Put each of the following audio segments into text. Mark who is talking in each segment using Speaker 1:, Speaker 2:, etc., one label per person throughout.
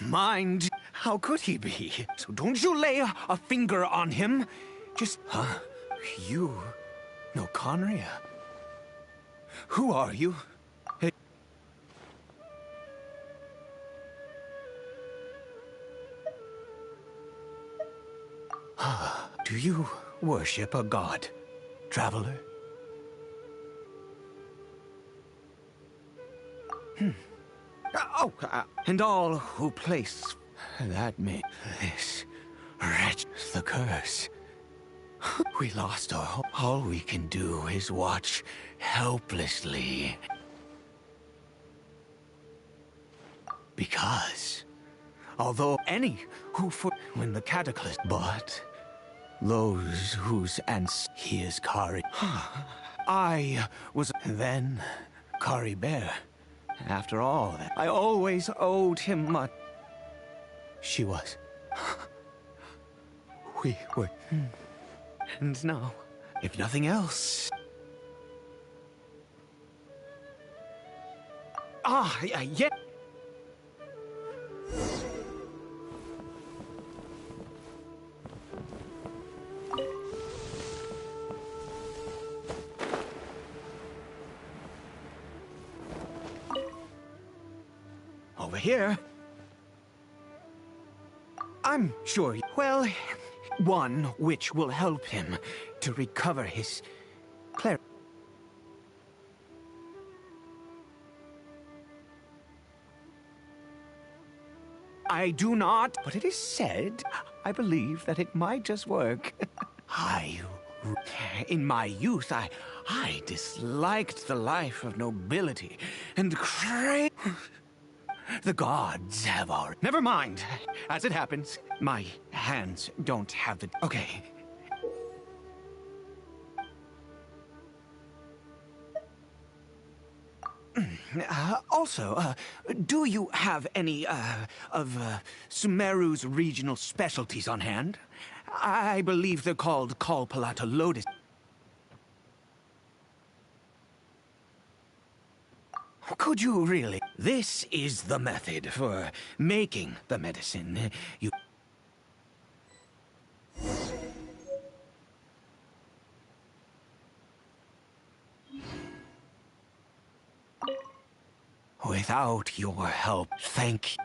Speaker 1: Mind, how could he be? So don't you lay a finger on him. Just, you, no Conria. Who are you? Hey. Do you worship a god, traveler? And all who place that may this wretch the curse. We lost our home. All we can do is watch helplessly. Because, although any who when the cataclysm, but those whose he is Kari. I was then Kari Bear. After all that, I always owed him much. She was. We were. And now, if nothing else. Yeah. Over here. I'm sure, well, one which will help him to recover his clarity. I do not, but it is said, I believe that it might just work. In my youth, I disliked the life of nobility and the gods have our... Never mind. As it happens, my hands don't have the... Okay. Also, do you have any, of Sumeru's regional specialties on hand? I believe they're called Kalpalata Lotus. Could you really? This is the method for making the medicine. You... Without your help, thank you.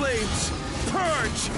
Speaker 1: flames purge!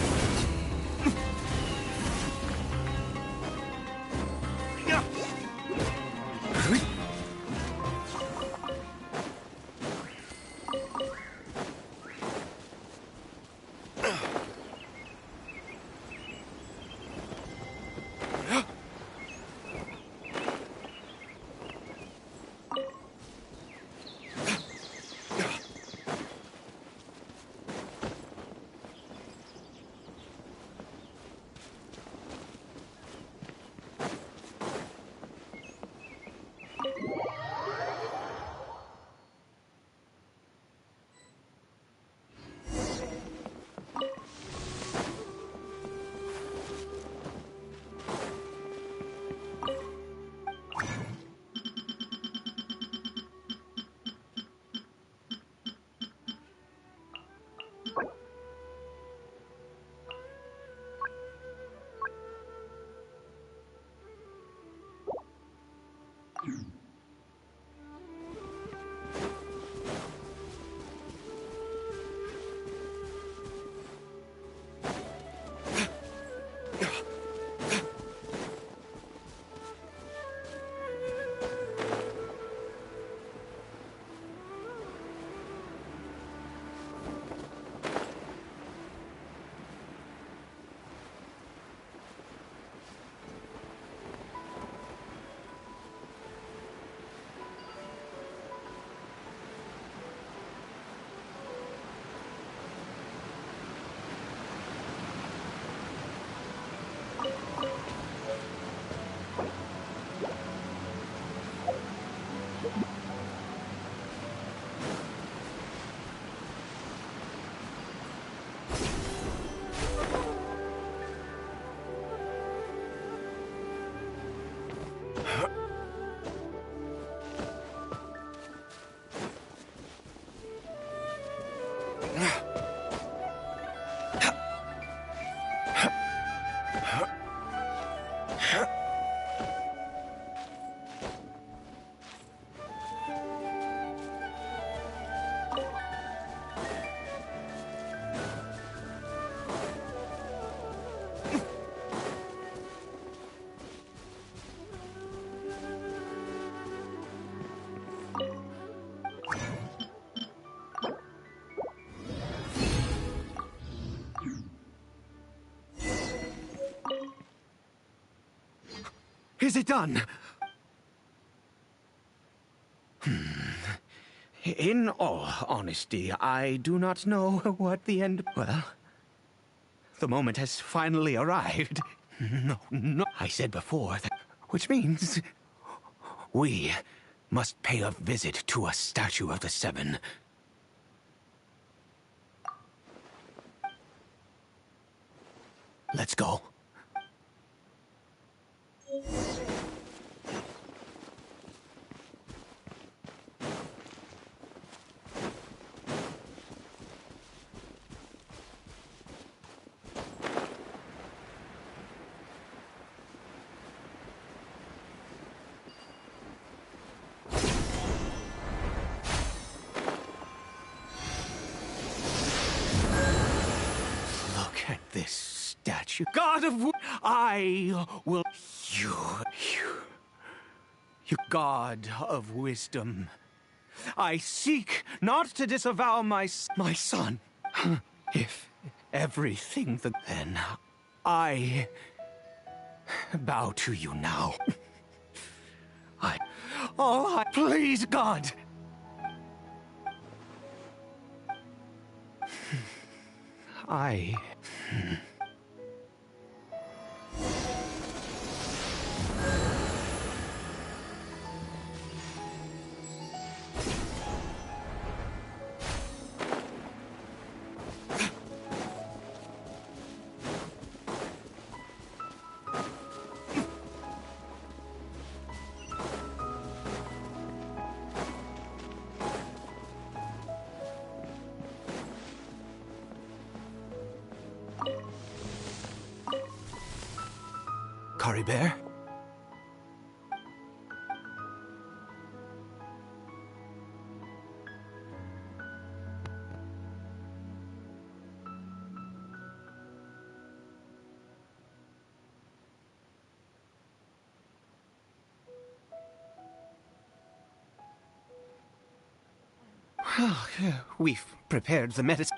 Speaker 1: Is it done? In all honesty, I do not know what the end... Well, the moment has finally arrived. No, I said before that... Which means... we must pay a visit to a statue of the Seven. Let's go. This statue. God of... I will... You... God of wisdom. I seek not to disavow my son. If everything then I bow to you now. Please, God. Curry Bear? We've prepared the medicine.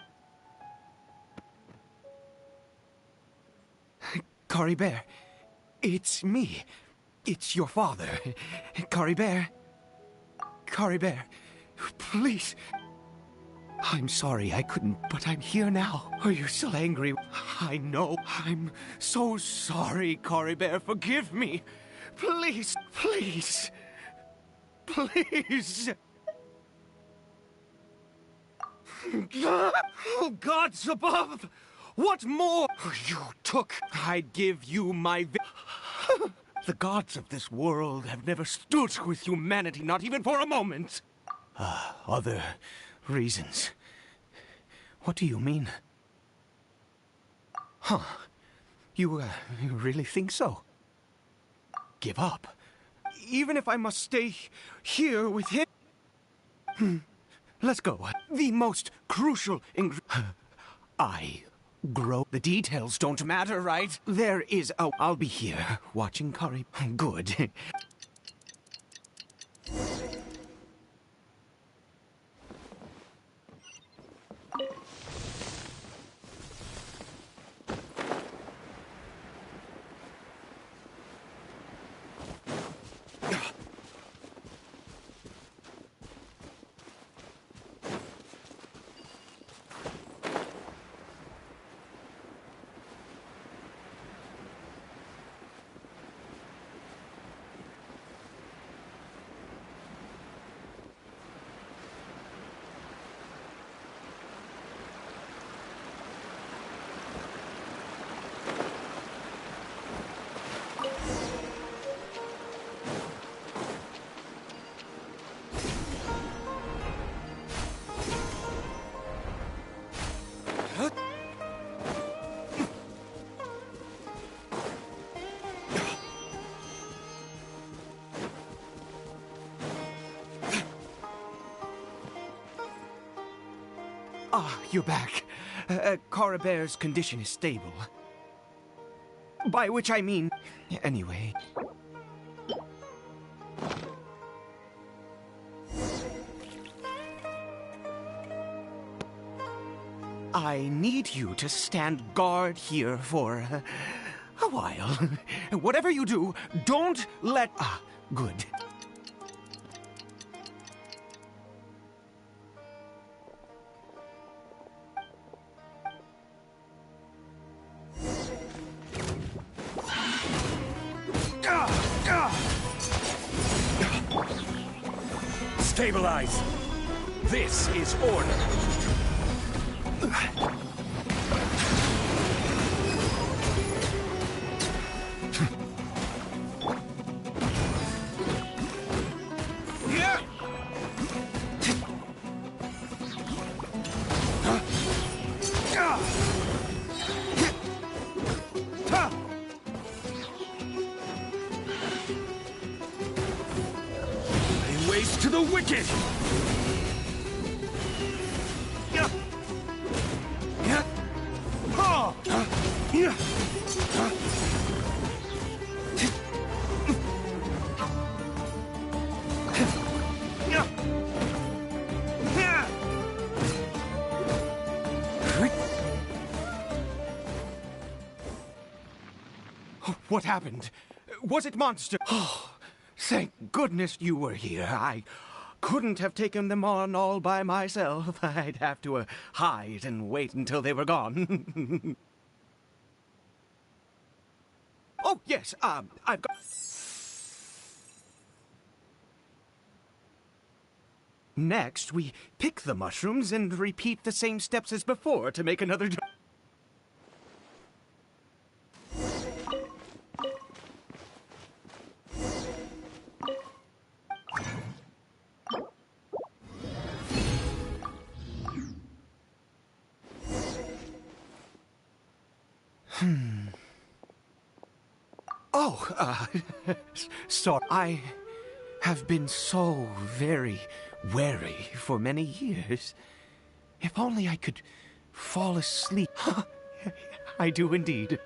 Speaker 1: Cory Bear, it's me. It's your father. Cory Bear. Cory Bear, please. I'm sorry I couldn't, but I'm here now. Are you still angry? I know. I'm so sorry, Cory Bear. Forgive me. Please, please. Please. Oh, gods above! What more you took? I'd give you my The gods of this world have never stood with humanity, not even for a moment. Other reasons. What do you mean? Huh. You really think so? Give up? Even if I must stay here with him? Let's go. The most crucial I grow. The details don't matter, right? There is a... I'll be here, watching Cory. Good. Ah, you're back. Cory Bear's condition is stable. By which I mean... Anyway... I need you to stand guard here for a while. Whatever you do, don't let... Ah, good.
Speaker 2: Stabilize! This is order! To the wicked!
Speaker 1: What happened? Was it monster? Oh, thank goodness you were here. I couldn't have taken them on all by myself. I'd have to hide and wait until they were gone. Oh, yes, I've got... Next, we pick the mushrooms and repeat the same steps as before to make another... Oh, sorry. I have been so very wary for many years. If only I could fall asleep. I do indeed.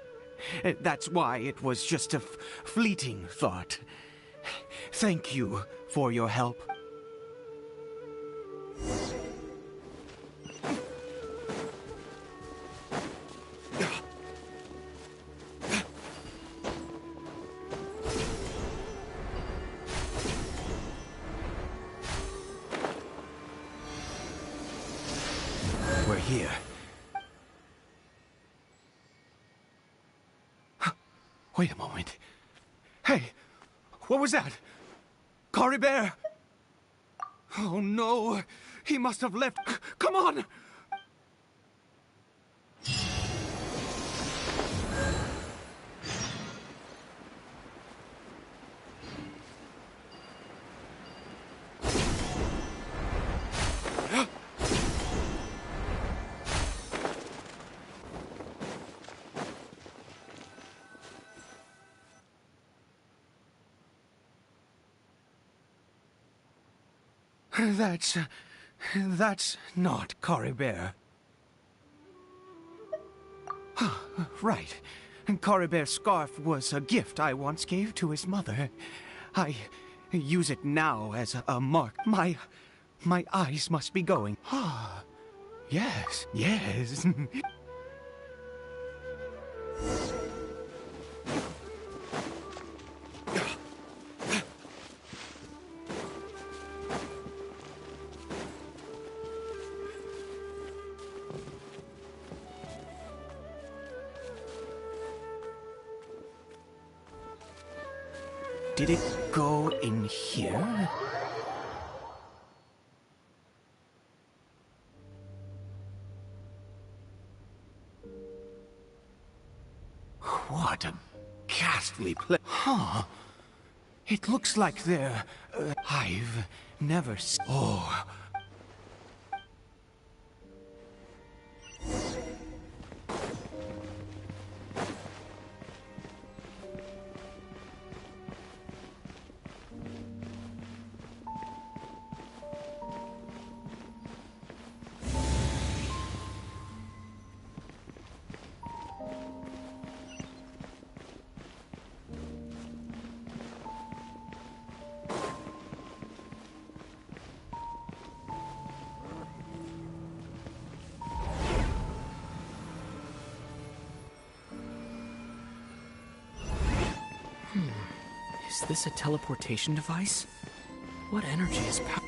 Speaker 1: That's why it was just a fleeting thought. Thank you for your help. over here. Wait a moment. Hey, what was that? Cory Bear! Oh no, he must have left. Come on! That's not Cory Bear. Right. Cory Bear's scarf was a gift I once gave to his mother. I use it now as a mark. My eyes must be going. Ah, yes, yes. Did it go in here? What a ghastly place. Huh. It looks like they're... I've never seen... Oh...
Speaker 3: Is this a teleportation device? What energy is power?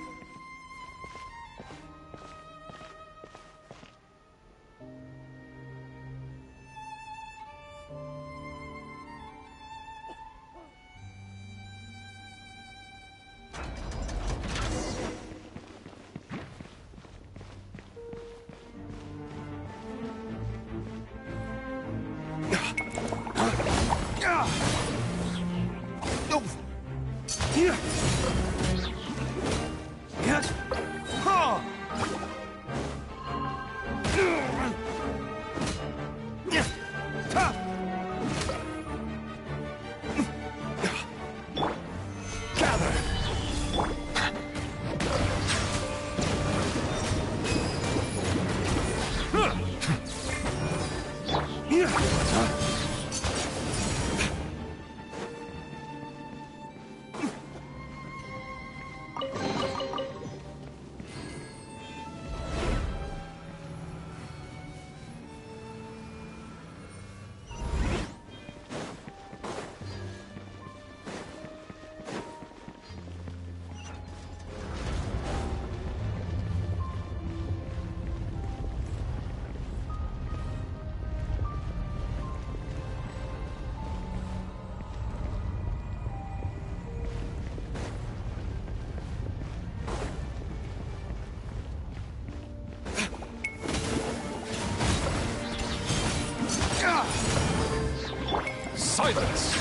Speaker 2: Silence!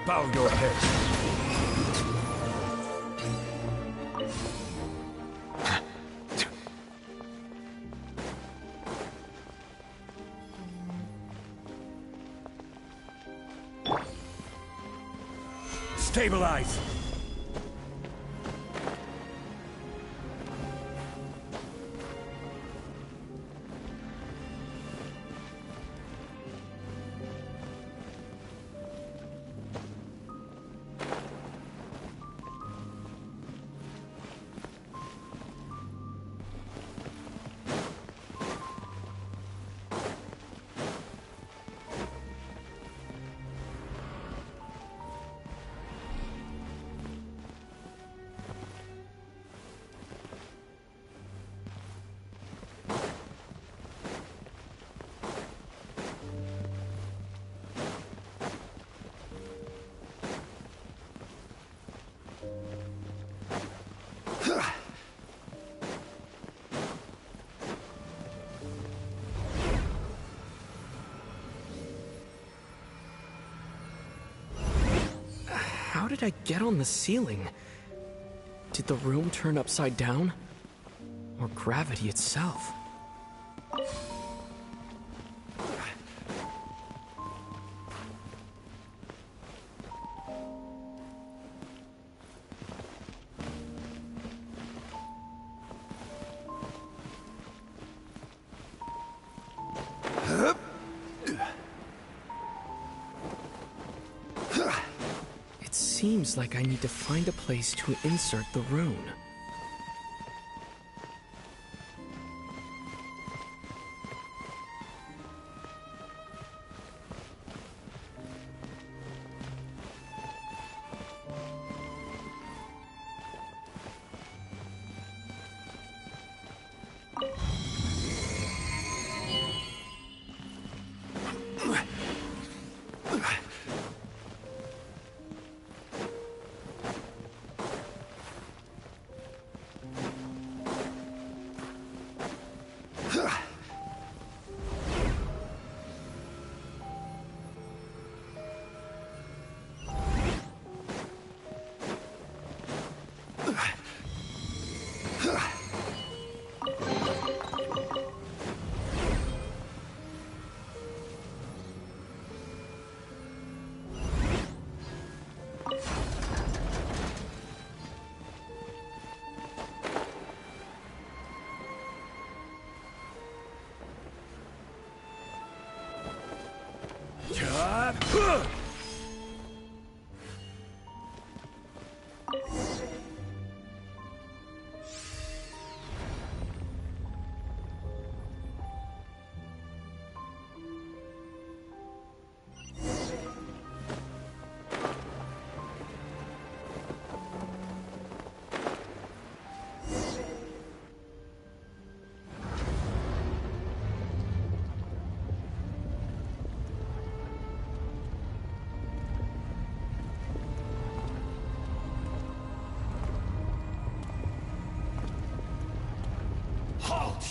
Speaker 2: Bow your head. Stabilize!
Speaker 3: How did I get on the ceiling? Did the room turn upside down? Or gravity itself? It seems like I need to find a place to insert the rune.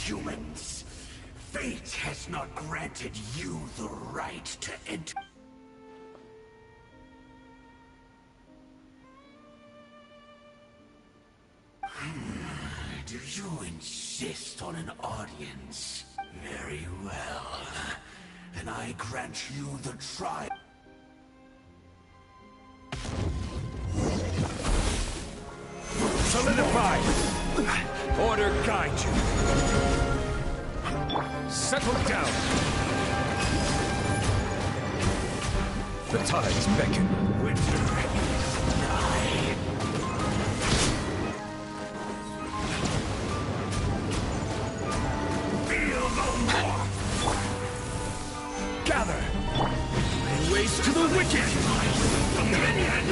Speaker 4: Humans, fate has not granted you the right to enter. Do you insist on an audience? Very well. Then I grant you the trial.
Speaker 2: Solidify! Order guide you. Settle down. The tides beckon.
Speaker 4: Winter die. Feel no more.
Speaker 2: Gather. Lay waste to the wicked.
Speaker 4: Dominion.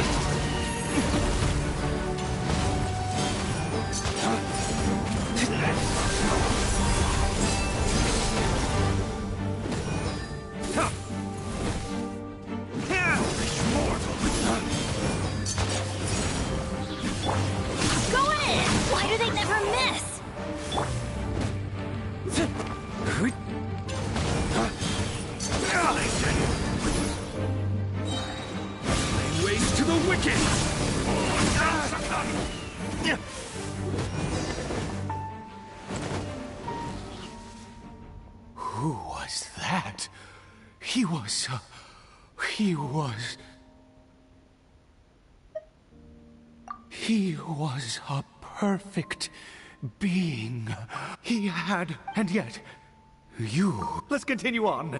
Speaker 1: Who was that? He was a perfect being. He had, and yet, you. Let's continue on.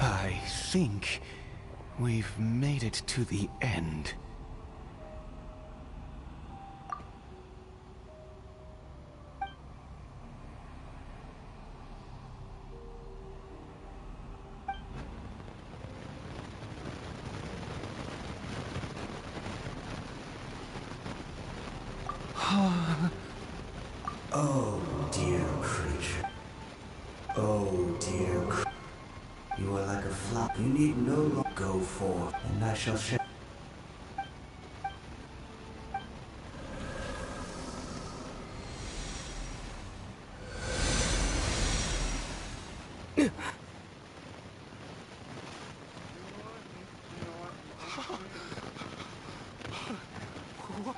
Speaker 1: I think we've made it to the end.
Speaker 4: Oh, dear creature. Oh, dear You are like a flower. You need no longer go forth, and I shall share.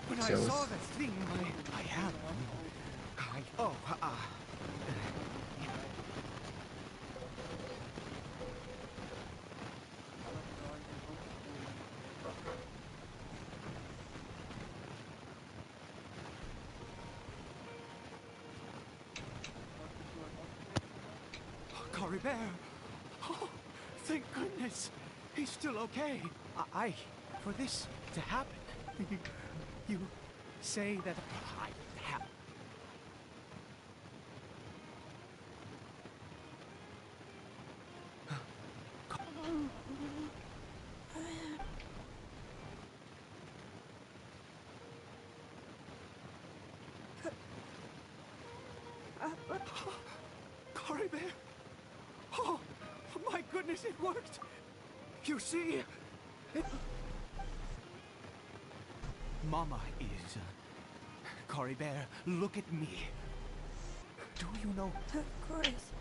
Speaker 1: When I saw this thing, I have. Oh, Cory Bear. Oh, thank goodness. He's still okay. For this to happen, you say that I have. Cory Bear. Oh, my goodness, it worked. You see, Mama is. Cory Bear, look at me. Do you know?
Speaker 5: Of course.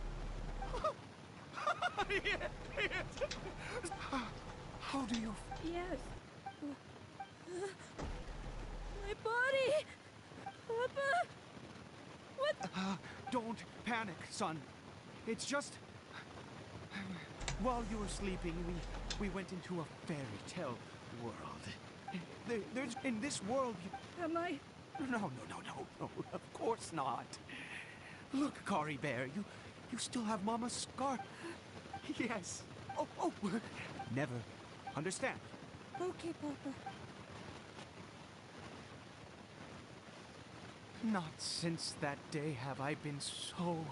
Speaker 1: How do you?
Speaker 5: Yes. My body! Papa! What?
Speaker 1: Don't panic, son. It's just... While you were sleeping, we went into a fairy tale world. There's in this world you...
Speaker 5: Am I?
Speaker 1: No, of course not. Look, Cory Bear, you still have Mama's scar. Yes. Oh. Never understand.
Speaker 5: Okay, Papa.
Speaker 1: Not since that day have I been so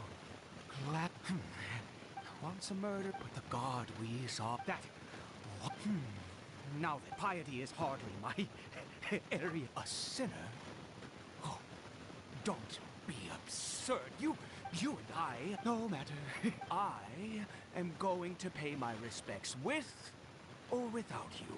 Speaker 1: glad. Once a murder, but the God we saw that. Now that piety is hardly my area, a sinner. Oh, don't be absurd. You and I, no matter. I am going to pay my respects with or without you.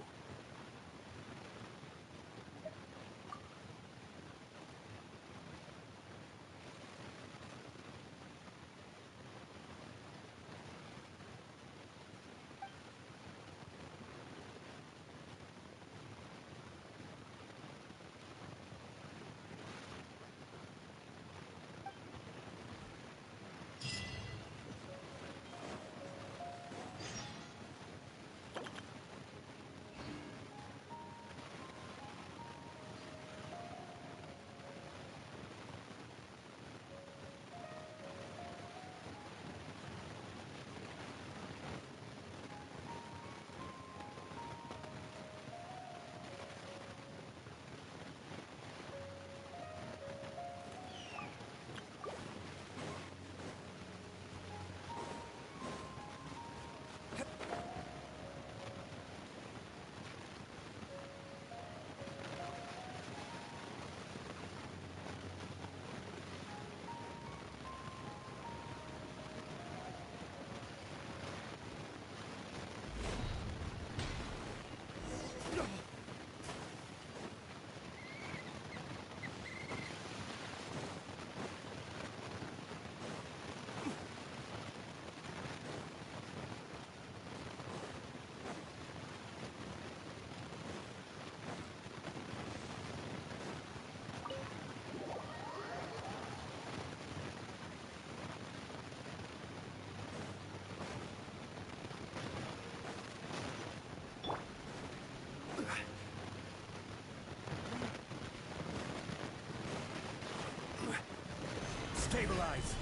Speaker 2: Stabilize.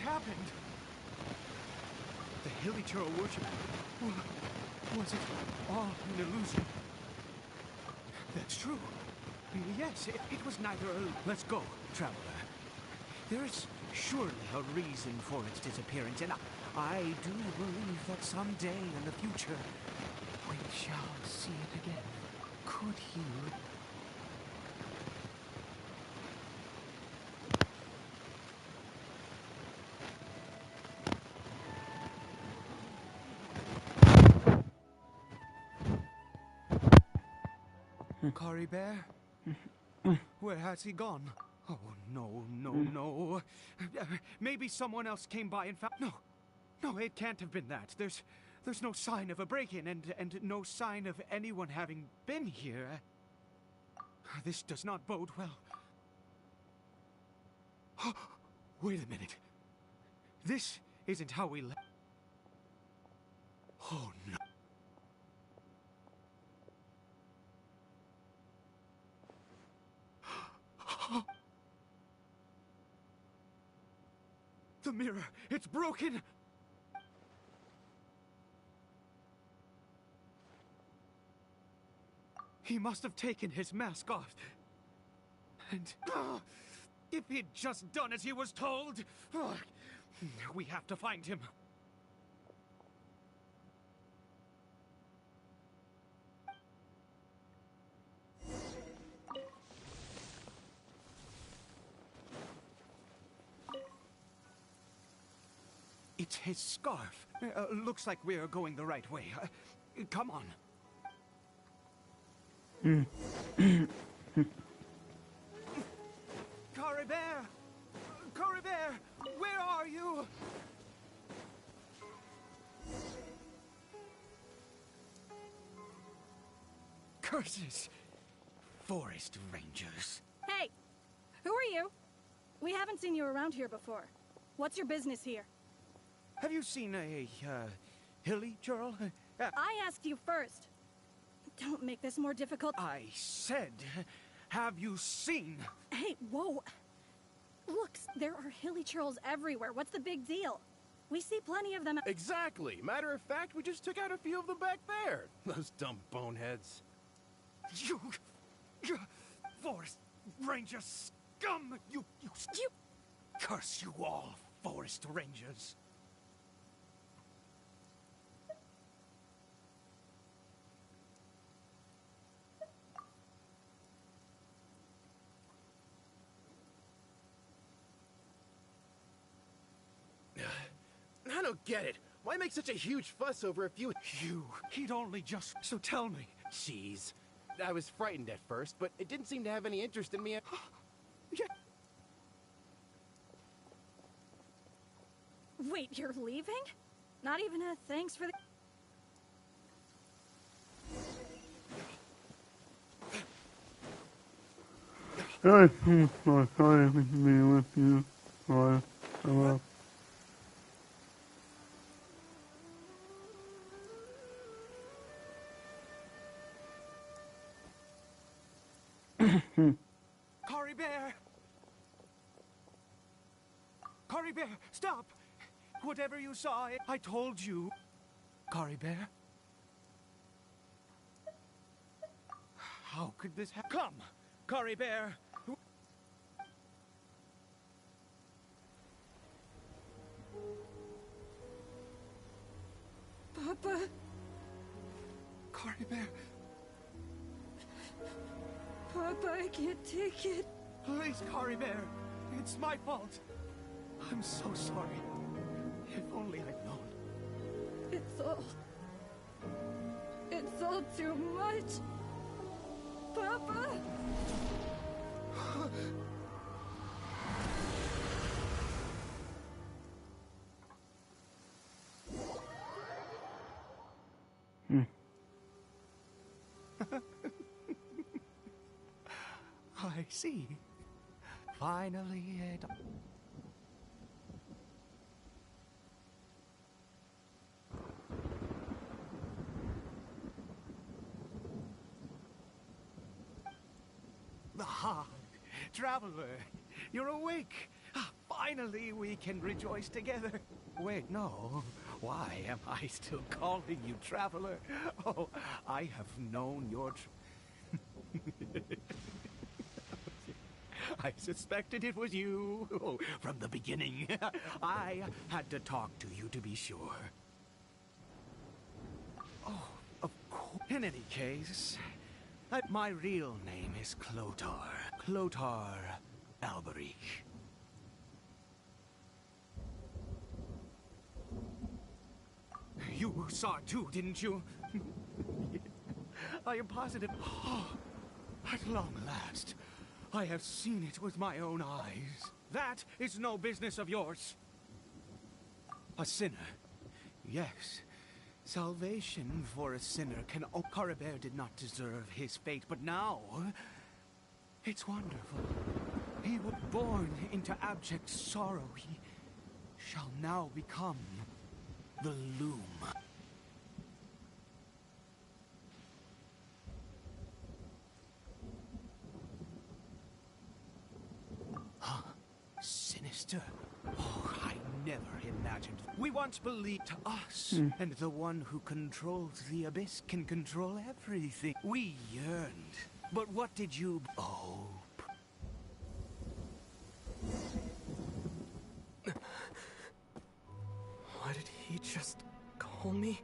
Speaker 1: happened? The hilly churl worship. Was it all an illusion? That's true. Yes, it was neither a... Let's go, traveler. There is surely a reason for its disappearance, and I do believe that someday in the future, we shall see it again. Could you... Cory Bear? Where has he gone? Oh, no. Maybe someone else came by and found... No, it can't have been that. There's no sign of a break-in and no sign of anyone having been here. This does not bode well. Wait a minute. This isn't how we left. Oh, no. The mirror, it's broken! He must have taken his mask off. And... if he'd just done as he was told! We have to find him. It's his scarf. Looks like we're going the right way. Come on. Cory Bear! Cory Bear! Where are you? Curses! Forest Rangers.
Speaker 5: Hey! Who are you? We haven't seen you around here before. What's your business here?
Speaker 1: Have you seen a, hilly churl?
Speaker 5: I asked you first. Don't make this more difficult.
Speaker 1: I said, have you seen?
Speaker 5: Hey, whoa. Look, there are hilly churls everywhere. What's the big deal? We see plenty of them.
Speaker 6: Exactly. Matter of fact, we just took out a few of them back there. Those dumb boneheads.
Speaker 1: You Forest Ranger scum! You... Curse you all, Forest Rangers.
Speaker 6: I don't get it. Why make such a huge fuss over a few...
Speaker 1: He'd only just... So tell me.
Speaker 6: Jeez. I was frightened at first, but it didn't seem to have any interest in me.
Speaker 1: Yeah.
Speaker 5: Wait, you're leaving? Not even a thanks for the...
Speaker 7: I think my time to be with you for a while.
Speaker 1: Cory Bear! Cory Bear, stop! Whatever you saw, I told you. Cory Bear? How could this happen? Come, Cory Bear!
Speaker 5: Papa?
Speaker 1: Cory Bear,
Speaker 5: Papa, I can't take it.
Speaker 1: please, Cory Bear. It's my fault. I'm so sorry. If only I'd known.
Speaker 5: It's all too much. Papa!
Speaker 1: I see. Finally, it... Aha! Traveler, you're awake! finally we can rejoice together. Wait, no. Why am I still calling you traveler? Oh, I have known your... I suspected it was you. Oh, from the beginning. I had to talk to you to be sure. Oh, of course. In any case, my real name is Clotar. Clotar Alberich. You saw it too, didn't you? I am positive. Oh, at long last, I have seen it with my own eyes. That is no business of yours. A sinner. Yes. Salvation for a sinner can... Oh, Caribert did not deserve his fate, but now... It's wonderful. He was born into abject sorrow. He shall now become the Loom. Huh? Sinister? Oh, I never imagined. We once believed to us, and the one who controls the abyss can control everything. We yearned. But what did you... Oh...
Speaker 3: Why did he just call me?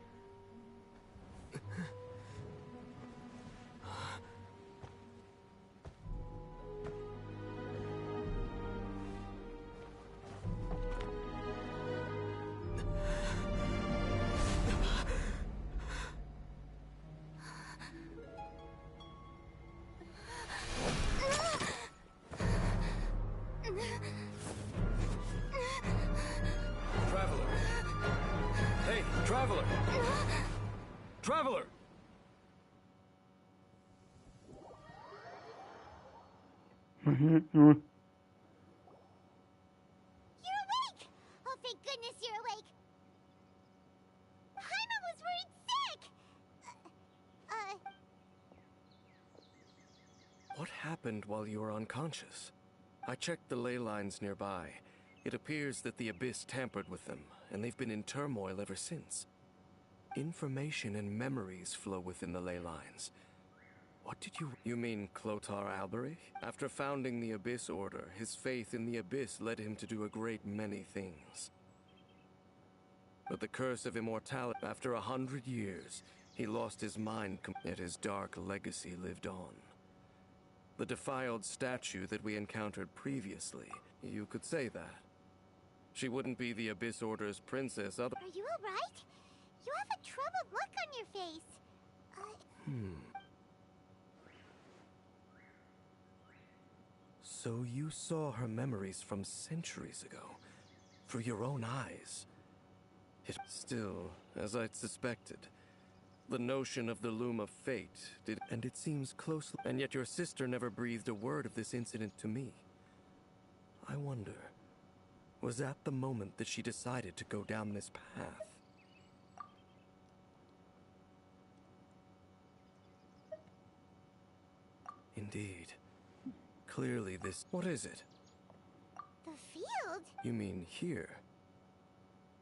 Speaker 2: Traveler! Hey, traveler! Traveler!
Speaker 7: Mm-hmm.
Speaker 8: You're awake! Oh, thank goodness you're awake! Paimon was worried sick!
Speaker 3: What happened while you were unconscious? I checked the ley lines nearby. It appears that the Abyss tampered with them, and they've been in turmoil ever since. Information and memories flow within the ley lines. What did you... You mean Clotar Alberich? After founding the Abyss Order, his faith in the Abyss led him to do a great many things. But the curse of immortality... After 100 years, he lost his mind, yet his dark legacy lived on. The defiled statue that we encountered previously, you could say that. She wouldn't be the Abyss Order's princess other...
Speaker 8: Are you alright? You have a troubled look on your face.
Speaker 3: So you saw her memories from centuries ago, through your own eyes. It still, as I'd suspected, the notion of the Loom of Fate did, and it seems closely, and yet your sister never breathed a word of this incident to me. I wonder, was that the moment that she decided to go down this path? Indeed. Clearly this... What is it?
Speaker 8: The field?
Speaker 3: You mean here?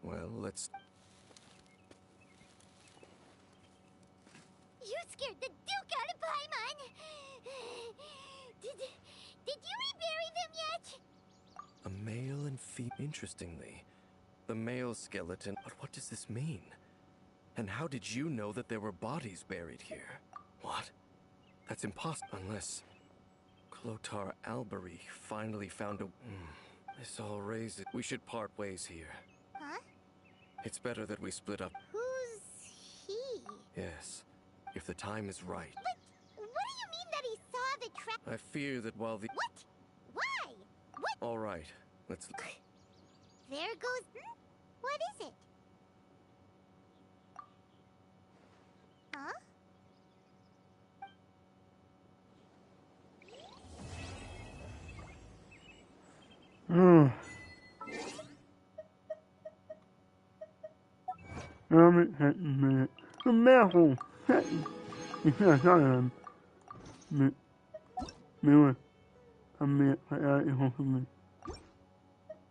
Speaker 3: Well, let's...
Speaker 8: You scared the Duke out of Paimon! Did you rebury them yet?
Speaker 3: A male and female... Interestingly, the male skeleton... But what does this mean? And how did you know that there were bodies buried here? What? That's impossible, unless... Clotar Alberich finally found a... This all raises... We should part ways here.
Speaker 8: Huh?
Speaker 3: It's better that we split up.
Speaker 8: Who's he?
Speaker 3: Yes, if the time is right.
Speaker 8: But what do you mean that he saw the trap?
Speaker 3: I fear that while the...
Speaker 8: What? Why? What?
Speaker 3: All right, let's...
Speaker 8: There goes... What is it? Huh?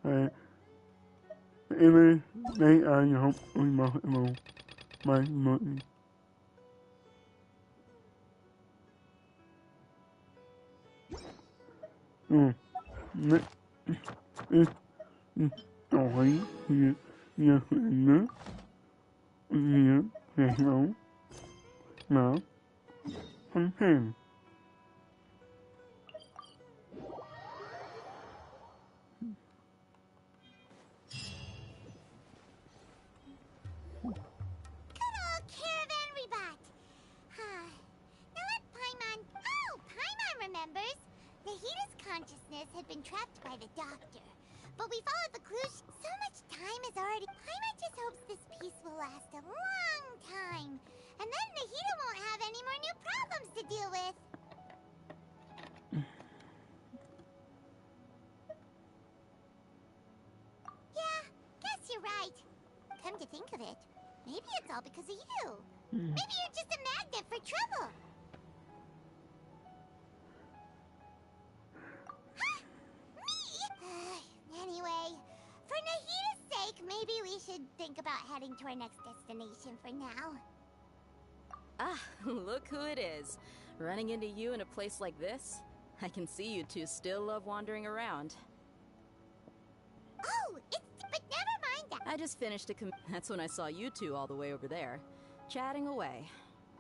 Speaker 7: Every day I hope remarkable my money. Oh, it's story here, here, here, now, content.
Speaker 8: Good old caravan rebot. Now let Paimon... Oh, Paimon remembers. Nahita's consciousness had been trapped by the doctor. But we followed the clues. So much time has already... Paimon just hopes this peace will last a long time. And then Nahita won't have any more new problems to deal with. Yeah, guess you're right. Come to think of it, maybe it's all because of you. Maybe you're just a magnet for trouble. Me? Anyway, for Nahita's sake, maybe we should think about heading to our next destination for now.
Speaker 9: Ah, look who it is. Running into you in a place like this? I can see you two still love wandering around.
Speaker 8: Oh, but never mind that.
Speaker 9: I just finished that's when I saw you two all the way over there, chatting away.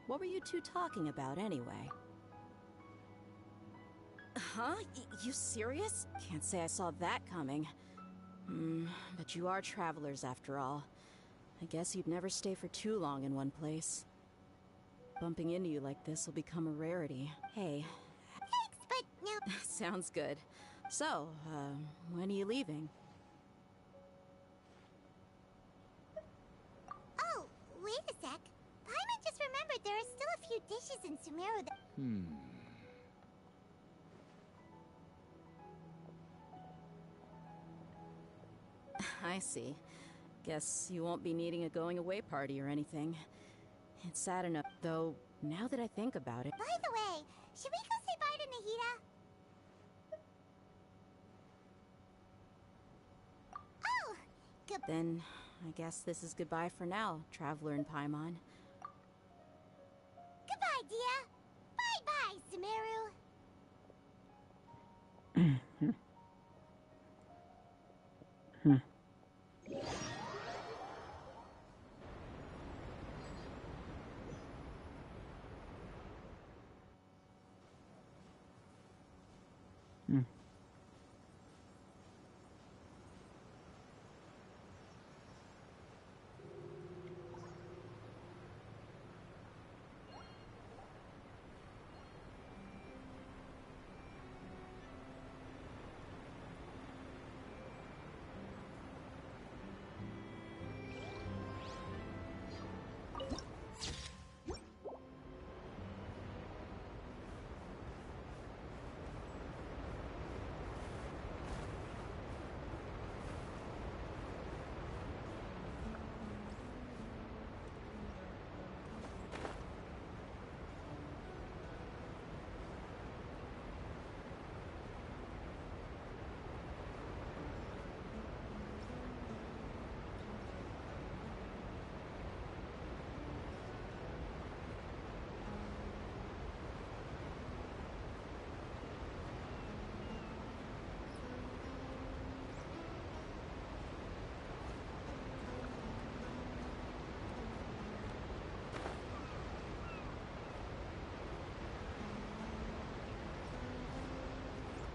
Speaker 9: What were you two talking about anyway? Huh? You serious? Can't say I saw that coming. But you are travelers after all. I guess you'd never stay for too long in one place. Bumping into you like this will become a rarity. Hey.
Speaker 8: Thanks, but no.
Speaker 9: Sounds good. So, when are you leaving?
Speaker 8: Oh, wait a sec. Paimon just remembered there are still a few dishes in Sumeru that...
Speaker 9: I see. Guess you won't be needing a going-away party or anything. It's sad enough, though, now that I think about it.
Speaker 8: By the way, should we go say bye to Nahita? Oh, good.
Speaker 9: Then, I guess this is goodbye for now, Traveler and Paimon.
Speaker 8: Goodbye, Dia. Bye-bye, Sumeru.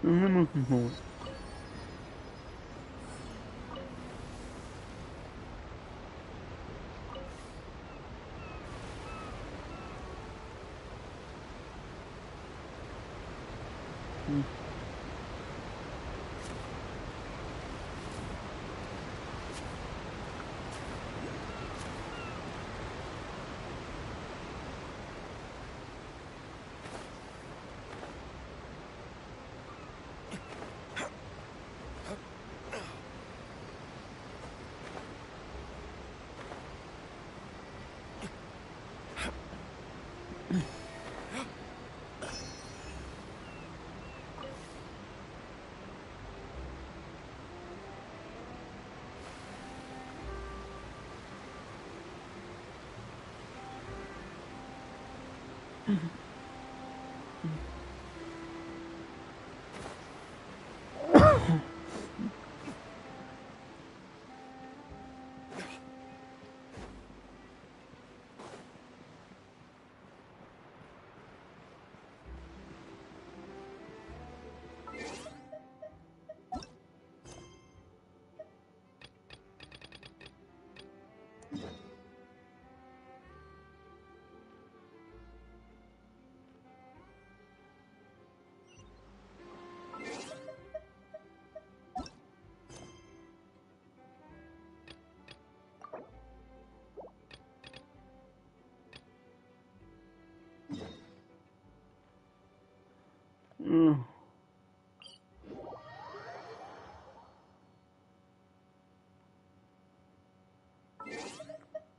Speaker 7: I'm looking forward.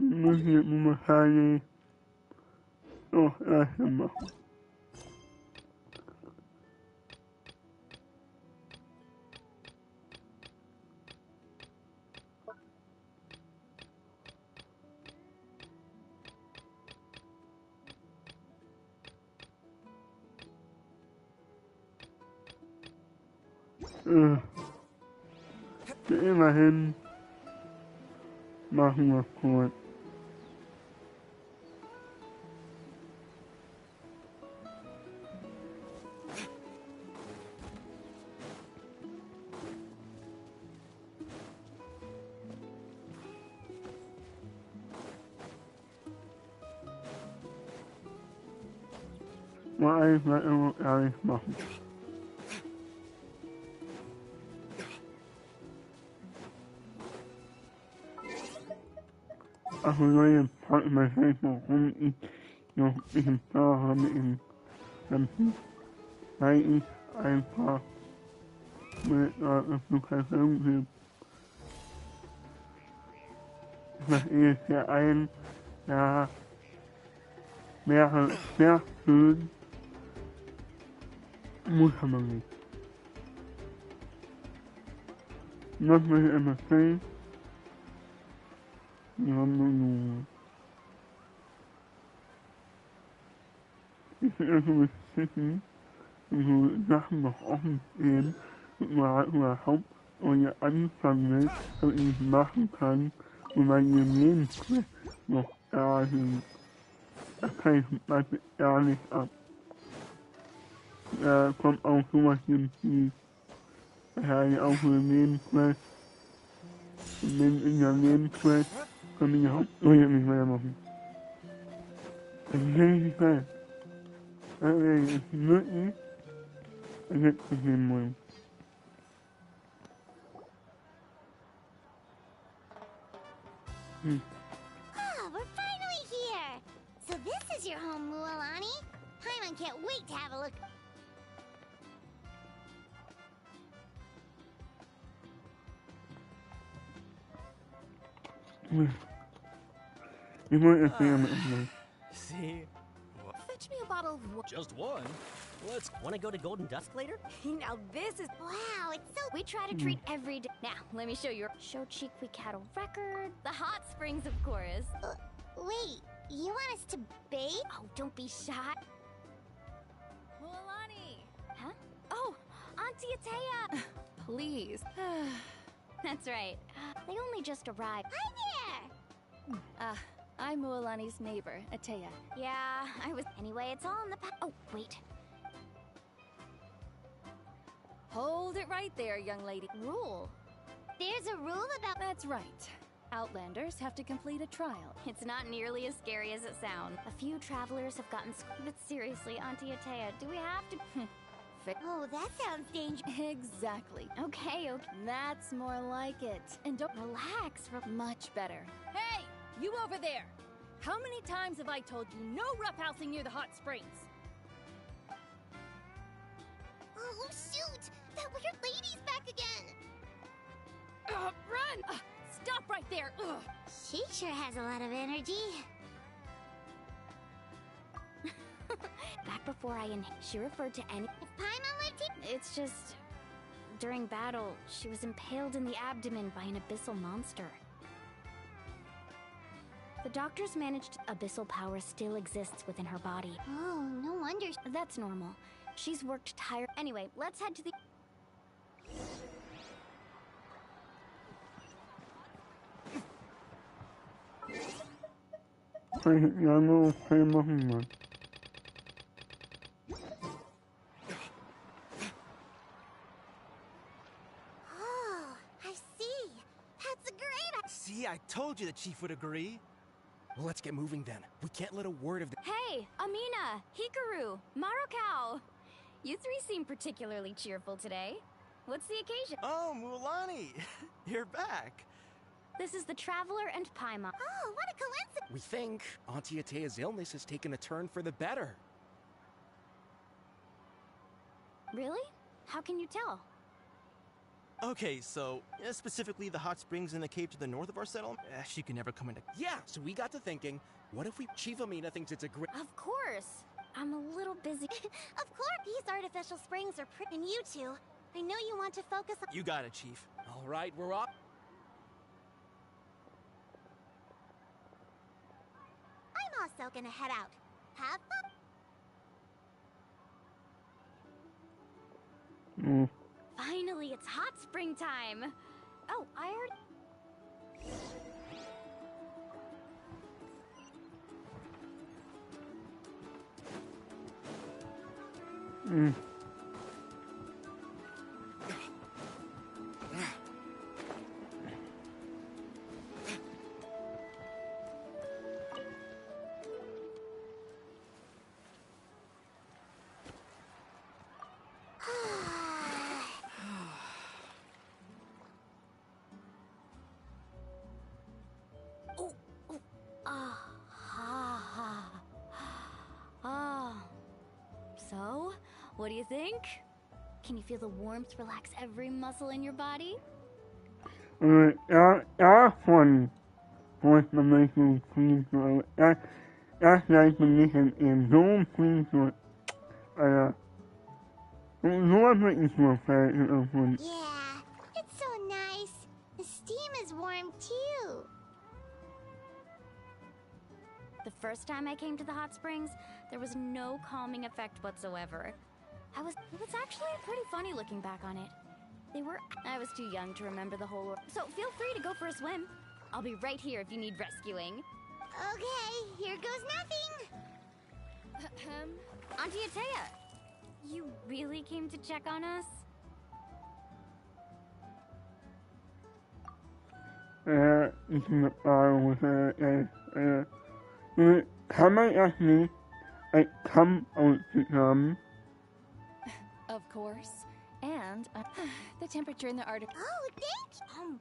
Speaker 7: Muss ich wahrscheinlich noch erst machen. Immerhin machen wir kurz. Mal einfach immer ehrlich machen. Also Leute, fragt mich nicht, warum ich noch nicht da habe im Ganzen, weil ich einfach mit der Applikation bin. Das ist ja ein, ja, wäre sehr schön, muss aber nicht. Was will ich immer sehen? Wir haben nur ich will erstmal wissen, so Sachen noch offen stehen und mal überhaupt eure Anfänge, was ich machen kann und meine Lebensquest noch da sind. Das kann ich zum Beispiel ehrlich ab. Da kommt auch sowas hinzu. Das habe ich auch für Lebensquest. Und wenn in der Lebensquest kann ich die Hauptprojekte nicht mehr machen. Das ist richtig fest. Das ist wirklich elektrisch nehmen wollen.
Speaker 8: Ah, we're finally here! So this is your home, Mualani? Paimon can't wait to have a look.
Speaker 7: Ich wollte es sehen mit euch.
Speaker 10: See?
Speaker 9: Fetch me a bottle of water.
Speaker 10: Just one? Let's wanna go to Golden Dusk later?
Speaker 5: Now this is...
Speaker 8: Wow, it's so...
Speaker 5: We try to treat every day. Now, let me show you. Show Cheek we cattle record. The hot springs, of course.
Speaker 8: Wait, you want us to bathe?
Speaker 5: Oh, don't be shy. Mualani! Huh? Oh, Auntie Atea! Please. That's right. They only just arrived.
Speaker 8: Hi there!
Speaker 5: I'm Mualani's neighbor, Atea. Yeah, I was...
Speaker 8: Anyway, it's all in the Oh, wait.
Speaker 5: Hold it right there, young lady. Rule.
Speaker 8: There's a rule about...
Speaker 5: That's right. Outlanders have to complete a trial. It's not nearly as scary as it sounds. A few travelers have gotten... But seriously, Auntie Atea, do we have to...
Speaker 8: Oh, that sounds dangerous.
Speaker 5: Exactly. Okay. That's more like it. And don't... Relax. Much better.
Speaker 11: Hey! You over there! How many times have I told you no roughhousing near the hot springs?
Speaker 8: Oh, shoot! That weird lady's back again!
Speaker 11: Run! Stop right there! Ugh.
Speaker 8: She sure has a lot of energy.
Speaker 5: Back before she referred to any...
Speaker 8: If Paimon lived here...
Speaker 5: It's just... During battle, she was impaled in the abdomen by an abyssal monster. The doctors managed abyssal power still exists within her body.
Speaker 8: Oh, no wonder.
Speaker 5: That's normal. She's worked tired. Anyway, let's head to the...
Speaker 7: Ya no şey bakayım ben.
Speaker 8: Oh, I see. That's a great.
Speaker 6: See, I told you the chief would agree. Well, let's get moving then. We can't let a word of the.
Speaker 5: Hey, Amina, Hikaru, Marukao. You three seem particularly cheerful today. What's the occasion?
Speaker 6: Oh, Mulani, you're back.
Speaker 5: This is the Traveler and Paimon.
Speaker 8: Oh, what a coincidence.
Speaker 6: We think Auntie Atea's illness has taken a turn for the better.
Speaker 5: Really? How can you tell?
Speaker 12: Okay, so specifically the hot springs in the cave to the north of our settlement. She can never come into.
Speaker 6: Yeah, so we got to thinking, what if we Chief Amina thinks it's a great.
Speaker 5: Of course. I'm a little busy.
Speaker 8: Of course, these artificial springs are pretty. And you two, I know you want to focus on.
Speaker 12: You got it, Chief.
Speaker 6: All right, we're off.
Speaker 8: I'm also gonna head out. Have fun.
Speaker 5: Finally, it's hot spring time. Oh, I heard. So, what do you think? Can you feel the warmth relax every muscle in your body?
Speaker 7: Ja, von man mich so clean so. Erst leicht bin ich in so clean so. So was wirklich so fällt davon.
Speaker 8: Yeah, it's so nice. The steam is warm too.
Speaker 5: The first time I came to the hot springs, there was no calming effect whatsoever. It was actually pretty funny looking back on it. I was too young to remember the whole so feel free to go for a swim. I'll be right here if you need rescuing.
Speaker 8: Okay, here goes nothing.
Speaker 5: Auntie Atea, you really came to check on us?
Speaker 7: Ich bin kann man actually come out zusammen?
Speaker 11: Of course. And the temperature in the article.
Speaker 8: Oh, thank you.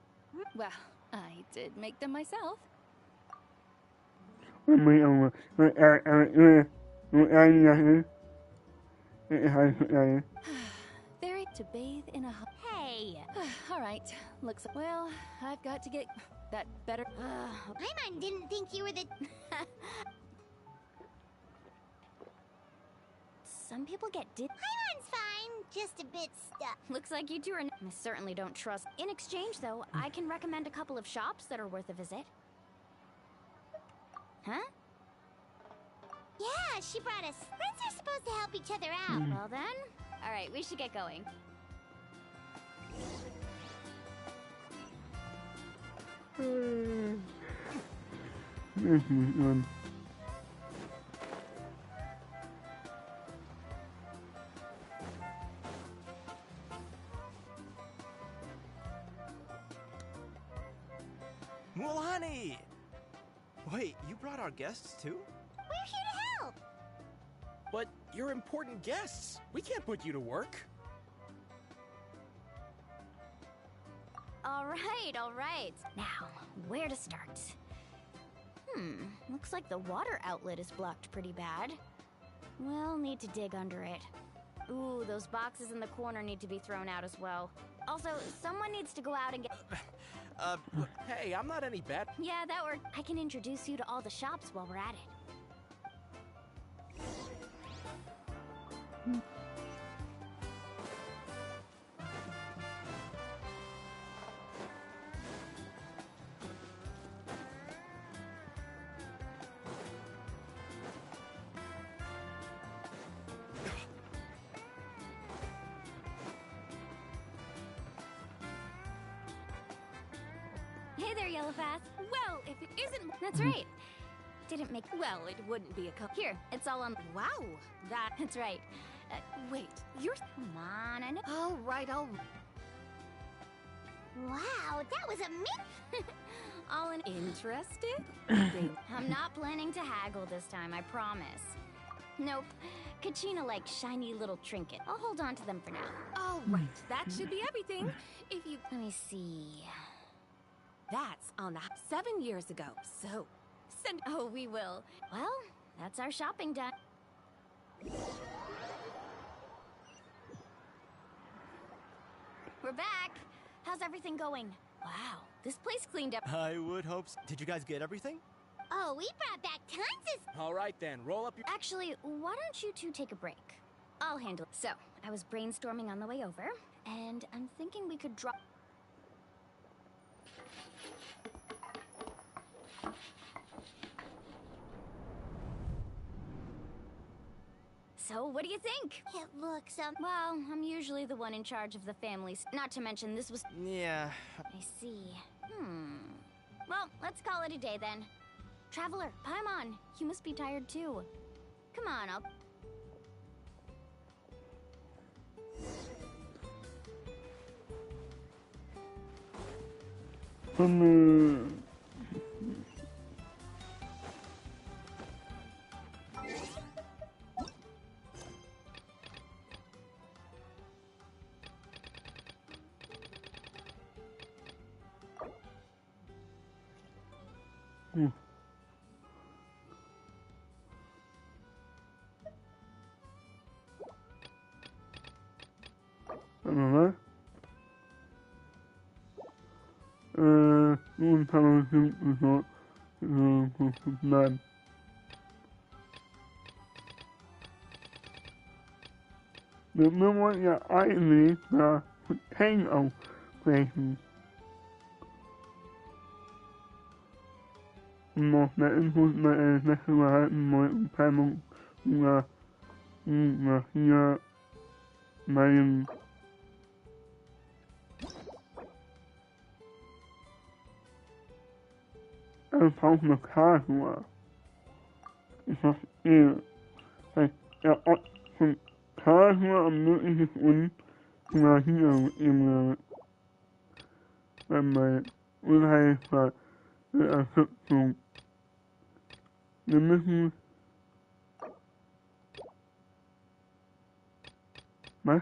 Speaker 11: Well, I did make them myself. Very to bathe in a hot.
Speaker 5: Hey!
Speaker 11: All right. Looks well. I've got to get that better.
Speaker 8: Paimon didn't think you were the.
Speaker 5: Some people get
Speaker 8: Paimon's fine, just a bit stuck.
Speaker 5: Looks like you two are. I certainly don't trust. In exchange, though, I can recommend a couple of shops that are worth a visit. Huh?
Speaker 8: Yeah, she brought us. Friends are supposed to help each other out.
Speaker 5: Well then, all right, we should get going.
Speaker 12: Mulani! Wait, you brought our guests too?
Speaker 8: We're here to help.
Speaker 6: But you're important guests. We can't put you to work.
Speaker 5: All right. Now, where to start? Looks like the water outlet is blocked pretty bad. We'll need to dig under it. Ooh, those boxes in the corner need to be thrown out as well. Also, someone needs to go out and get...
Speaker 6: Hey, I'm not any bad.
Speaker 5: Yeah, that worked. I can introduce you to all the shops while we're at it. Hey there, Yellowfast.
Speaker 11: Well, if it isn't...
Speaker 5: That's right. Didn't make...
Speaker 11: Well, it wouldn't be a cup.
Speaker 5: Here, it's all on...
Speaker 11: Wow, that...
Speaker 5: That's right.
Speaker 11: Wait, you're...
Speaker 5: Come on, I know...
Speaker 11: All right.
Speaker 8: Wow, that was a
Speaker 5: all in...
Speaker 11: Interested?
Speaker 5: I'm not planning to haggle this time, I promise. Nope. Kachina likes shiny little trinket. I'll hold on to them for now.
Speaker 11: All right, that should be everything. If you...
Speaker 5: Let me see...
Speaker 11: That's on the 7 years ago, so... Send...
Speaker 5: Oh, we will. Well, that's our shopping done. We're back. How's everything going? Wow, this place cleaned up.
Speaker 12: I would hope so. Did you guys get everything?
Speaker 8: Oh, we brought back tons of...
Speaker 6: All right then, roll up your...
Speaker 5: Actually, why don't you two take a break? I'll handle it. So, I was brainstorming on the way over, and I'm thinking we could drop... So, what do you think?
Speaker 8: It looks,
Speaker 5: Well, I'm usually the one in charge of the families. Not to mention, this was...
Speaker 12: Yeah.
Speaker 5: I see. Well, let's call it a day then. Traveler, Paimon, you must be tired too. Come on, I'll...
Speaker 7: Nun kann man sich so bleiben. Wir wollen ja eigentlich da Hang aufbrechen. Und noch mehr Infos bei nächste Mal halten wollen, Teilung über hier meinen einfach eine Karte. Ich verstehe. Der Ort von Karte ermöglicht es uns, Hierarchie-Ebene, wenn bei unheilvoller Unterstützung. Wir müssen... Was?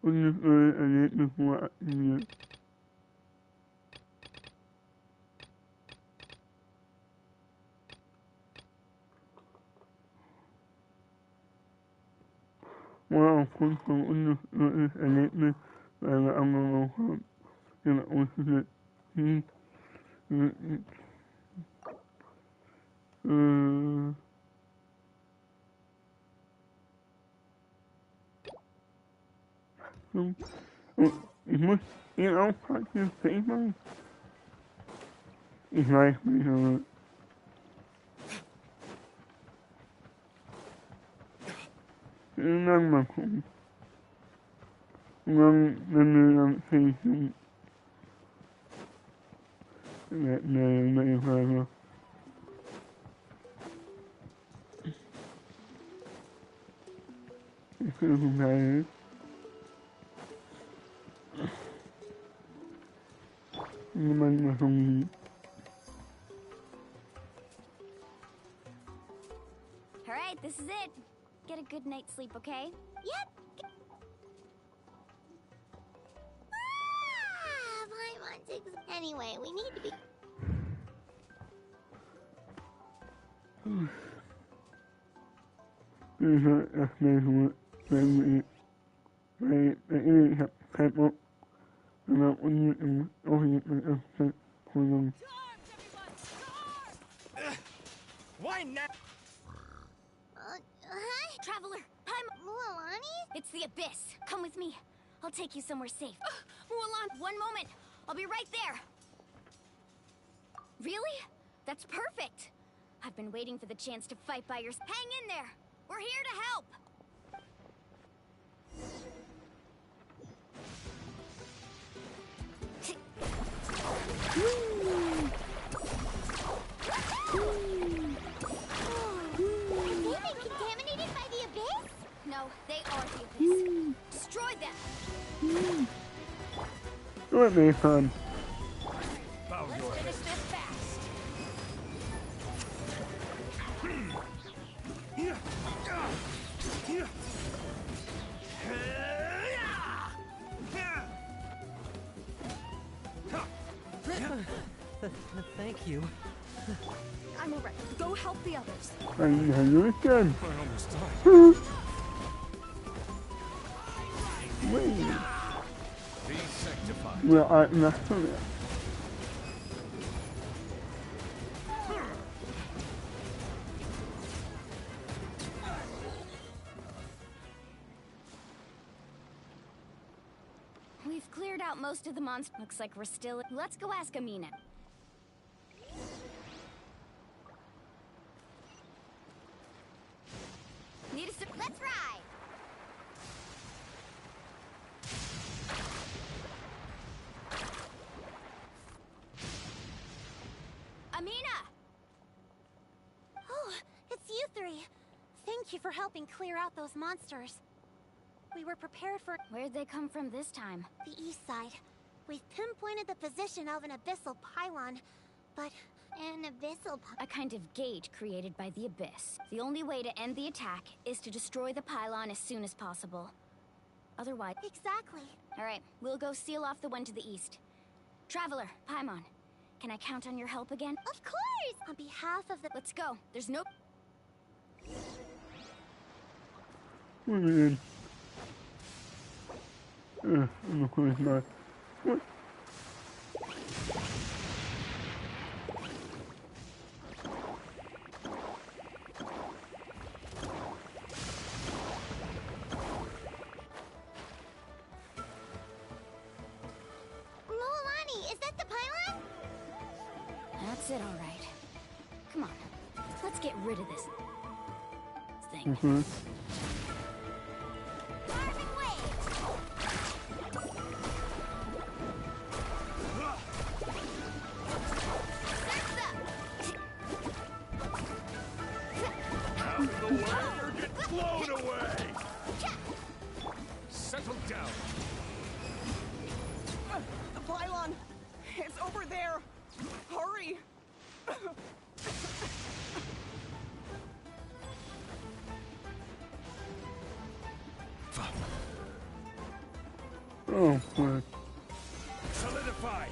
Speaker 7: Unnützes Erlebnis wurde aktiviert. Oder aufgrund von unnützes Erlebnis, weil wir andere haben, den ausgesetzt. Ich muss den Auftrag jetzt fertig machen. Ich weiß nicht, aber... Irgendwann mal gucken. Und dann, wenn wir dann fertig sind, ne, Frage. Ich finde es geil. Niemand mehr von
Speaker 5: Alright, this is it. Get a good night's sleep, okay?
Speaker 8: Yep. Anyway, we need to be...
Speaker 12: Why now?
Speaker 5: Traveler,
Speaker 8: Mualani?
Speaker 5: it's the Abyss. Come with me. I'll take you somewhere safe. Mulan, one moment. I'll be right there. Really? That's perfect. I've been waiting for the chance to fight by your... Hang in there. We're here to help.
Speaker 8: Have they been contaminated by the abyss?
Speaker 11: No, they are the abyss. Destroy them!
Speaker 7: Do it, Nathan.
Speaker 2: Bow your head.
Speaker 11: Finish this fast!
Speaker 10: Thank you.
Speaker 11: I'm alright. Go help the others.
Speaker 7: I do it again.
Speaker 2: I almost died.
Speaker 7: Wait.
Speaker 2: Be sanctified.
Speaker 7: Well, I'm not sorry.
Speaker 5: We've cleared out most of the monsters. Looks like we're still. Let's go ask Amina. Need a
Speaker 8: Let's ride!
Speaker 5: Amina!
Speaker 8: Oh, it's you three. Thank you for helping clear out those monsters. We were prepared for
Speaker 5: Where'd they come from this time?
Speaker 8: the east side. We've pinpointed the position of an abyssal pylon, but an abyssal
Speaker 5: A kind of gate created by the Abyss. The only way to end the attack is to destroy the pylon as soon as possible. Otherwise...
Speaker 8: Exactly.
Speaker 5: Alright, we'll go seal off the one to the east. Traveler, Paimon, can I count on your help again?
Speaker 8: Of course! On behalf of the...
Speaker 5: Let's go. There's no...
Speaker 7: Wait a minute. I'm not going to my... What?
Speaker 8: Lolani, is that the pylon?
Speaker 5: That's it, alright. Come on, let's get rid of this thing.
Speaker 7: Mm-hmm.
Speaker 8: Carving waves!
Speaker 2: Out of the way or get blown away! Settle down.
Speaker 13: The pylon! It's over there! Hurry!
Speaker 7: Oh, boy.
Speaker 2: Solidify.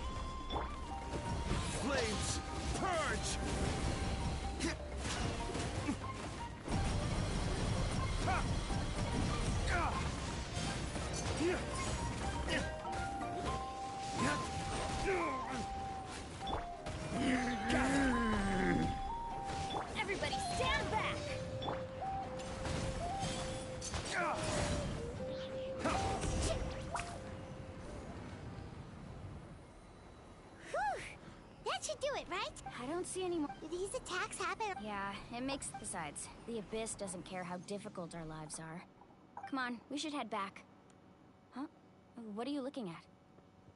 Speaker 2: Flames, purge.
Speaker 11: Everybody stand back!
Speaker 8: Whew! That should do it, right?
Speaker 5: I don't see any more...
Speaker 8: Do these attacks happen?
Speaker 5: Yeah, it makes... Besides, the Abyss doesn't care how difficult our lives are. Come on, we should head back. Huh? What are you looking at?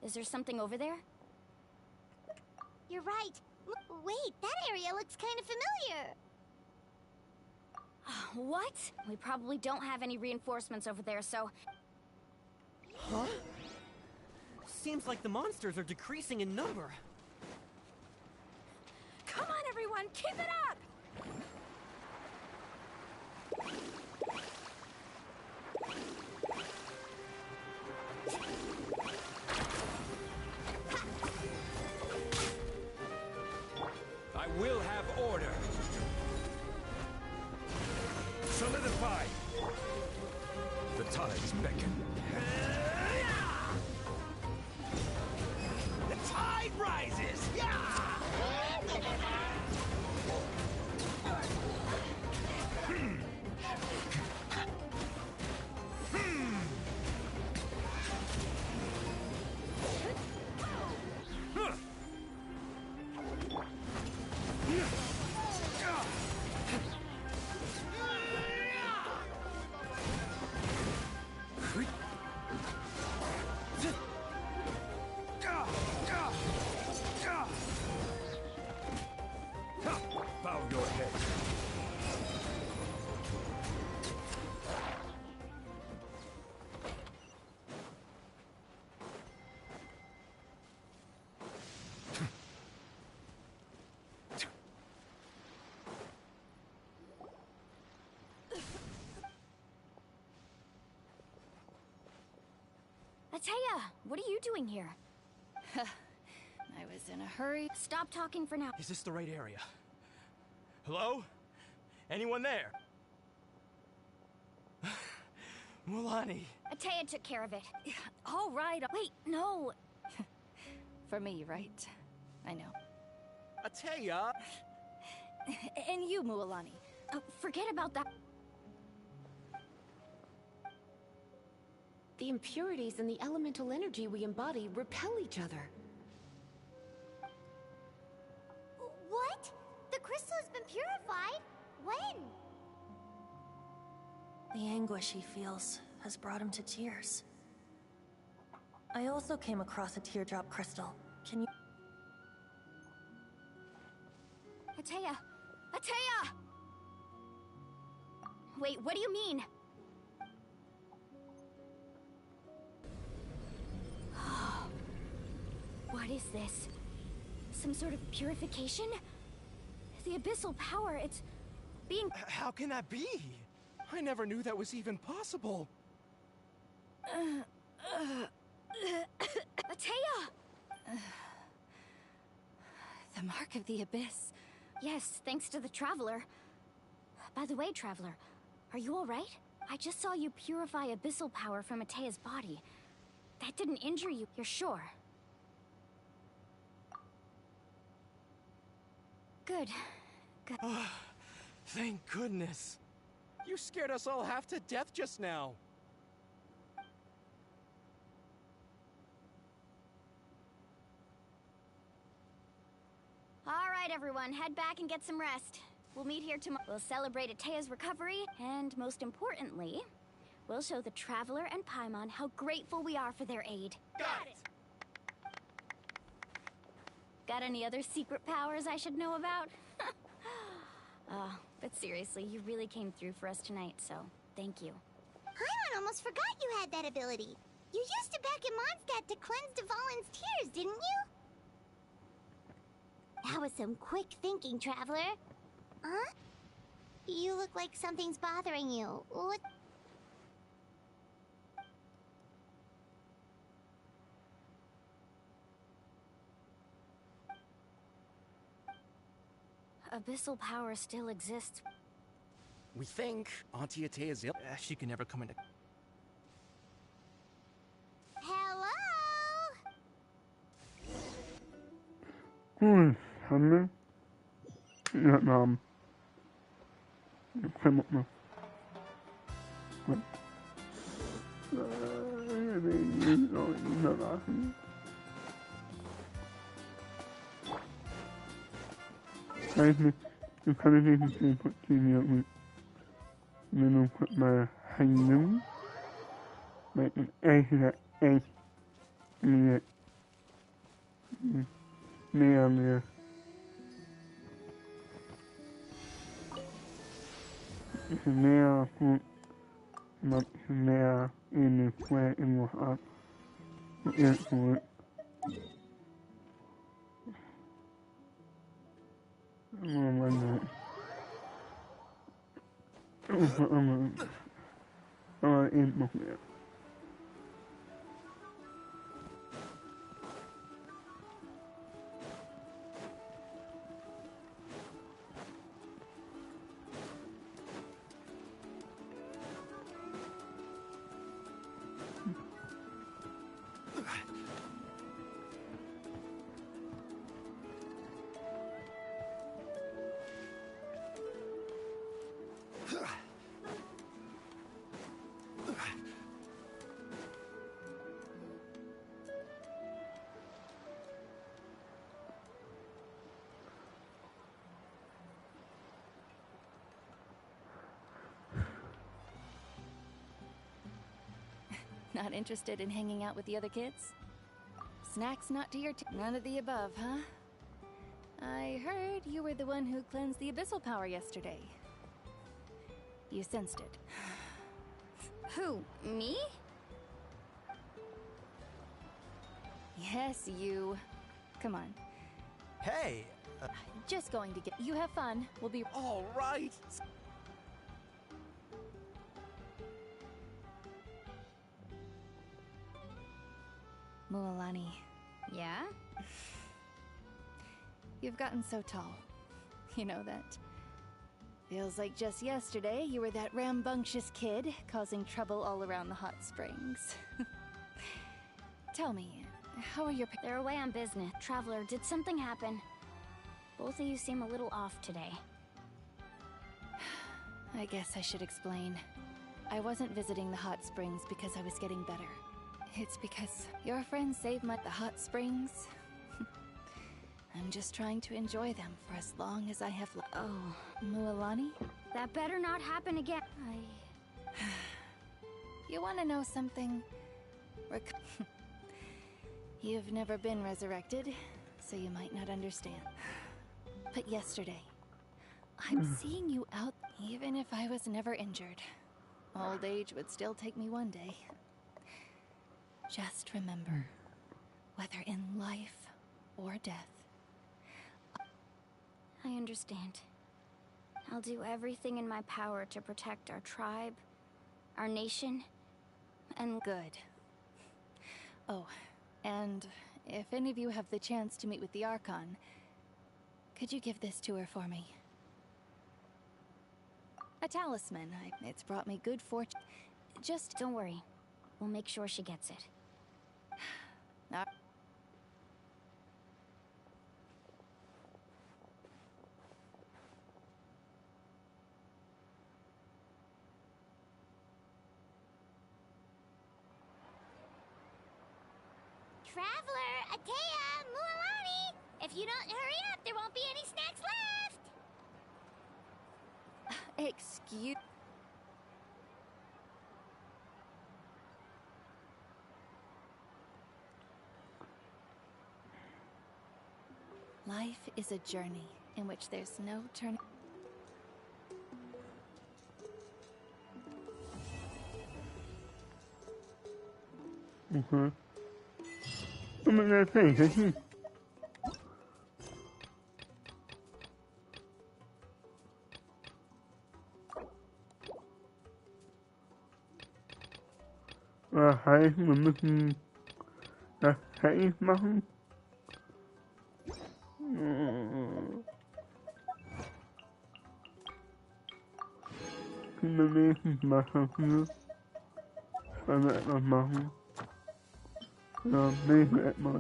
Speaker 5: Is there something over there?
Speaker 8: You're right. Wait, that area looks kind of familiar.
Speaker 5: What? We probably don't have any reinforcements over there, so...
Speaker 10: Huh? Seems like the monsters are decreasing in number.
Speaker 11: Come on, everyone, keep it up!
Speaker 2: I will have order. Solidify. The tides beckon. The tide rises! Yeah!
Speaker 5: Ateya, what are you doing here?
Speaker 11: I was in a hurry.
Speaker 5: Stop talking for now.
Speaker 12: Is this the right area? Hello? Anyone there? Mulani.
Speaker 5: Ateya took care of it.
Speaker 11: All right.
Speaker 5: Wait, no.
Speaker 11: For me, right? I know.
Speaker 12: Ateya!
Speaker 11: And you, Mualani.
Speaker 5: Oh, forget about that.
Speaker 14: The impurities and the elemental energy we embody repel each other.
Speaker 8: What? The crystal has been purified? When?
Speaker 15: The anguish he feels has brought him to tears. I also came across a teardrop crystal. Can you...
Speaker 5: Ateya! Ateya! Wait, what do you mean? What is this? Some sort of purification? The abyssal power, it's being...
Speaker 12: How can that be? I never knew that was even possible.
Speaker 5: Ateya!
Speaker 11: The mark of the abyss.
Speaker 5: Yes, thanks to the Traveler. By the way, Traveler, are you alright? I just saw you purify abyssal power from Ateya's body. That didn't injure you, you're sure? Good. Good.
Speaker 12: Thank goodness. You scared us all half to death just now.
Speaker 5: Alright, everyone, head back and get some rest. We'll meet here tomorrow. We'll celebrate Ateya's recovery, and most importantly, we'll show the Traveler and Paimon how grateful we are for their aid.
Speaker 12: Got it!
Speaker 5: Got any other secret powers I should know about? But seriously, you really came through for us tonight, so thank you.
Speaker 8: Paimon almost forgot you had that ability. You used it back in Mondstadt to cleanse Dvalin's tears, didn't you? That was some quick thinking, Traveler. Huh? You look like something's bothering you. What?
Speaker 5: Abyssal power still exists.
Speaker 12: We think Auntie Ateya's ill. She can never come into...
Speaker 8: Hello?
Speaker 7: Hanne? Ja, Namen. Kein Bock mehr. Gut. Eigentlich, du kannst nicht den Portieren wenn du mal hängen, mit dem echten echt mehr mehr mehr in the play in the heart it
Speaker 11: Not interested in hanging out with the other kids? Snacks not to your none of the above, huh? I heard you were the one who cleansed the abyssal power yesterday. You sensed it.
Speaker 5: Who? Me?
Speaker 11: Yes, you. Come on.
Speaker 12: Hey!
Speaker 11: Just going to get... You have fun. We'll be...
Speaker 12: All right!
Speaker 11: Mualani.
Speaker 5: Yeah?
Speaker 11: You've gotten so tall. You know that. Feels like just yesterday you were that rambunctious kid causing trouble all around the hot springs. Tell me, how are your
Speaker 5: They're away on business. Traveler, did something happen? Both of you seem a little off today.
Speaker 11: I guess I should explain. I wasn't visiting the hot springs because I was getting better. It's because your friends saved the hot springs. I'm just trying to enjoy them for as long as I have Oh, Mualani?
Speaker 5: That better not happen again.
Speaker 11: You want to know something? You've never been resurrected, so you might not understand. But yesterday, I'm seeing you out even if I was never injured. Old age would still take me one day. Just remember, whether in life or death.
Speaker 5: I understand. I'll do everything in my power to protect our tribe, our nation, and
Speaker 11: good. Oh, and if any of you have the chance to meet with the Archon, could you give this to her for me? A talisman. It's brought me good fortune. Just
Speaker 5: don't worry. We'll make sure she gets it.
Speaker 8: Traveler, Atea, Mualani! If you don't hurry up, there won't be any snacks left!
Speaker 11: Excuse... Life is a journey in which there's no turning.
Speaker 7: Okay. I'm gonna say, hãy mình hãy mong khi mà đi mà không nhớ và mẹ mà mong rồi đi mẹ mà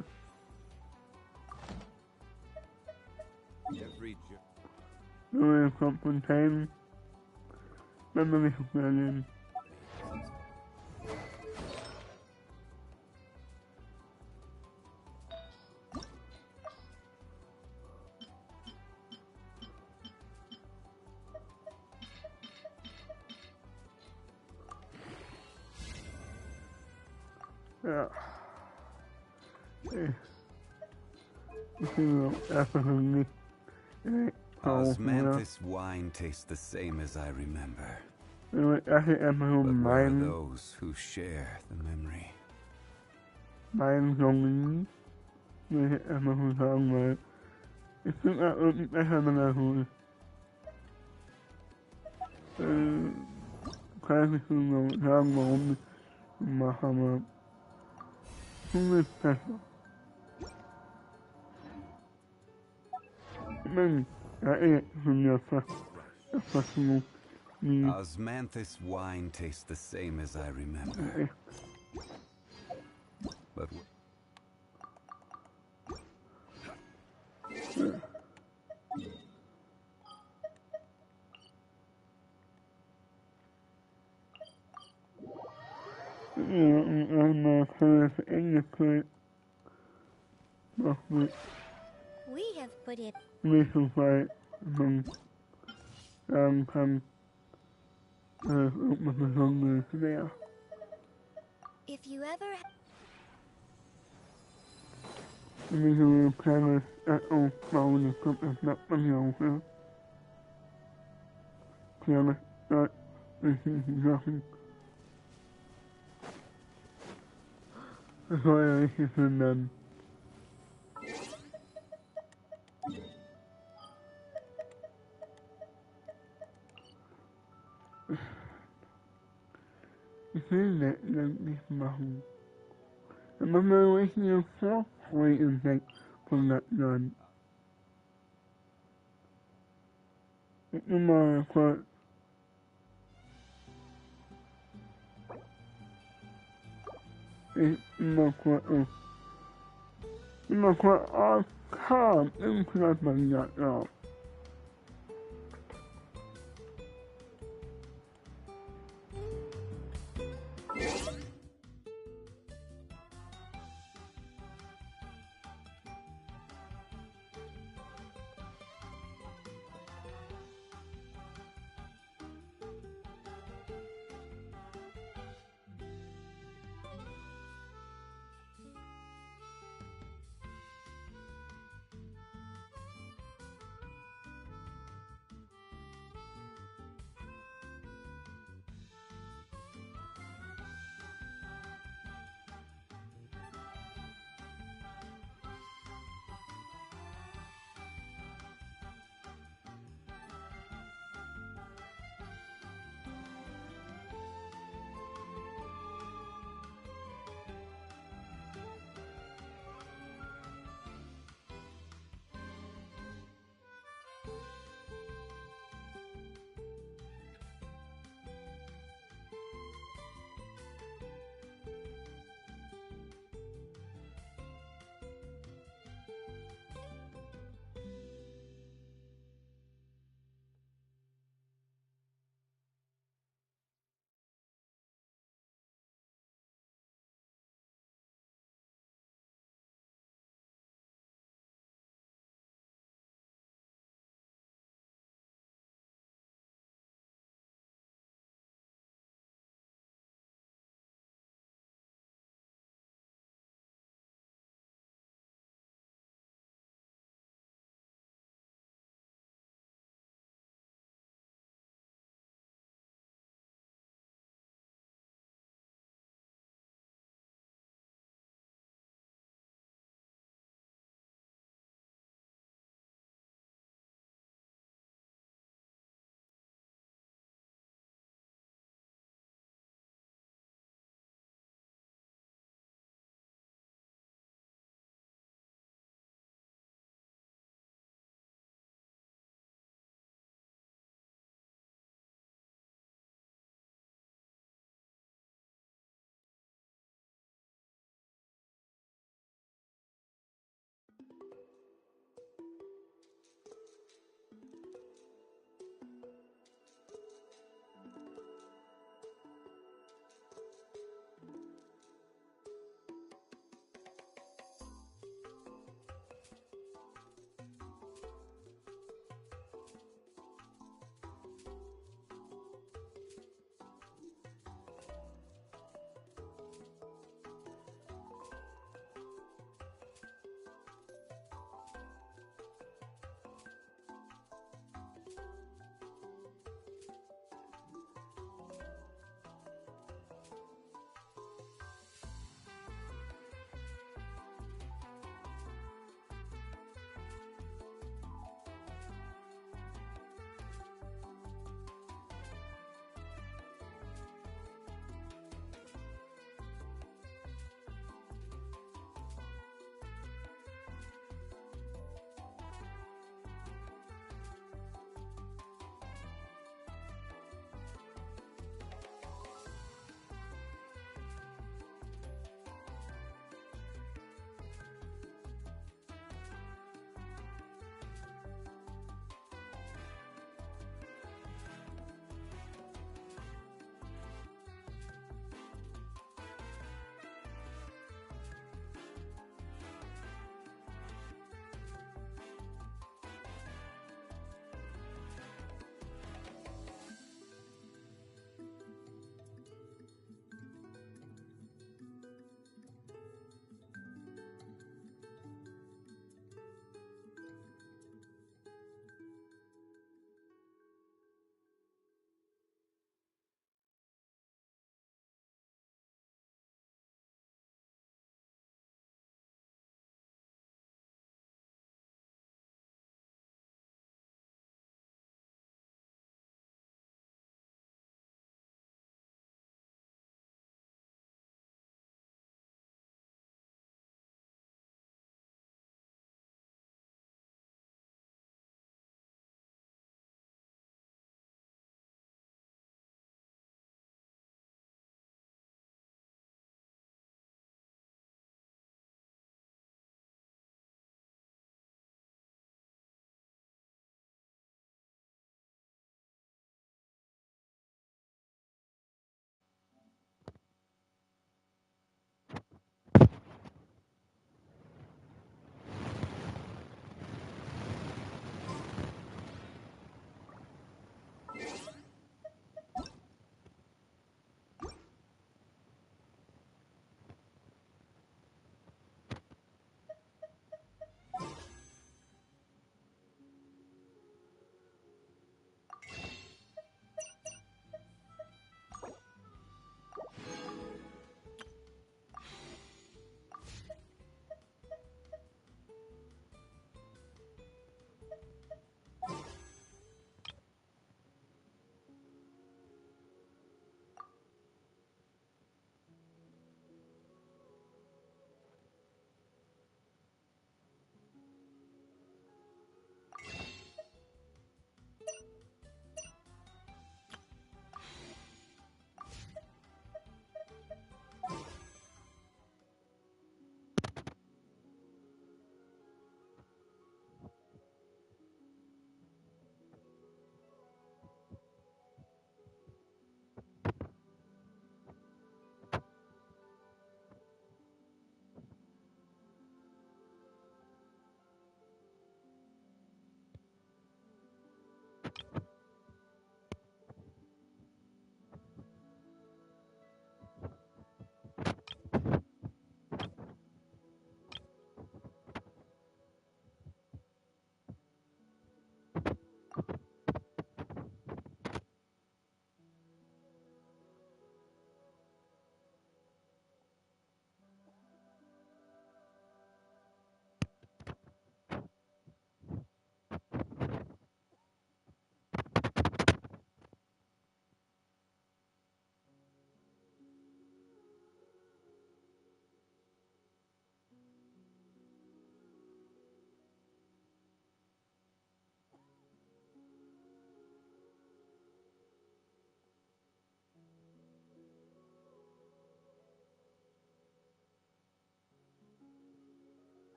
Speaker 7: rồi không còn thêm mà mình không lên
Speaker 16: Osmanthus wine tastes the same as I remember. But where are those who share the memory?
Speaker 7: Mine không nghĩ em không sao mà sức áp ứng cái hai mươi là hồi khai cái sự ngầu ra ngầu mà không biết sao mình
Speaker 16: Osmanthus wine tastes the same as I remember. But
Speaker 8: We have put it. If you ever
Speaker 7: remember wasting yourself waiting back from that gun. Come on, quote. No quote. No quote. I can't implement that now.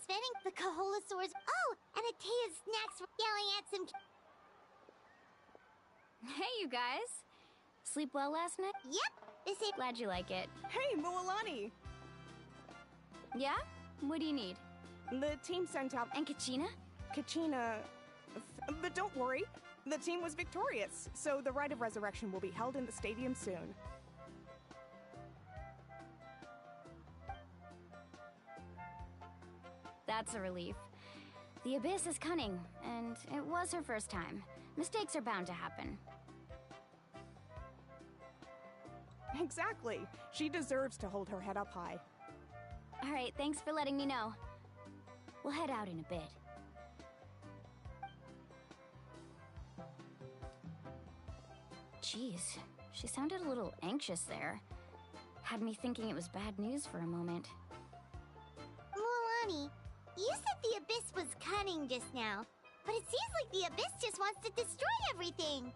Speaker 8: defending the Kaholasaurs. Oh, and Atea's snacks were yelling at some.
Speaker 5: Hey, you guys. Sleep well last night?
Speaker 8: Yep. This is
Speaker 5: glad you like it.
Speaker 13: Hey, Mualani!
Speaker 5: Yeah? What do you need?
Speaker 13: The team sent out...
Speaker 5: And Kachina?
Speaker 13: Kachina... But don't worry. The team was victorious, so the rite of resurrection will be held in the stadium soon.
Speaker 5: That's a relief. The Abyss is cunning, and it was her first time. Mistakes are bound to happen.
Speaker 13: Exactly. She deserves to hold her head up high.
Speaker 5: All right, thanks for letting me know. We'll head out in a bit. Jeez, she sounded a little anxious there. Had me thinking it was bad news for a moment.
Speaker 8: Mualani, you said the Abyss was cunning just now, but it seems like the Abyss just wants to destroy everything.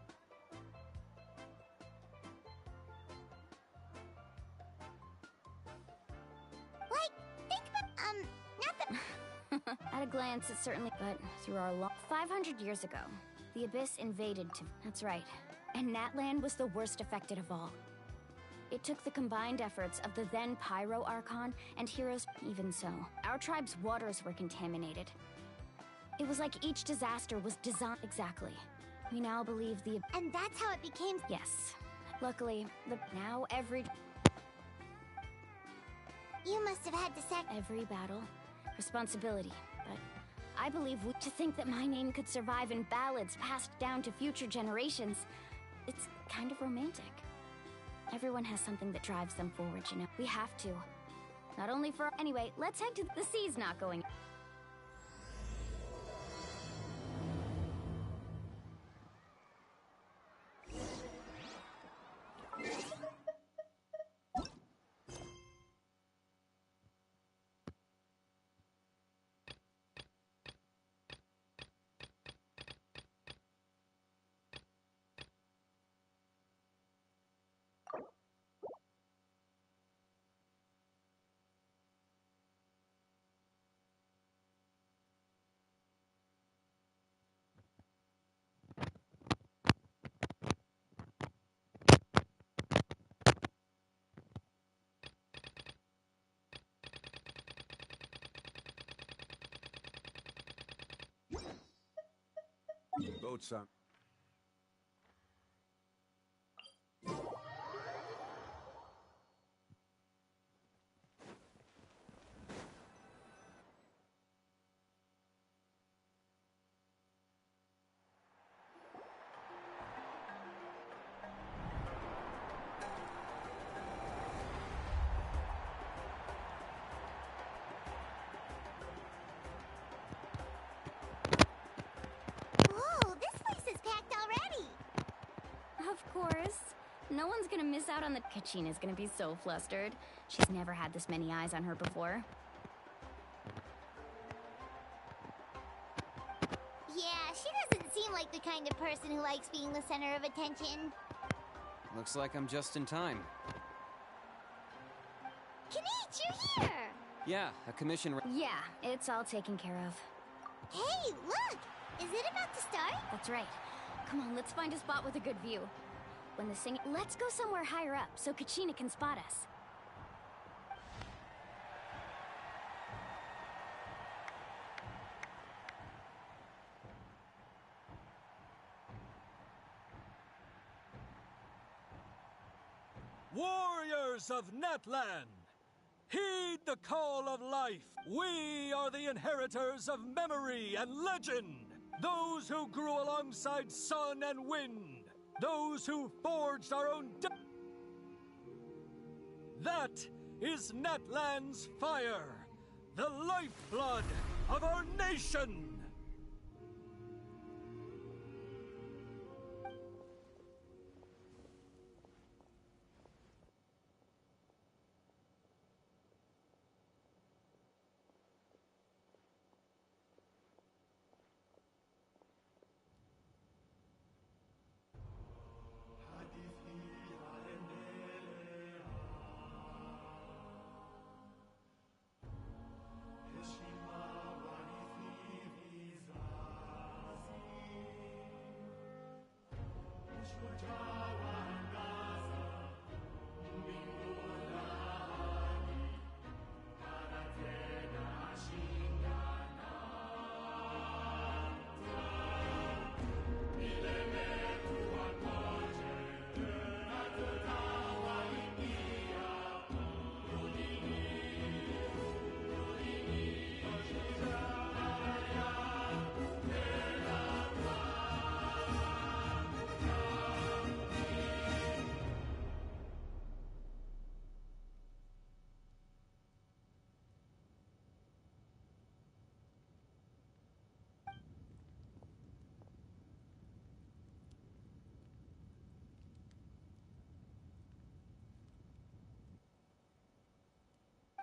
Speaker 8: Like, think about, not that...
Speaker 5: At a glance, it certainly... But through our 500 years ago, the Abyss invaded to... That's right. And Natlan was the worst affected of all. It took the combined efforts of the then Pyro Archon and heroes. Even so, our tribe's waters were contaminated. It was like each disaster was designed exactly. We now believe the...
Speaker 8: And that's how it became...
Speaker 5: Yes. Luckily, now every...
Speaker 8: You must have had to
Speaker 5: every battle. Responsibility. But I believe to think that my name could survive in ballads passed down to future generations. It's kind of romantic. Everyone has something that drives them forward, you know. We have to. Not only for... Anyway, let's head to... The sea's not going...
Speaker 6: Boat sunk.
Speaker 5: Of course. No one's gonna miss out on the... Kachina's gonna be so flustered. She's never had this many eyes on her before.
Speaker 8: Yeah, she doesn't seem like the kind of person who likes being the center of attention.
Speaker 17: Looks like I'm just in time.
Speaker 8: Kanich, you're here!
Speaker 17: Yeah, a commission...
Speaker 5: Yeah, it's all taken care of.
Speaker 8: Hey, look! Is it about to start?
Speaker 5: That's right. Come on, let's find a spot with a good view. When the singing... Let's go somewhere higher up so Kachina can spot us.
Speaker 2: Warriors of Natlan, heed the call of life. We are the inheritors of memory and legend. Those who grew alongside sun and wind. Those who forged our own That is Natlan's fire, the lifeblood of our nation.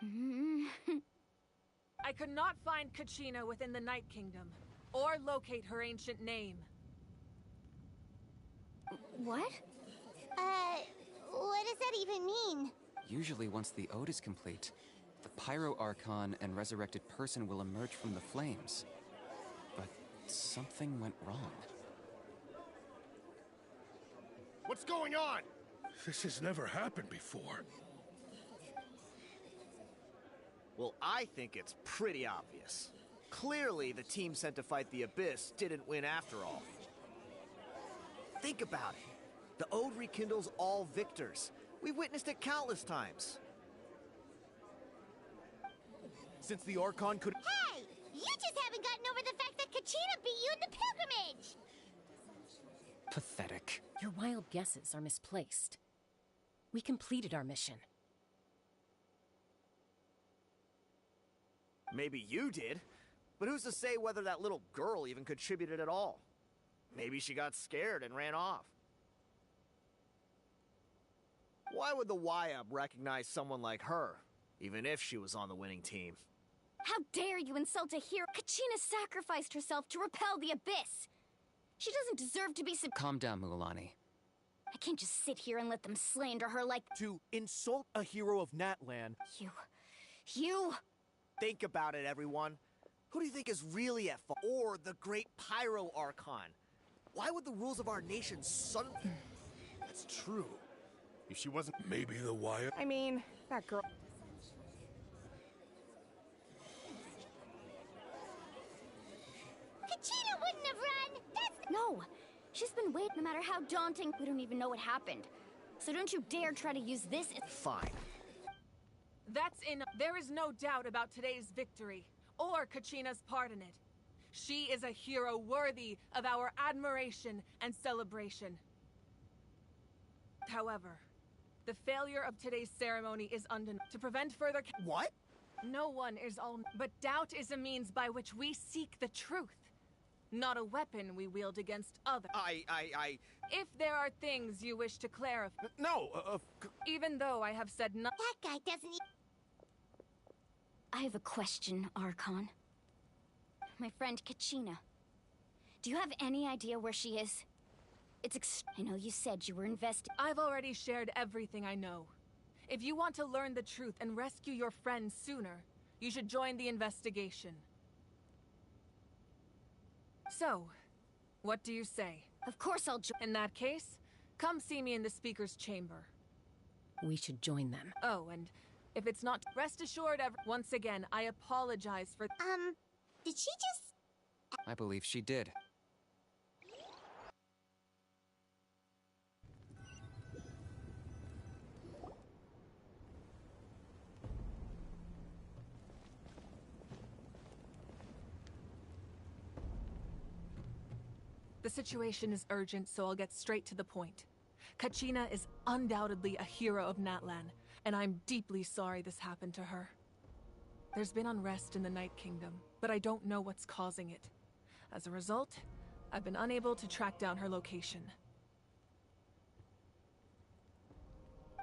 Speaker 18: I could not find Kachina within the Night Kingdom, or locate her ancient name.
Speaker 5: What?
Speaker 8: What does that even mean?
Speaker 17: Usually once the ode is complete, the Pyro Archon and resurrected person will emerge from the flames. But something went wrong.
Speaker 6: What's going on?
Speaker 19: This has never happened before.
Speaker 20: Well, I think it's pretty obvious. Clearly, the team sent to fight the Abyss didn't win after all. Think about it. The Ode rekindles all victors. We've witnessed it countless times. Since the Archon could—
Speaker 8: Hey! You just haven't gotten over the fact that Kachina beat you in the pilgrimage!
Speaker 17: Pathetic.
Speaker 21: Your wild guesses are misplaced. We completed our mission.
Speaker 20: Maybe you did, but who's to say whether that little girl even contributed at all? Maybe she got scared and ran off. Why would the YUB recognize someone like her, even if she was on the winning team?
Speaker 5: How dare you insult a hero? Kachina sacrificed herself to repel the Abyss! She doesn't deserve to be
Speaker 17: Calm down, Mualani.
Speaker 5: I can't just sit here and let them slander her like—
Speaker 20: To insult a hero of Natlan.
Speaker 5: You...
Speaker 20: Think about it, everyone. Who do you think is really at fault? Or the great Pyro Archon? Why would the rules of our nation suddenly—
Speaker 6: That's true. If she wasn't—
Speaker 19: Maybe the wire.
Speaker 13: I mean, that girl.
Speaker 8: Kachina wouldn't have run! That's—
Speaker 5: No! She's been waiting no matter how daunting. We don't even know what happened. So don't you dare try to use this as—
Speaker 20: Fine.
Speaker 18: There is no doubt about today's victory, or Kachina's part in it. She is a hero worthy of our admiration and celebration. However, the failure of today's ceremony is undeniable. To prevent further—
Speaker 20: What?
Speaker 18: No one is all— But doubt is a means by which we seek the truth, not a weapon we wield against others.
Speaker 20: If
Speaker 18: there are things you wish to clarify—
Speaker 6: No,
Speaker 18: Even though I have said nothing—
Speaker 8: That guy doesn't—
Speaker 5: I have a question, Archon. My friend Kachina. Do you have any idea where she is? I know you said you were invested—
Speaker 18: I've already shared everything I know. If you want to learn the truth and rescue your friends sooner, you should join the investigation. So, what do you say?
Speaker 5: Of course I'll join.
Speaker 18: In that case, come see me in the speaker's chamber.
Speaker 21: We should join them.
Speaker 18: Oh, and if it's not— Rest assured, once again, I apologize for—
Speaker 8: Did she just—
Speaker 17: I believe she did.
Speaker 18: The situation is urgent, so I'll get straight to the point. Kachina is undoubtedly a hero of Natlan, and I'm deeply sorry this happened to her. There's been unrest in the Night Kingdom, but I don't know what's causing it. As a result, I've been unable to track down her location.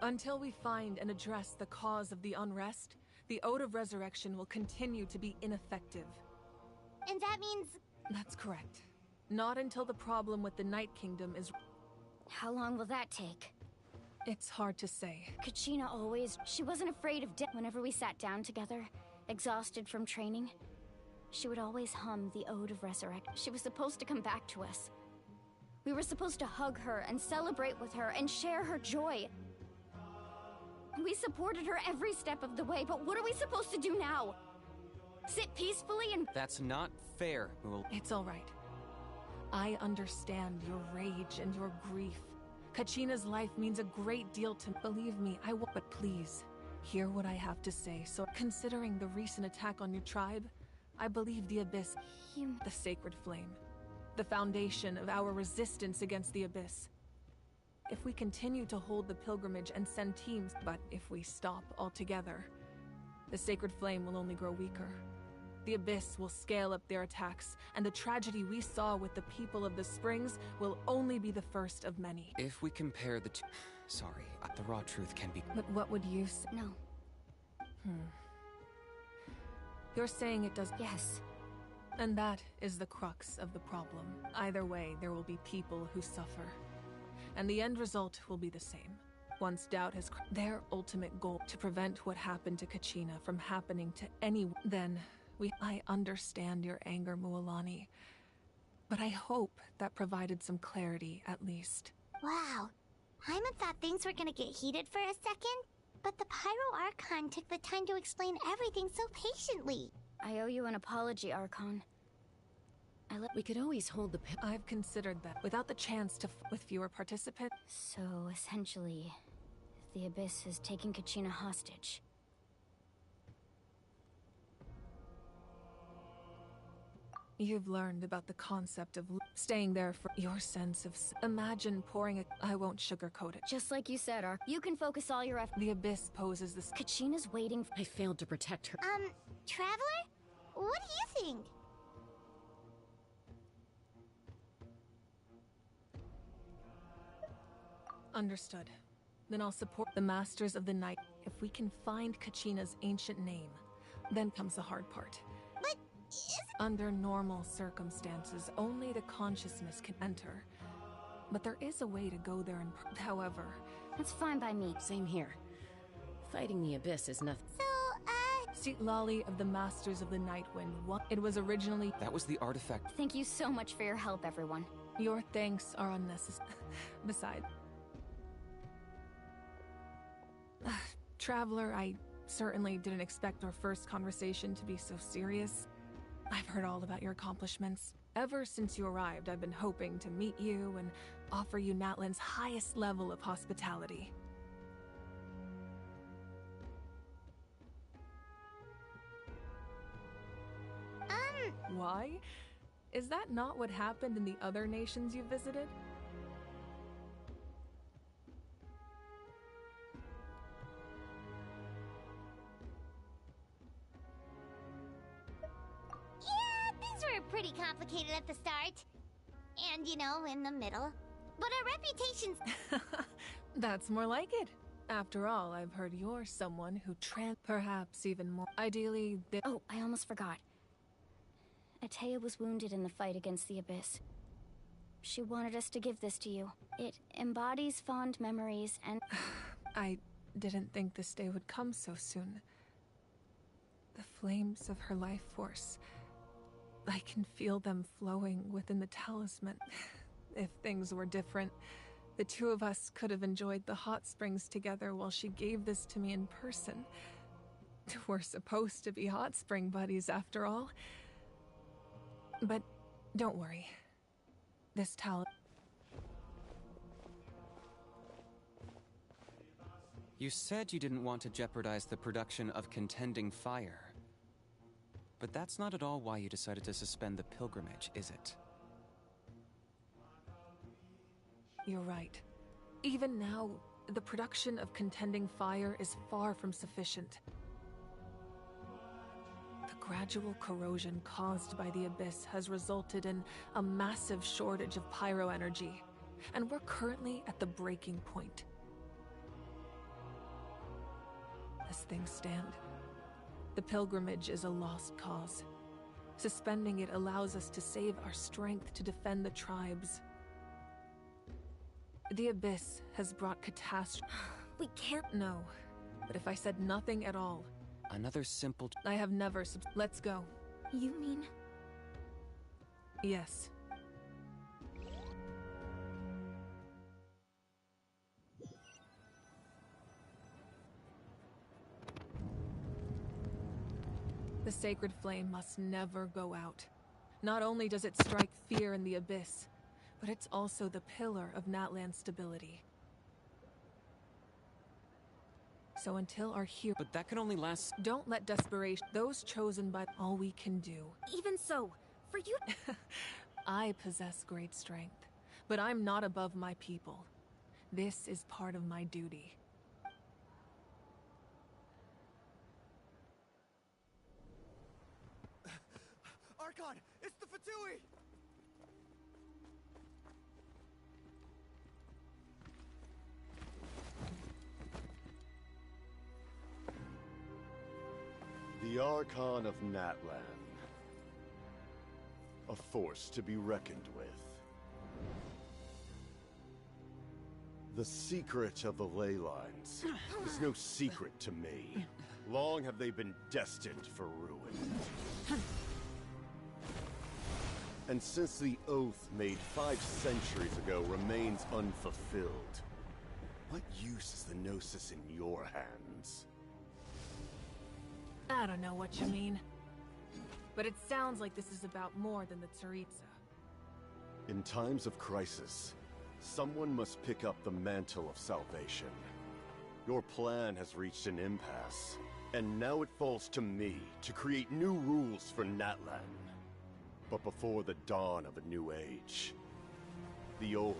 Speaker 18: Until we find and address the cause of the unrest, the Ode of Resurrection will continue to be ineffective.
Speaker 8: And that means—
Speaker 18: That's correct. Not until the problem with the Night Kingdom is—
Speaker 5: How long will that take?
Speaker 18: It's hard to say.
Speaker 5: Kachina always— She wasn't afraid of death. Whenever we sat down together, exhausted from training, she would always hum the Ode of Resurrection. She was supposed to come back to us. We were supposed to hug her and celebrate with her and share her joy. We supported her every step of the way, but what are we supposed to do now? Sit peacefully and—
Speaker 17: That's not fair, Mul.
Speaker 18: It's all right. I understand your rage and your grief. Kachina's life means a great deal to— Believe me, I will— But please, hear what I have to say. So, considering the recent attack on your tribe, I believe the Abyss— the Sacred Flame. The foundation of our resistance against the Abyss. If we continue to hold the pilgrimage and send teams— But if we stop altogether, the Sacred Flame will only grow weaker. The Abyss will scale up their attacks, and the tragedy we saw with the people of the Springs will only be the first of many.
Speaker 17: If we compare the two— Sorry, the raw truth can be—
Speaker 18: But what would you say?
Speaker 5: No.
Speaker 18: You're saying it does?
Speaker 5: Yes.
Speaker 18: And that is the crux of the problem. Either way, there will be people who suffer. And the end result will be the same. Once doubt has their ultimate goal to prevent what happened to Kachina from happening to anyone, then I understand your anger, Mualani. But I hope that provided some clarity, at least.
Speaker 8: Wow. Hyman thought things were gonna get heated for a second, but the Pyro Archon took the time to explain everything so patiently.
Speaker 5: I owe you an apology, Archon.
Speaker 21: We could always hold the
Speaker 18: I've considered that. Without the chance to with fewer participants.
Speaker 5: So, essentially, the Abyss has taken Kachina hostage.
Speaker 18: You've learned about the concept of staying there for your sense of... Imagine pouring I won't sugarcoat it.
Speaker 5: Just like you said, you can focus all your effort.
Speaker 18: The Abyss poses this...
Speaker 5: Kachina's waiting...
Speaker 21: I failed to protect her.
Speaker 8: Traveler? What do you think?
Speaker 18: Understood. Then I'll support the Masters of the Night. If we can find Kachina's ancient name, then comes the hard part.
Speaker 8: But
Speaker 18: under normal circumstances, only the consciousness can enter. But there is a way to go there however...
Speaker 5: That's fine by me.
Speaker 21: Same here. Fighting the Abyss is nothing.
Speaker 8: So,
Speaker 18: Seat Lolly of the Masters of the Nightwind. It was originally...
Speaker 17: That was the artifact.
Speaker 5: Thank you so much for your help, everyone.
Speaker 18: Your thanks are unnecessary. Besides... Traveler, I certainly didn't expect our first conversation to be so serious. I've heard all about your accomplishments. Ever since you arrived, I've been hoping to meet you and offer you Natlan's highest level of hospitality. Why? Is that not what happened in the other nations you visited?
Speaker 8: Pretty complicated at the start. And, you know, in the middle. But our reputation's...
Speaker 18: That's more like it. After all, I've heard you're someone who perhaps even more... Ideally,
Speaker 5: Oh, I almost forgot. Atea was wounded in the fight against the Abyss. She wanted us to give this to you. It embodies fond memories and...
Speaker 18: I didn't think this day would come so soon. The flames of her life force... I can feel them flowing within the talisman. If things were different, the two of us could have enjoyed the hot springs together while she gave this to me in person. We're supposed to be hot spring buddies after all. But don't worry. This talisman...
Speaker 17: You said you didn't want to jeopardize the production of contending fire. But that's not at all why you decided to suspend the pilgrimage, is it?
Speaker 18: You're right. Even now, the production of contending fire is far from sufficient. The gradual corrosion caused by the Abyss has resulted in a massive shortage of pyro energy, and we're currently at the breaking point. As things stand, the pilgrimage is a lost cause. Suspending it allows us to save our strength to defend the tribes. The Abyss has brought catastrophe.
Speaker 5: We can't...
Speaker 18: No, but if I said nothing at all...
Speaker 17: Another simple...
Speaker 18: I have never Let's go.
Speaker 5: You mean...
Speaker 18: Yes. The sacred flame must never go out. Not only does it strike fear in the Abyss, but it's also the pillar of Natlan's stability. So until our hero...
Speaker 17: But that can only last...
Speaker 18: Don't let desperation... Those chosen by... All we can do.
Speaker 5: Even so, for you...
Speaker 18: I possess great strength, but I'm not above my people. This is part of my duty.
Speaker 20: Archon, it's the Fatui!
Speaker 4: The The Archon of Natlan. A force to be reckoned with. The secret of the ley lines is no secret to me. Long have they been destined for ruin. And since the oath made 5 centuries ago remains unfulfilled, what use is the Gnosis in your hands?
Speaker 18: I don't know what you mean. But it sounds like this is about more than the Tsaritsa.
Speaker 4: In times of crisis, someone must pick up the mantle of salvation. Your plan has reached an impasse, and now it falls to me to create new rules for Natlan. But before the dawn of a new age, the old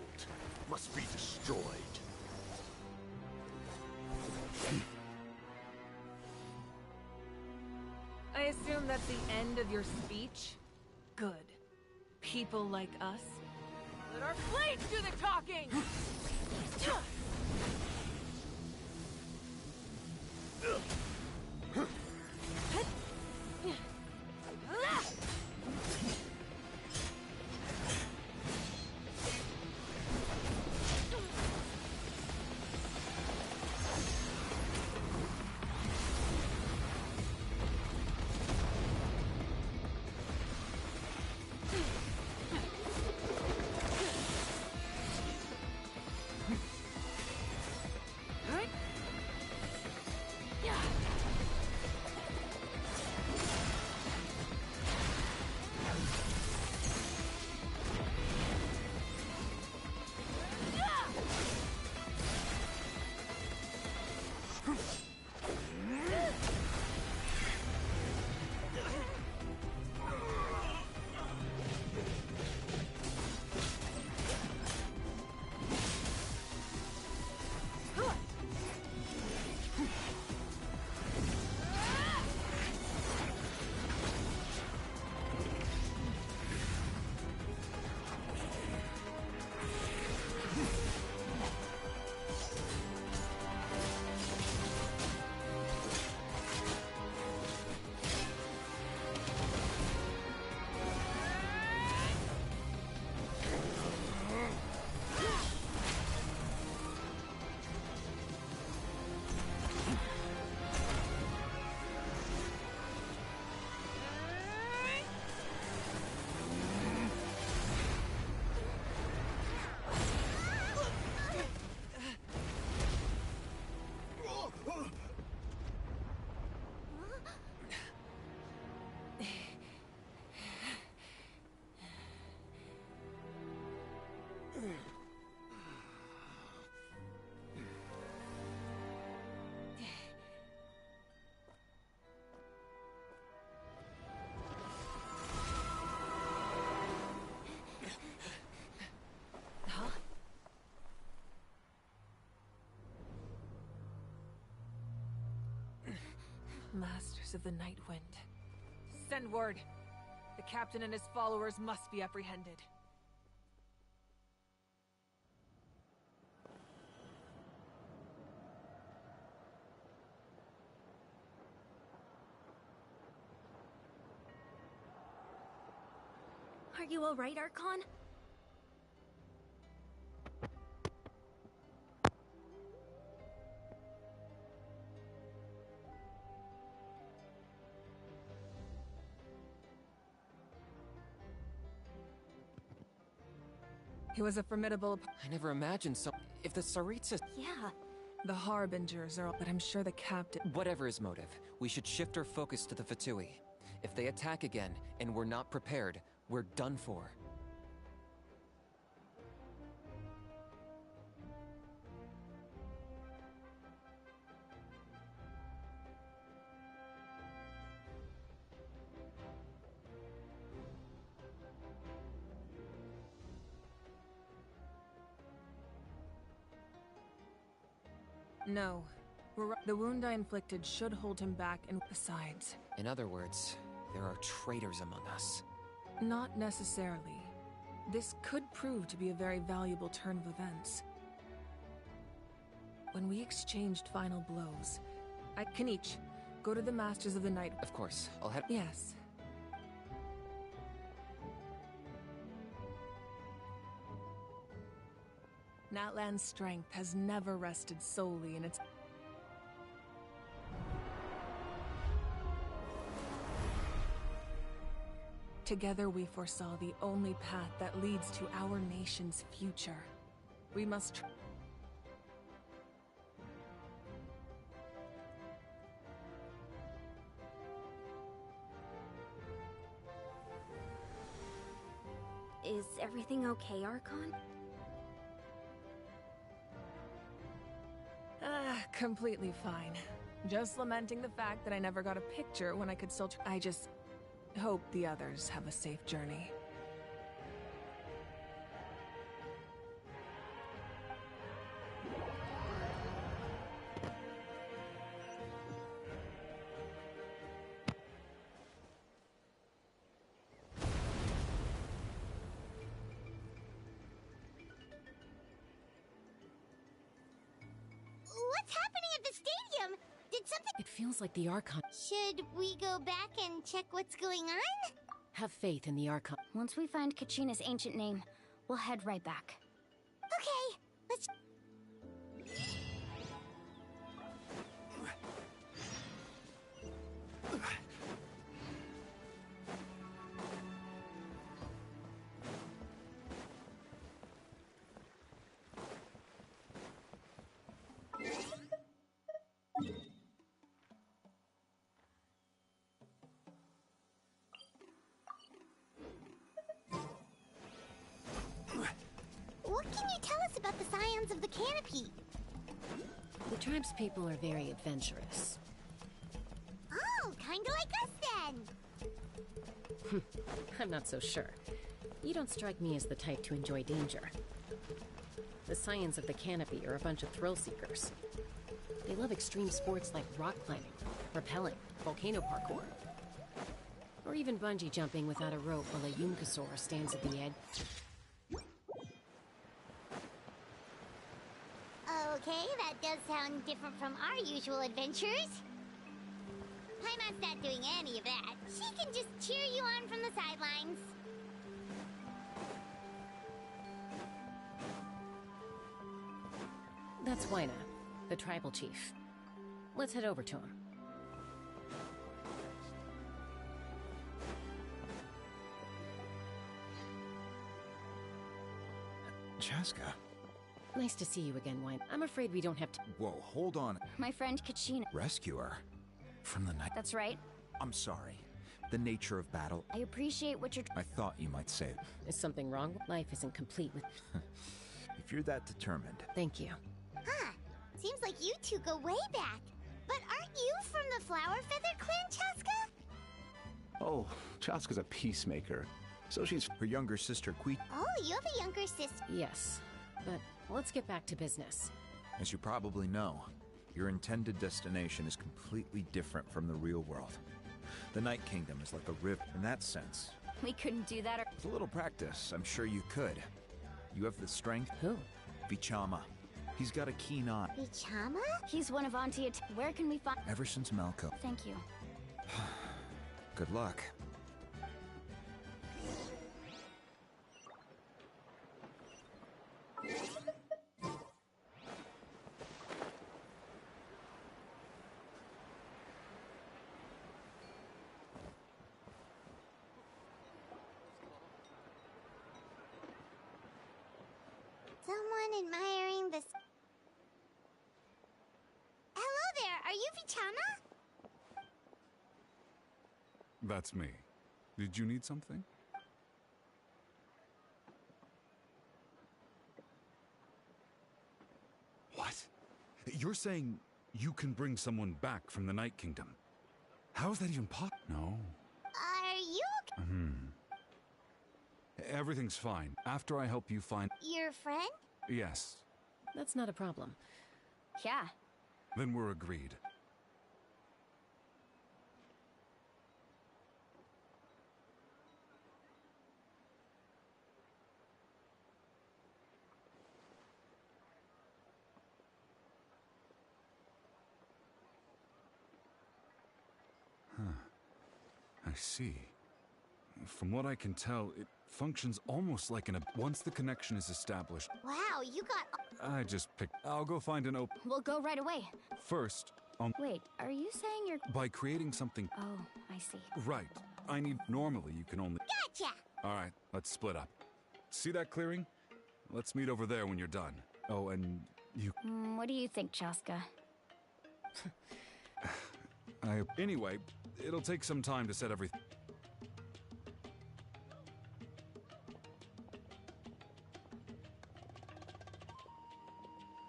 Speaker 4: must be destroyed.
Speaker 18: I assume that's the end of your speech? Good. People like us. Let our blades do the talking! Masters of the Night Wind. Send word. The captain and his followers must be apprehended.
Speaker 5: Are you alright, Archon?
Speaker 18: He was a formidable...
Speaker 17: I never imagined so... If the Tsaritsa...
Speaker 18: Yeah. The Harbingers are... But I'm sure the captain...
Speaker 17: Whatever his motive, we should shift our focus to the Fatui. If they attack again, and we're not prepared, we're done for.
Speaker 18: No. The wound I inflicted should hold him back, and besides...
Speaker 17: In other words, there are traitors among us.
Speaker 18: Not necessarily. This could prove to be a very valuable turn of events. When we exchanged final blows, Kanich, Go to the Masters of the Night.
Speaker 17: Of course, I'll head.
Speaker 18: Yes. Natlan's strength has never rested solely in its... Together we foresaw the only path that leads to our nation's future. We must...
Speaker 5: Is everything okay, Archon?
Speaker 18: Completely fine. Just lamenting the fact that I never got a picture when I could still I just hope the others have a safe journey.
Speaker 8: What's happening at the stadium? Did something...
Speaker 21: It feels like the Archon.
Speaker 8: Should we go back and check what's going on?
Speaker 21: Have faith in the Archon.
Speaker 5: Once we find Kachina's ancient name, we'll head right back.
Speaker 8: Okay, let's... What can you tell us about the scions of the canopy?
Speaker 21: The tribe's people are very adventurous.
Speaker 8: Oh, kinda like us then.
Speaker 21: I'm not so sure. You don't strike me as the type to enjoy danger. The scions of the canopy are a bunch of thrill seekers. They love extreme sports like rock climbing, rappelling, volcano parkour, or even bungee jumping without a rope while a Yunkasaur stands at the edge.
Speaker 8: Okay, that does sound different from our usual adventures. Paimon's not doing any of that. She can just cheer you on from the sidelines.
Speaker 21: That's Wyna, the tribal chief. Let's head over to him.
Speaker 1: Chaska.
Speaker 21: Nice to see you again, Wyna. I'm afraid we don't have to...
Speaker 1: Whoa, hold on.
Speaker 5: My friend Kachina.
Speaker 1: Rescuer? From the night...
Speaker 5: That's right.
Speaker 1: I'm sorry. The nature of battle...
Speaker 5: I appreciate what you're...
Speaker 1: I thought you might say...
Speaker 21: Is something wrong? Life isn't complete with...
Speaker 1: If you're that determined...
Speaker 21: Thank you.
Speaker 8: Huh. Seems like you two go way back. But aren't you from the Flower Feather clan, Chaska?
Speaker 1: Oh, Chaska's a peacemaker. So she's her younger sister, Queet.
Speaker 8: Oh, you have a younger sister.
Speaker 21: Yes, but let's get back to business.
Speaker 1: As you probably know, your intended destination is completely different from the real world. The Night Kingdom is like a river in that sense.
Speaker 5: We couldn't do that or...
Speaker 1: With a little practice, I'm sure you could. You have the strength.
Speaker 21: Who?
Speaker 1: Vichama. He's got a keen eye.
Speaker 8: Vichama?
Speaker 5: He's one of Auntie... Where can we find...
Speaker 1: Ever since Malco.
Speaker 5: Thank you.
Speaker 1: Good luck.
Speaker 8: Someone admiring this... Hello there, are you Vichama?
Speaker 22: That's me. Did you need something? What? You're saying you can bring someone back from the Night Kingdom? How is that even possible? No.
Speaker 8: Are you okay?
Speaker 22: Everything's fine. After I help you find...
Speaker 8: Your friend?
Speaker 22: Yes.
Speaker 21: That's not a problem.
Speaker 5: Yeah.
Speaker 22: Then we're agreed. see. From what I can tell, it functions almost like once the connection is established.
Speaker 8: Wow, you got...
Speaker 22: I just picked... I'll go find an open...
Speaker 5: We'll go right away.
Speaker 22: First,
Speaker 5: Wait, are you saying you're...
Speaker 22: by creating something...
Speaker 5: Oh, I see.
Speaker 22: Right. I need... Normally, you can only...
Speaker 8: Gotcha!
Speaker 22: Alright, let's split up. See that clearing? Let's meet over there when you're done. Oh, and you...
Speaker 5: What do you think, Chaska?
Speaker 22: Anyway, it'll take some time to set everything...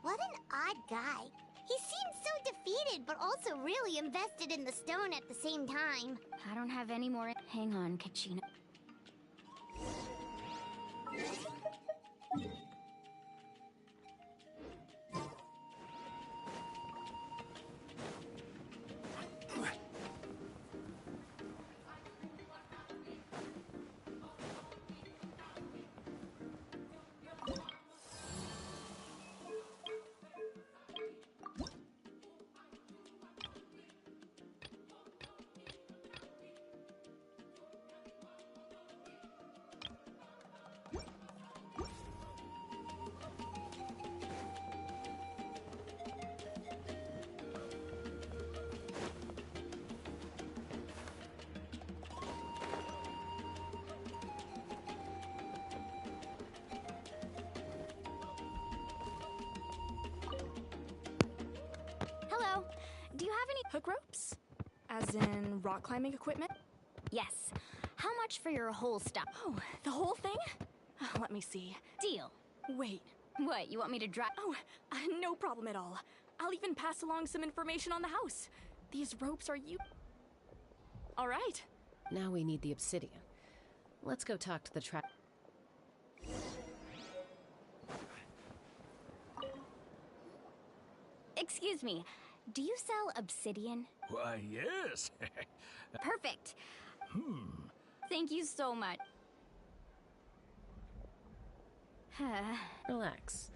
Speaker 8: What an odd guy. He seems so defeated, but also really invested in the stone at the same time.
Speaker 5: I don't have any more... Hang on, Kachina. Hello. Do you have any
Speaker 13: hook ropes? As in rock climbing equipment?
Speaker 5: Yes. How much for your whole stuff?
Speaker 13: Oh, the whole thing? Let me see.
Speaker 5: Deal.
Speaker 13: Wait.
Speaker 5: What, you want me to drive?
Speaker 13: Oh, no problem at all. I'll even pass along some information on the house. These ropes are you... All right.
Speaker 21: Now we need the obsidian. Let's go talk to the trap.
Speaker 5: Excuse me. Do you sell obsidian?
Speaker 2: Why, yes.
Speaker 5: Perfect. Thank you so much.
Speaker 21: Relax.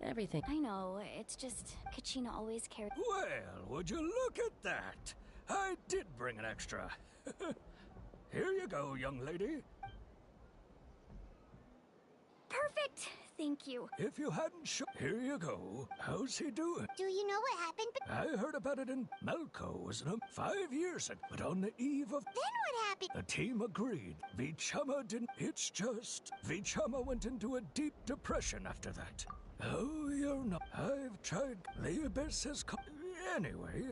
Speaker 21: Everything...
Speaker 5: I know, it's just Kachina always carried...
Speaker 2: Well, would you look at that? I did bring an extra. Here you go, young lady.
Speaker 5: Perfect! Thank you.
Speaker 2: If you hadn't here you go. How's he doing?
Speaker 8: Do you know what happened?
Speaker 2: I heard about it in Melko, wasn't it? 5 years ago. But on the eve of...
Speaker 8: Then what happened?
Speaker 2: The team agreed. Vichama didn't... It's just... Vichama went into a deep depression after that. Oh, you're not... I've tried... The Abyss has come... Anyway...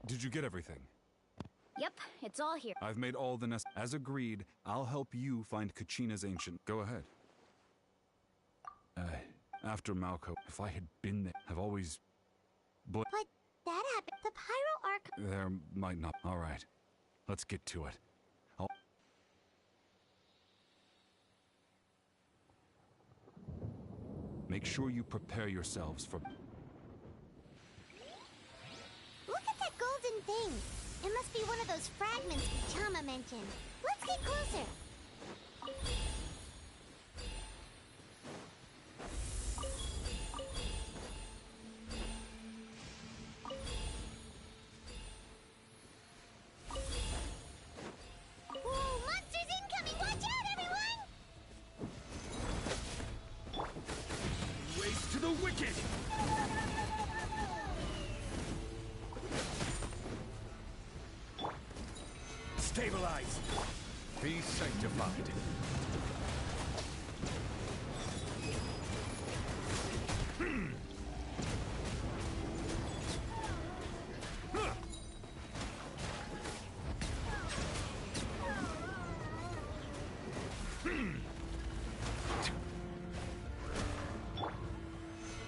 Speaker 22: Did you get everything?
Speaker 5: Yep, it's all here.
Speaker 22: I've made all the As agreed, I'll help you find Kachina's ancient. Go ahead. After Malco, if I had been there, I've always...
Speaker 8: But that happened. The Pyro Arc...
Speaker 22: There might not... Alright. Let's get to it. Make sure you prepare yourselves for...
Speaker 8: Look at that golden thing. It must be one of those fragments Chama mentioned. Let's get closer. Whoa, monsters incoming! Watch out, everyone!
Speaker 19: Race to the wicked! Stabilize! Be sanctified.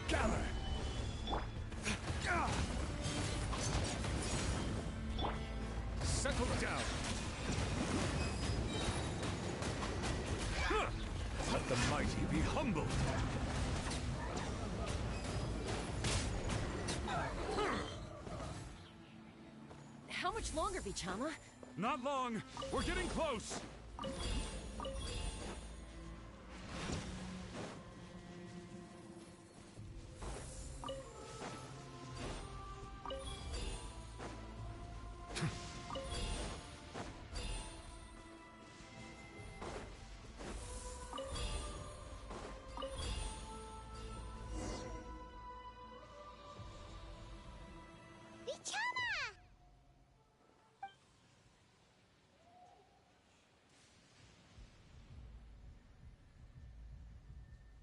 Speaker 19: Gather! Settle down! Let the mighty be humbled!
Speaker 21: How much longer, Bichama?
Speaker 22: Not long! We're getting close!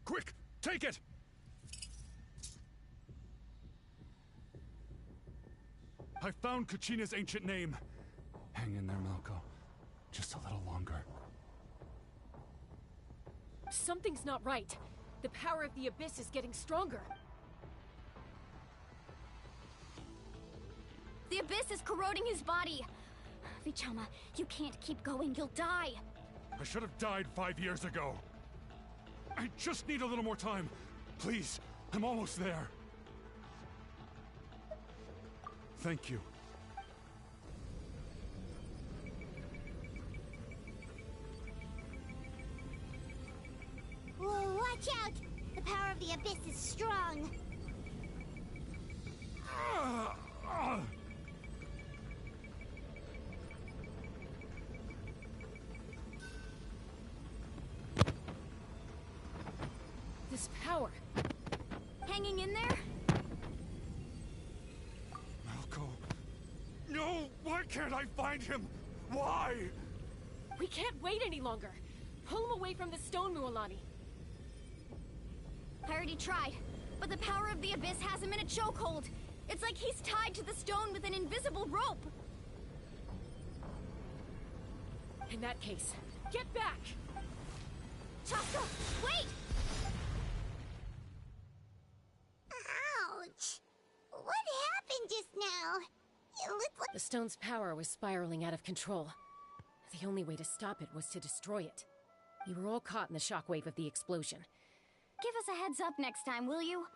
Speaker 19: Quick! Take it! I found Kachina's ancient name.
Speaker 22: Hang in there, Malco. Just a little longer.
Speaker 21: Something's not right. The power of the Abyss is getting stronger.
Speaker 5: The Abyss is corroding his body. Vichama, you can't keep going. You'll die.
Speaker 19: I should have died 5 years ago. I just need a little more time. Please, I'm almost there. Thank you.
Speaker 8: Whoa, watch out! The power of the Abyss is strong.
Speaker 21: This power.
Speaker 5: Hanging in there?
Speaker 19: Malco. No! Why can't I find him? Why?
Speaker 21: We can't wait any longer. Pull him away from the stone, Mualani.
Speaker 5: I already tried, but the power of the Abyss has him in a chokehold. It's like he's tied to the stone with an invisible rope.
Speaker 21: In that case, get back!
Speaker 5: Chaska, wait!
Speaker 8: Ouch! What happened just now? It looked like...
Speaker 21: The stone's power was spiraling out of control. The only way to stop it was to destroy it. You were all caught in the shockwave of the explosion.
Speaker 5: Give us a heads up next time, will you?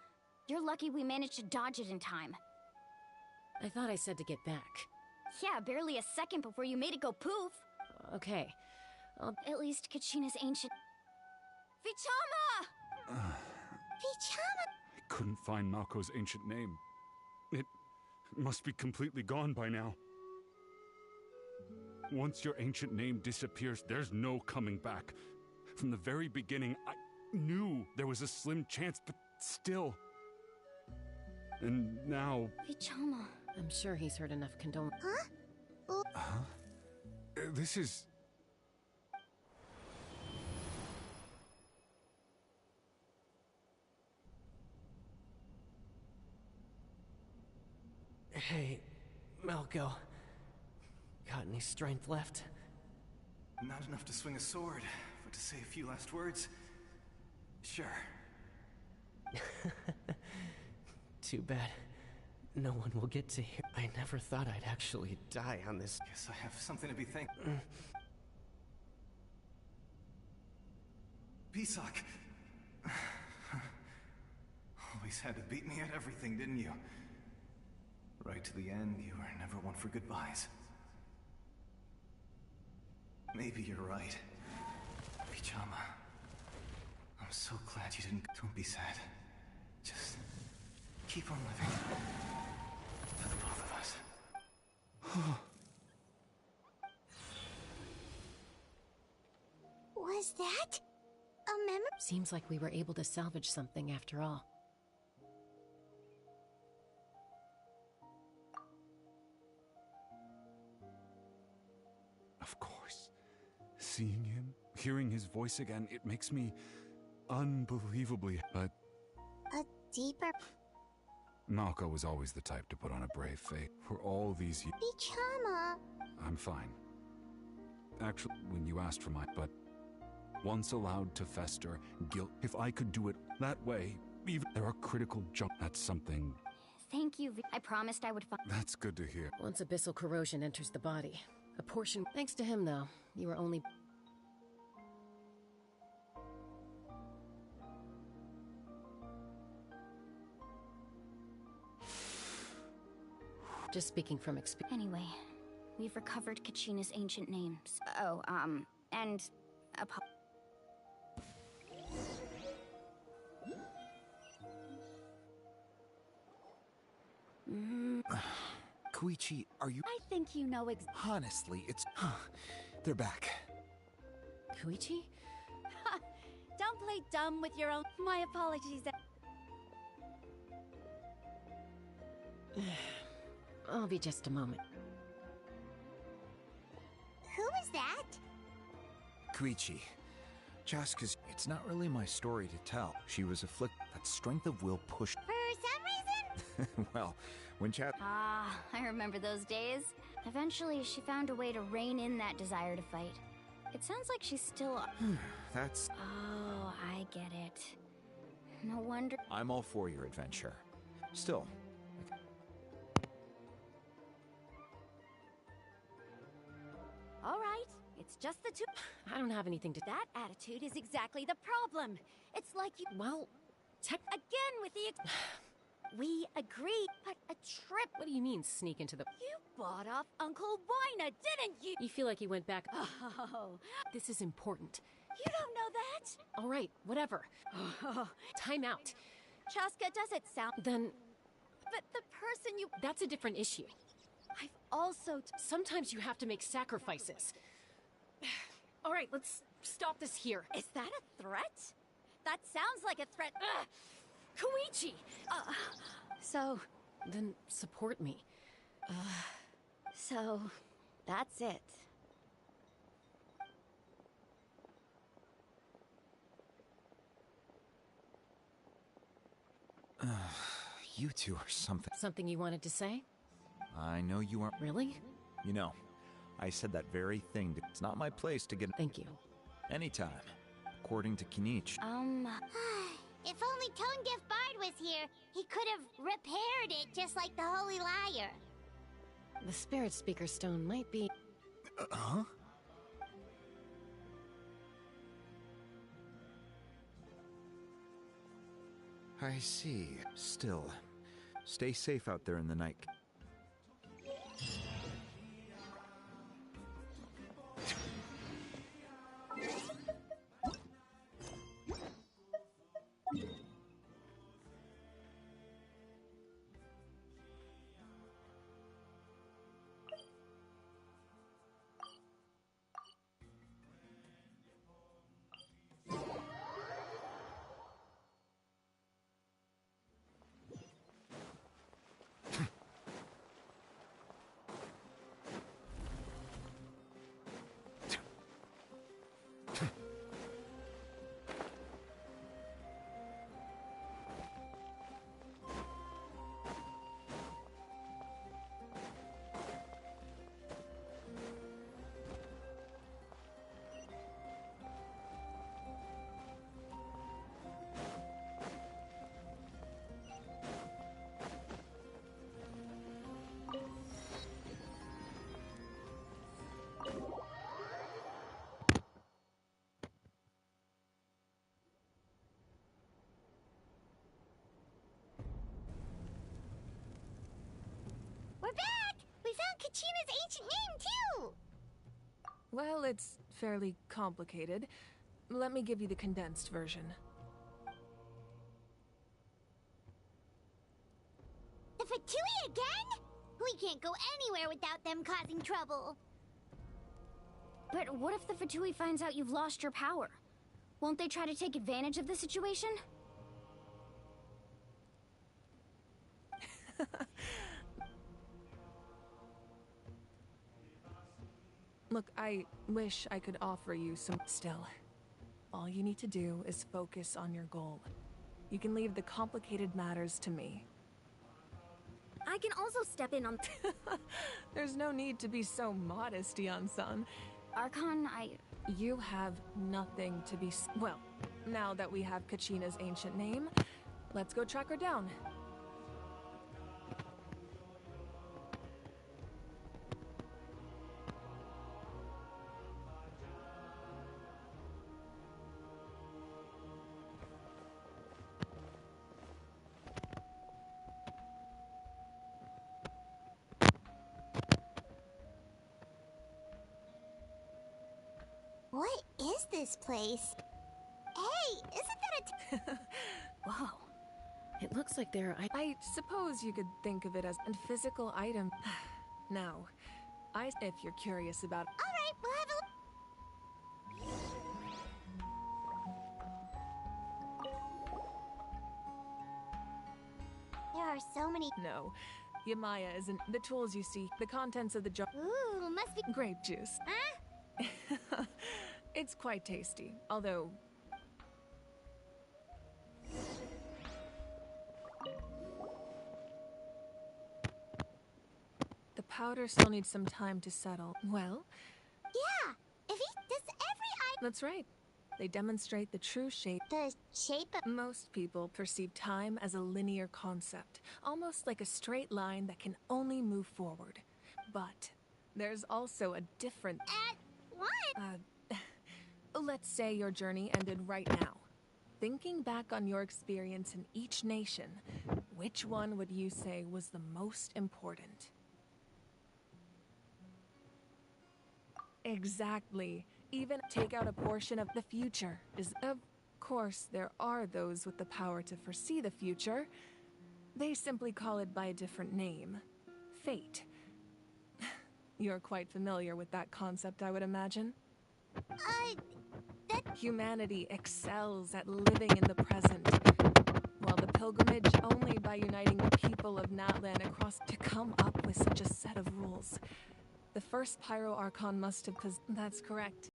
Speaker 5: You're lucky we managed to dodge it in time.
Speaker 21: I thought I said to get back.
Speaker 5: Yeah, barely a second before you made it go poof.
Speaker 21: Okay.
Speaker 5: At least Kachina's ancient... Vichama!
Speaker 8: Vichama!
Speaker 22: I couldn't find Malco's ancient name. It must be completely gone by now. Once your ancient name disappears, there's no coming back. From the very beginning, I knew there was a slim chance, but still. And now...
Speaker 5: Vichama.
Speaker 21: I'm sure he's heard enough condolence.
Speaker 8: Huh?
Speaker 22: Huh? This is...
Speaker 10: Hey, Malco. Got any strength left?
Speaker 3: Not enough to swing a sword, but to say a few last words? Sure.
Speaker 10: Too bad. No one will get to hear. I never thought I'd actually die on this.
Speaker 3: Guess I have something to be thankful. Pisak. Always had to beat me at everything, didn't you? Right to the end, you were never one for goodbyes. Maybe you're right. Pichama. I'm so glad you didn't. Don't be sad. Just keep on living. For the both of us.
Speaker 8: Was that a memory?
Speaker 21: Seems like we were able to salvage something after all.
Speaker 22: Of course. Seeing him, hearing his voice again, it makes me unbelievably. But
Speaker 8: A deeper
Speaker 22: Malco was always the type to put on a brave face. For all these years,
Speaker 8: Pichama.
Speaker 22: I'm fine. Actually, when you asked for but once allowed to fester, guilt. If I could do it that way, even there are critical jumps. That's something.
Speaker 5: Thank you. I promised I would find.
Speaker 22: That's good to hear.
Speaker 21: Once abyssal corrosion enters the body, a portion. Thanks to him, though, you were only. Just speaking from experience.
Speaker 5: Anyway, we've recovered Kachina's ancient names. Oh, and
Speaker 1: Koichi, are you?
Speaker 5: I think you know
Speaker 1: Honestly, it's. They're back.
Speaker 21: Koichi?
Speaker 5: Don't play dumb with your own. My apologies.
Speaker 21: I'll be just a moment.
Speaker 8: Who was that?
Speaker 1: Koichi. Chaska's. It's not really my story to tell. She was afflicted. That strength of will pushed.
Speaker 8: For some reason?
Speaker 1: Well, when
Speaker 5: I remember those days. Eventually, she found a way to rein in that desire to fight. It sounds like she's still.
Speaker 1: That's.
Speaker 5: Oh, I get it. No wonder.
Speaker 1: I'm all for your adventure. Still.
Speaker 9: All right, it's just the two.
Speaker 21: I don't have anything to.
Speaker 9: That attitude is exactly the problem. It's like you.
Speaker 21: Well,
Speaker 9: again with the. We agreed, but a trip.
Speaker 21: What do you mean, sneak into the.
Speaker 9: You bought off Uncle Wina, didn't you?
Speaker 21: You feel like he went back.
Speaker 9: Oh.
Speaker 21: This is important.
Speaker 9: You don't know that?
Speaker 21: All right, whatever. Time out.
Speaker 9: Chaska, does it sound.
Speaker 21: Then.
Speaker 9: But the person you.
Speaker 21: That's a different issue.
Speaker 9: I've also.
Speaker 21: Sometimes you have to make sacrifices. All right, let's stop this here.
Speaker 9: Is that a threat? That sounds like a threat.
Speaker 21: Koichi!
Speaker 9: So.
Speaker 21: Then support me.
Speaker 9: So, that's it.
Speaker 1: You two are something.
Speaker 21: Something you wanted to say?
Speaker 1: I know you aren't.
Speaker 21: Really?
Speaker 1: You know, I said that very thing. It's not my place to get.
Speaker 21: Thank you.
Speaker 1: Anytime. According to Kinich.
Speaker 8: If only Tonegif Bard was here, he could have repaired it just like the Holy Liar.
Speaker 21: The Spirit Speaker Stone might be.
Speaker 1: Huh? I see. Still. Stay safe out there in the night.
Speaker 8: Kachina's ancient name, too!
Speaker 18: Well, it's fairly complicated. Let me give you the condensed version.
Speaker 8: The Fatui again? We can't go anywhere without them causing trouble.
Speaker 5: But what if the Fatui finds out you've lost your power? Won't they try to take advantage of the situation?
Speaker 18: Look, I wish I could offer you some. Still, all you need to do is focus on your goal. You can leave the complicated matters to me.
Speaker 9: I can also step in on...
Speaker 18: There's no need to be so modest, Yan-san.
Speaker 5: Archon,
Speaker 18: You have nothing to be... Well, now that we have Kachina's ancient name, let's go track her down.
Speaker 8: What is this place? Hey, isn't that a...
Speaker 21: Wow. It looks like there are...
Speaker 18: I suppose you could think of it as a physical item. Now, if you're curious about...
Speaker 8: Alright, we'll have a... There are so many...
Speaker 18: No. Yamaya isn't... The tools you see, the contents of the jar...
Speaker 8: Ooh, must be...
Speaker 18: Grape juice.
Speaker 8: Huh?
Speaker 18: It's quite tasty, although... The powder still needs some time to settle. Well...
Speaker 8: Yeah! Does every item...
Speaker 18: That's right. They demonstrate the true shape.
Speaker 8: The shape of...
Speaker 18: Most people perceive time as a linear concept, almost like a straight line that can only move forward. But there's also a different...
Speaker 8: What?
Speaker 18: Let's say your journey ended right now. Thinking back on your experience in each nation, which one would you say was the most important? Exactly. Even take out a portion of the future. Of course, there are those with the power to foresee the future. They simply call it by a different name. Fate. You're quite familiar with that concept, I would imagine. Humanity excels at living in the present, while the pilgrimage only by uniting the people of Natlan across to come up with such a set of rules. The first Pyro Archon must have... That's correct.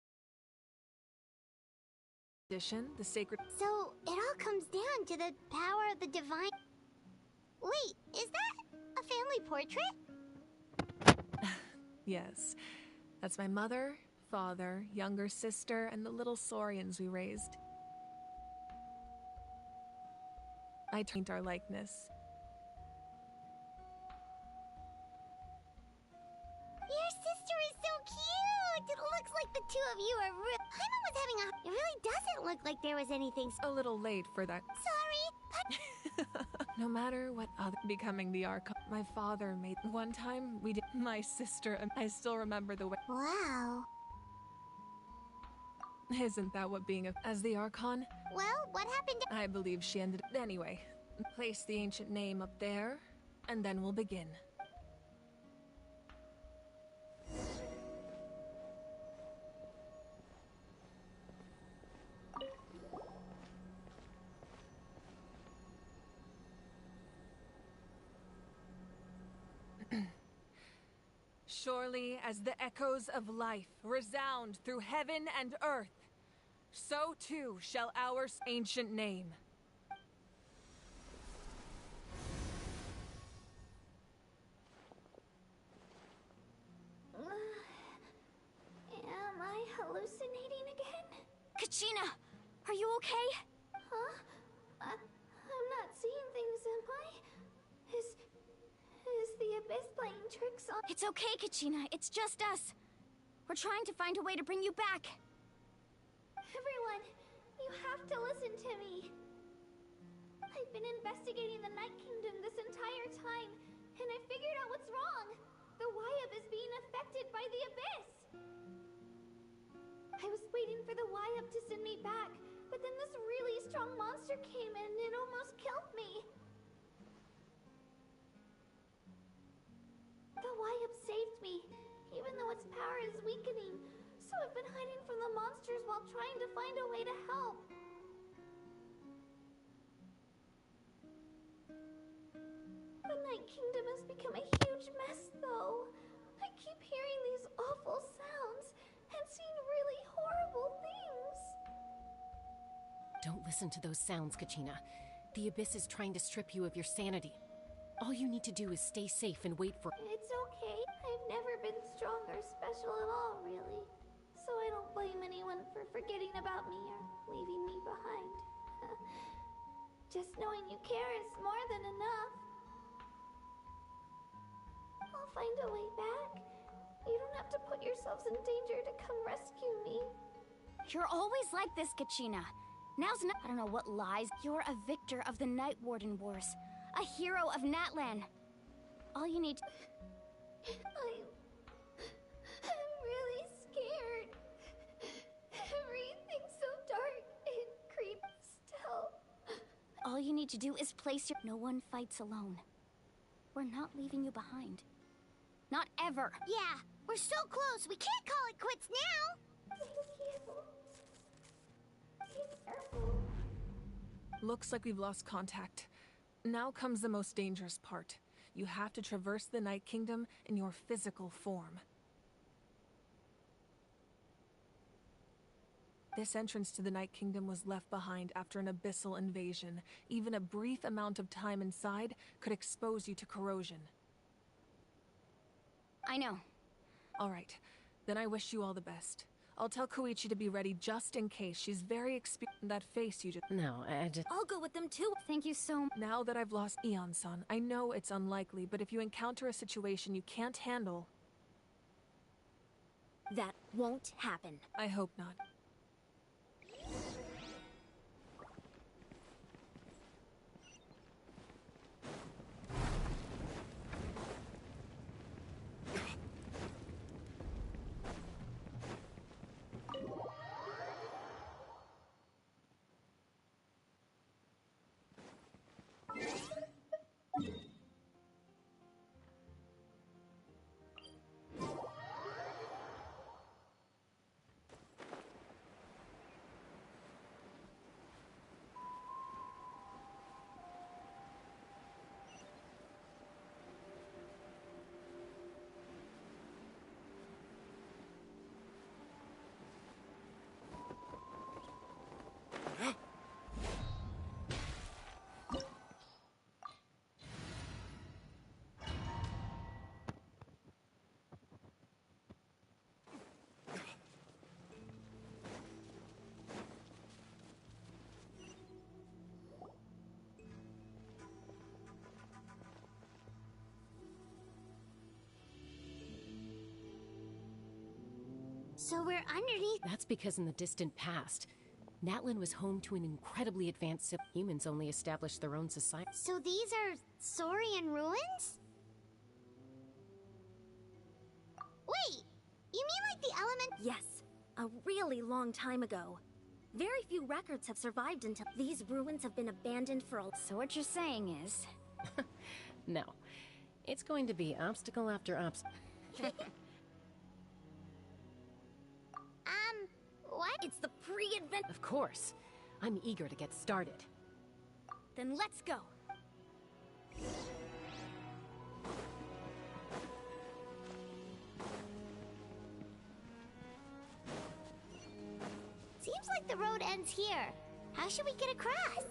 Speaker 18: Addition, the sacred...
Speaker 8: So, it all comes down to the power of the divine... Wait, is that a family portrait?
Speaker 18: Yes. That's my mother, father, younger sister, and the little Saurians we raised. I paint our likeness.
Speaker 8: Your sister is so cute! It looks like the two of you are real. Paimon was having a... It really doesn't look like there was anything...
Speaker 18: A little late for that.
Speaker 8: Sorry, but...
Speaker 18: No matter what other... Becoming the Archon, my father made... One time, we did... My sister and I still remember the way...
Speaker 8: Wow.
Speaker 18: Isn't that what being as the Archon?
Speaker 8: Well, what happened to...
Speaker 18: I believe she ended... Anyway, place the ancient name up there, and then we'll begin. Surely as the echoes of life resound through heaven and earth, so too shall our ancient name.
Speaker 8: Am I hallucinating again?
Speaker 5: Kachina! Are you okay?
Speaker 8: Huh? I'm not seeing things, Senpai. Is the Abyss playing tricks on...
Speaker 5: It's okay, Kachina. It's just us. We're trying to find a way to bring you back.
Speaker 8: Everyone, you have to listen to me. I've been investigating the Night Kingdom this entire time, and I figured out what's wrong. The Y-Abyss
Speaker 14: for the Y-Up to send me back, but then this really strong monster came in and it almost killed me. The Y-Up saved me, even though its power is weakening, so I've been hiding from the monsters while trying to find a way to help. The Night Kingdom has become a huge mess, though. I keep hearing these awful sounds and seeing really horrible things.
Speaker 21: Don't listen to those sounds, Kachina. The Abyss is trying to strip you of your sanity. All you need to do is stay safe and wait for—
Speaker 14: It's okay. I've never been strong or special at all, really. So I don't blame anyone for forgetting about me or leaving me behind. Just knowing you care is more than enough. I'll find a way back. You don't have to put yourselves in danger to come rescue me.
Speaker 5: You're always like this, Kachina. Now's not— I don't know what lies. You're a victor of the Night Warden Wars. A hero of Natlan. All you need—
Speaker 14: I'm really scared. Everything's so dark and creepy still.
Speaker 5: All you need to do is place your— No one fights alone. We're not leaving you behind. Not ever.
Speaker 8: Yeah, we're so close. We can't call it quits now.
Speaker 18: Looks like we've lost contact. Now comes the most dangerous part. You have to traverse the Night Kingdom in your physical form. This entrance to the Night Kingdom was left behind after an abyssal invasion. Even a brief amount of time inside could expose you to corrosion.
Speaker 5: I know.
Speaker 18: All right, then I wish you all the best. I'll tell Koichi to be ready just in case. She's very experienced. That face you just—
Speaker 21: No, I just—
Speaker 5: I'll go with them too. Thank you so much.
Speaker 18: Now that I've lost Eon-san, I know it's unlikely, but if you encounter a situation you can't handle—
Speaker 9: That won't happen.
Speaker 18: I hope not.
Speaker 9: So we're underneath—
Speaker 21: That's because in the distant past, Natlan was home to an incredibly advanced humans only established their own society.
Speaker 8: So these are Saurian ruins? Wait, you mean like the element—
Speaker 9: Yes, a really long time ago. Very few records have survived until— These ruins have been abandoned for a—
Speaker 5: So what you're saying is—
Speaker 21: No. It's going to be obstacle after obstacle.
Speaker 9: What? It's the pre-advent—
Speaker 21: Of course. I'm eager to get started.
Speaker 9: Then let's go.
Speaker 8: Seems like the road ends here. How should we get across?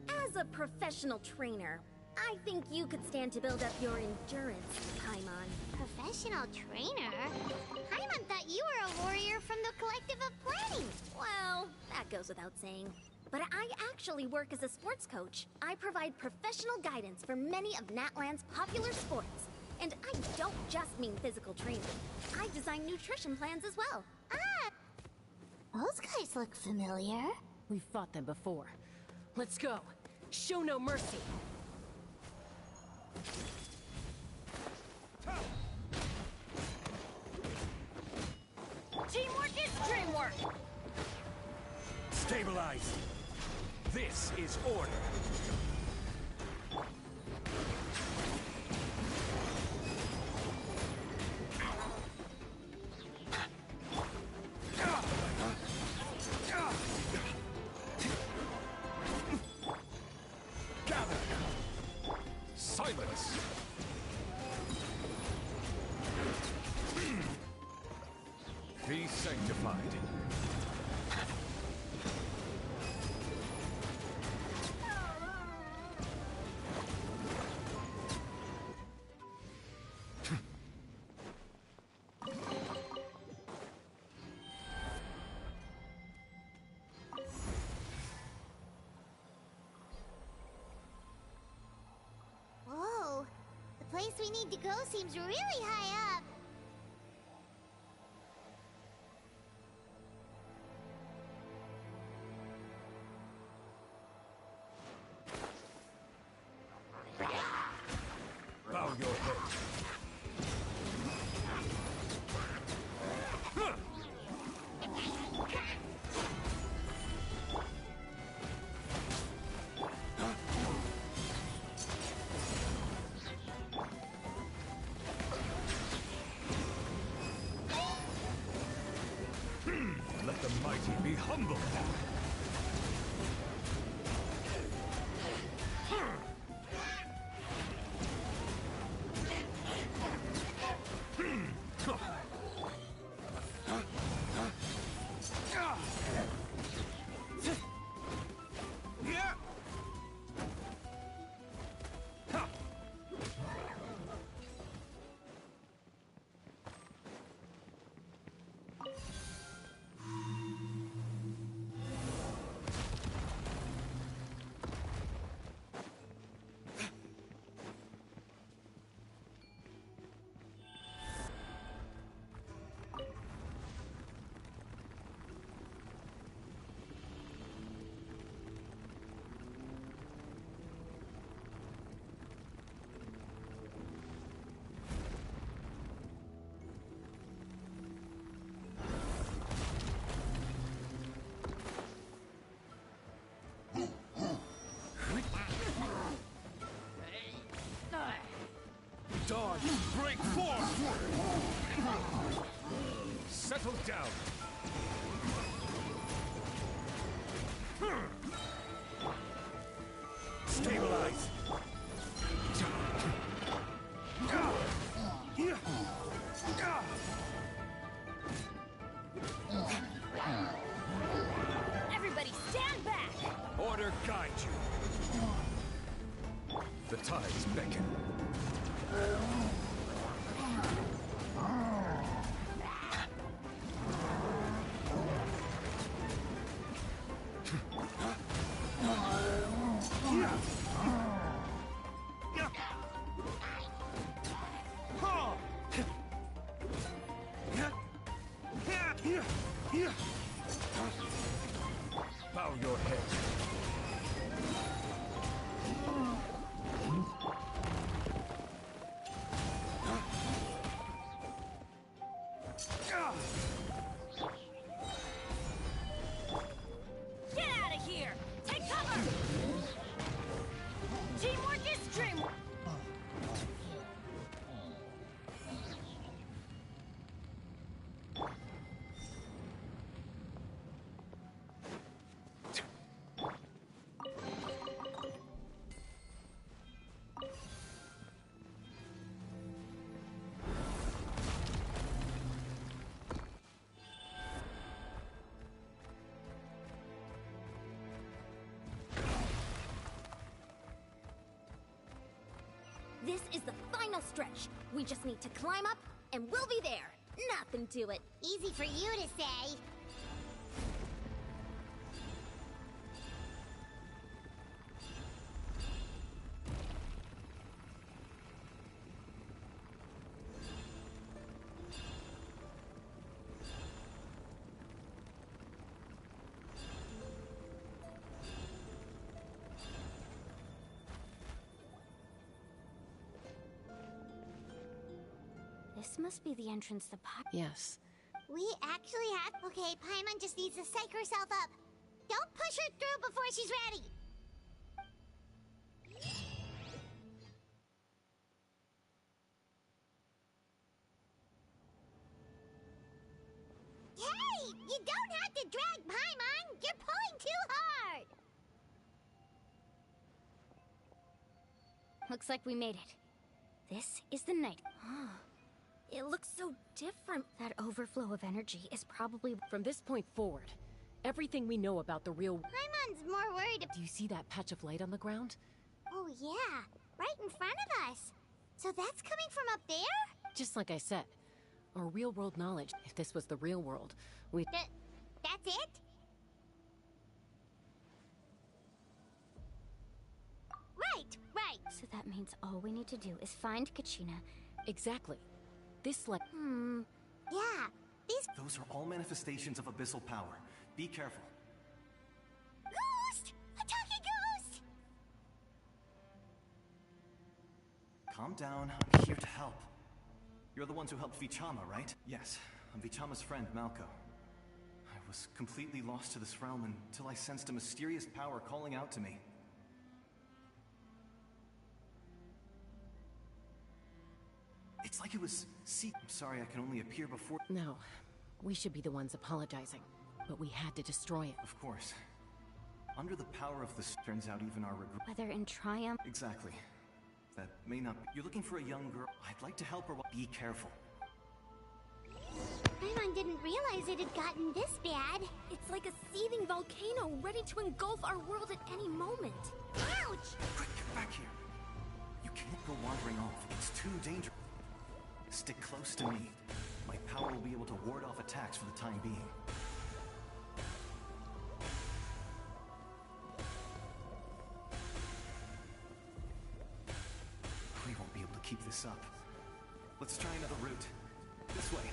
Speaker 9: As a professional trainer, I think you could stand to build up your endurance, Paimon.
Speaker 8: Professional trainer? Paimon thought you were a warrior from the Collective of Planning.
Speaker 9: Well, that goes without saying. But I actually work as a sports coach. I provide professional guidance for many of Natlan's popular sports. And I don't just mean physical training. I design nutrition plans as well.
Speaker 8: Ah! Those guys look familiar.
Speaker 21: We've fought them before. Let's go. Show no mercy.
Speaker 2: Stabilize! This is order! Gather! Silence! Be sanctified.
Speaker 8: Whoa, the place we need to go seems really high up.
Speaker 2: Bow your head. Let the mighty be humble. Dawn, break forth! Settle down. Stabilize.
Speaker 11: Everybody stand back!
Speaker 2: Order guide you. The tides beckon. Bow your head.
Speaker 11: Get out of here! Take cover! Teamwork is dreamwork!
Speaker 9: This is the final stretch. We just need to climb up, and we'll be there. Nothing to it.
Speaker 8: Easy for you to say.
Speaker 5: This must be the entrance to
Speaker 21: Yes.
Speaker 8: We actually have... Okay, Paimon just needs to psych herself up. Don't push her through before she's ready. Hey! You don't have to drag Paimon! You're pulling too hard!
Speaker 5: Looks like we made it. This is the night.
Speaker 21: It looks so different.
Speaker 5: That overflow of energy is probably...
Speaker 21: From this point forward, everything we know about the real...
Speaker 8: Paimon's more worried...
Speaker 21: Do you see that patch of light on the ground?
Speaker 8: Oh yeah, right in front of us. So that's coming from up there?
Speaker 21: Just like I said, our real-world knowledge, if this was the real world, we'd...
Speaker 8: That's it? Right.
Speaker 5: So that means all we need to do is find Kachina.
Speaker 21: Exactly. This like...
Speaker 8: Yeah, these...
Speaker 3: Those are all manifestations of abyssal power. Be careful.
Speaker 8: Ghost! A talking ghost!
Speaker 3: Calm down, I'm here to help. You're the ones who helped Vichama, right? Yes, I'm Vichama's friend, Malco. I was completely lost to this realm until I sensed a mysterious power calling out to me. It's like it was... I'm sorry I can only appear before...
Speaker 21: No, we should be the ones apologizing. But we had to destroy it.
Speaker 3: Of course. Under the power of this, turns out even our regret...
Speaker 5: Whether in triumph...
Speaker 3: Exactly. That may not be... You're looking for a young girl. I'd like to help her. Be careful.
Speaker 8: Paimon didn't realize it had gotten this bad.
Speaker 9: It's like a seething volcano ready to engulf our world at any moment.
Speaker 8: Ouch!
Speaker 3: Quick, get back here. You can't go wandering off. It's too dangerous. Stick close to me. My power will be able to ward off attacks for the time being. We won't be able to keep this up. Let's try another route. This way.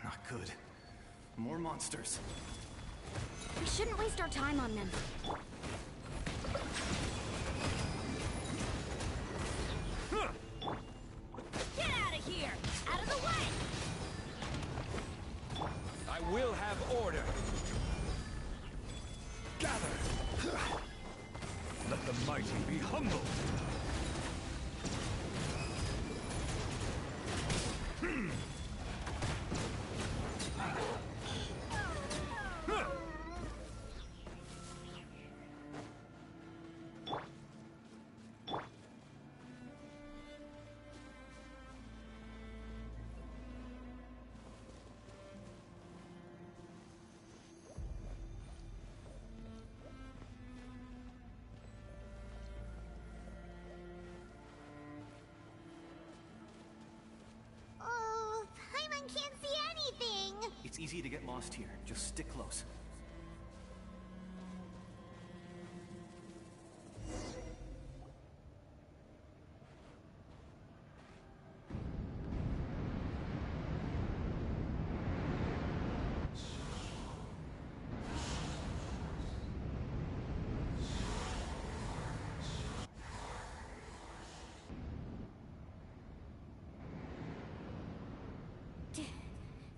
Speaker 3: Not good. More monsters.
Speaker 5: We shouldn't waste our time on them.
Speaker 2: Get out of here! Out of the way! I will have order. Gather! Let the mighty be humbled.
Speaker 8: Oh, Paimon can't see anything!
Speaker 3: It's easy to get lost here. Just stick close.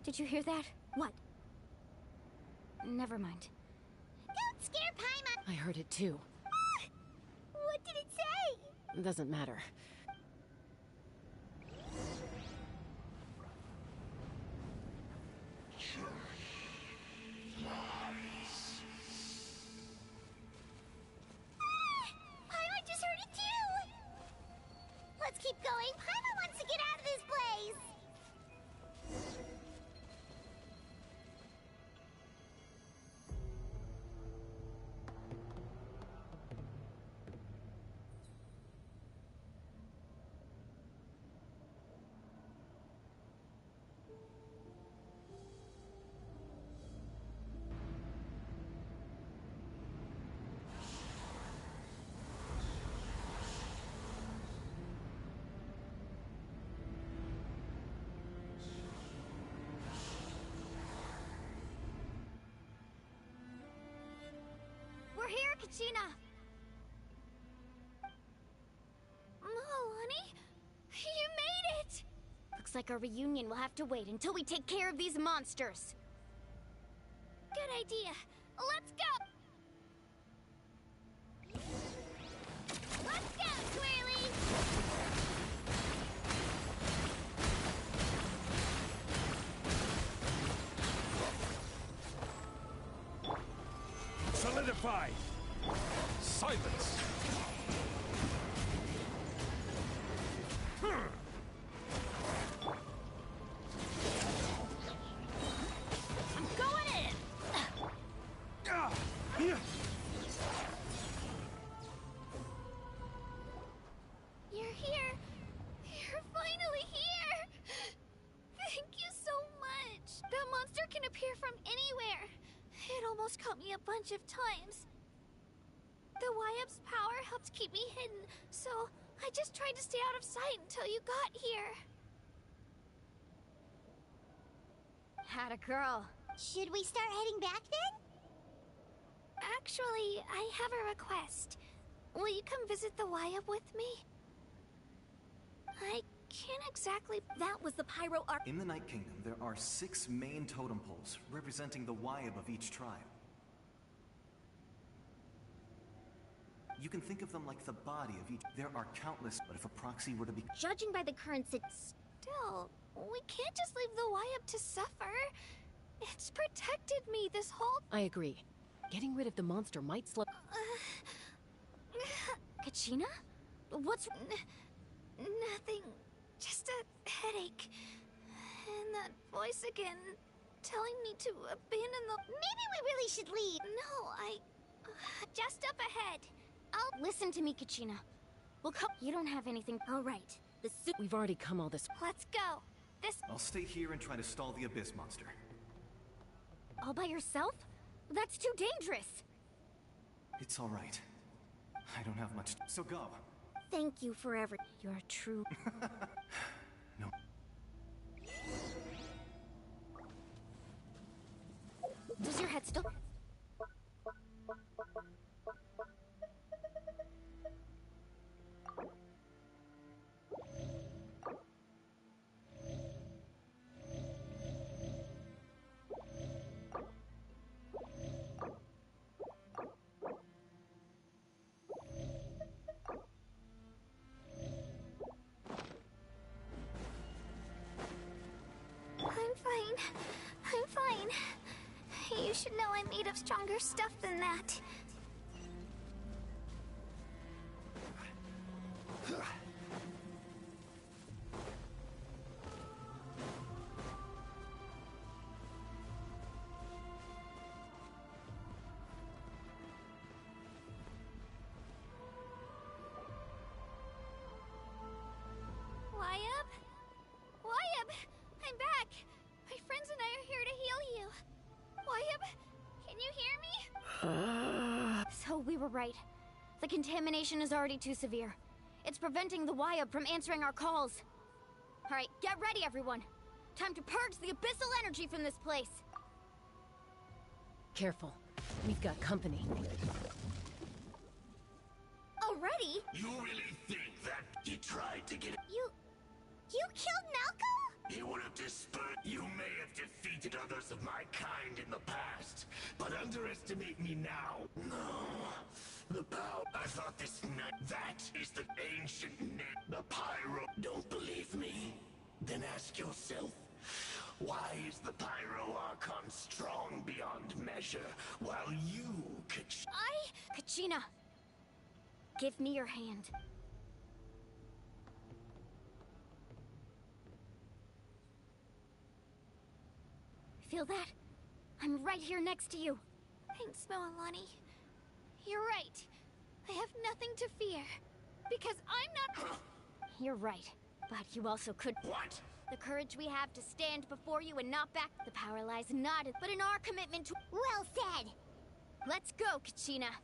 Speaker 5: Did you hear that?
Speaker 9: What?
Speaker 5: Never mind.
Speaker 8: Don't scare Paimon!
Speaker 21: I heard it too.
Speaker 8: What did it say?
Speaker 21: It doesn't matter.
Speaker 8: Paimon just heard it too! Let's keep going. Paimon wants to get out of this place!
Speaker 9: Kachina! Honey? You made it! Looks like our reunion will have to wait until we take care of these monsters. Good idea. Let's go! Let's go, Twirly!
Speaker 2: Solidify! Silence!
Speaker 9: I'm going in! You're here! You're finally here! Thank you so much! That monster can appear from anywhere! It almost caught me a bunch of times. The Wyab's power helped keep me hidden, so I just tried to stay out of sight until you got here. Had a girl.
Speaker 8: Should we start heading back then?
Speaker 9: Actually, I have a request. Will you come visit the Wyab with me? I can't exactly... That was the Pyro Arc.
Speaker 3: In the Night Kingdom, there are 6 main totem poles, representing the Wyab of each tribe. You can think of them like the body of each. There are countless, but if a proxy were to be...
Speaker 9: Judging by the current still, we can't just leave the Wyab to suffer. It's protected me this whole...
Speaker 21: I agree. Getting rid of the monster might slow...
Speaker 9: Kachina? What's... Nothing. Just a headache. And that voice again, telling me to abandon the...
Speaker 8: Maybe we really should leave.
Speaker 9: No, just up ahead. I'll... Listen to me, Kachina. We'll come... You don't have anything... All right.
Speaker 21: We've already come all this...
Speaker 9: Let's go.
Speaker 3: I'll stay here and try to stall the Abyss monster.
Speaker 9: All by yourself? That's too dangerous.
Speaker 3: It's all right. I don't have much... So go.
Speaker 9: Thank you for everything. You're true.
Speaker 3: No.
Speaker 9: Does your head still... I'm fine. You should know I'm made of stronger stuff than that. Wyab? Wyab! I'm back! My friends and I are here to heal you. Wyab, can you hear me? So we were right. The contamination is already too severe. It's preventing the Wyab from answering our calls. Alright, get ready everyone. Time to purge the abyssal energy from this place.
Speaker 21: Careful. We've got company.
Speaker 9: Already?
Speaker 12: You really think that he tried to get...
Speaker 8: You killed Malcolm?
Speaker 12: He would have dispersed. You may have defeated others of my kind in the past, but underestimate me now. No. The power... I thought this night... That is the ancient net. The Pyro... Don't believe me? Then ask yourself, why is the Pyro Archon strong beyond measure, while you,
Speaker 9: Kachina! Give me your hand. Feel that? I'm right here next to you. Thanks, Moalani. You're right. I have nothing to fear. Because I'm not... You're right. But you also could...
Speaker 12: What?
Speaker 9: The courage we have to stand before you and not back... The power lies not in... But in our commitment to...
Speaker 8: Well said!
Speaker 9: Let's go, Kachina.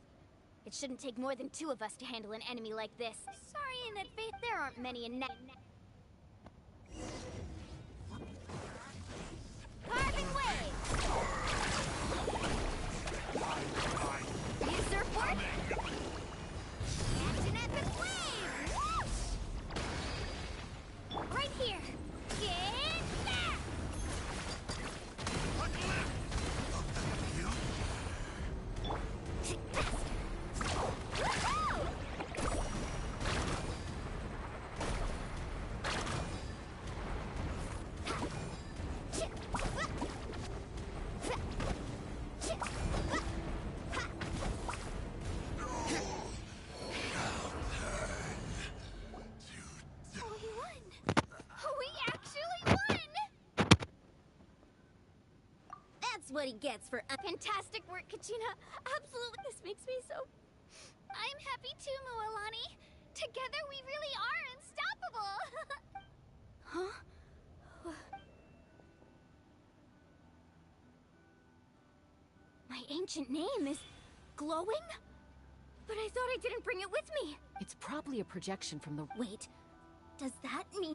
Speaker 9: It shouldn't take more than 2 of us to handle an enemy like this. Sorry in advance. There aren't many in... Carving wave! Use surfboard? everybody gets for
Speaker 5: Fantastic work, Kachina. Absolutely. This makes me so... I'm happy too, Mualani. Together we really are unstoppable. Huh? My ancient name is glowing? But I thought I didn't bring it with me.
Speaker 21: It's probably a projection from the...
Speaker 9: Wait, does that mean...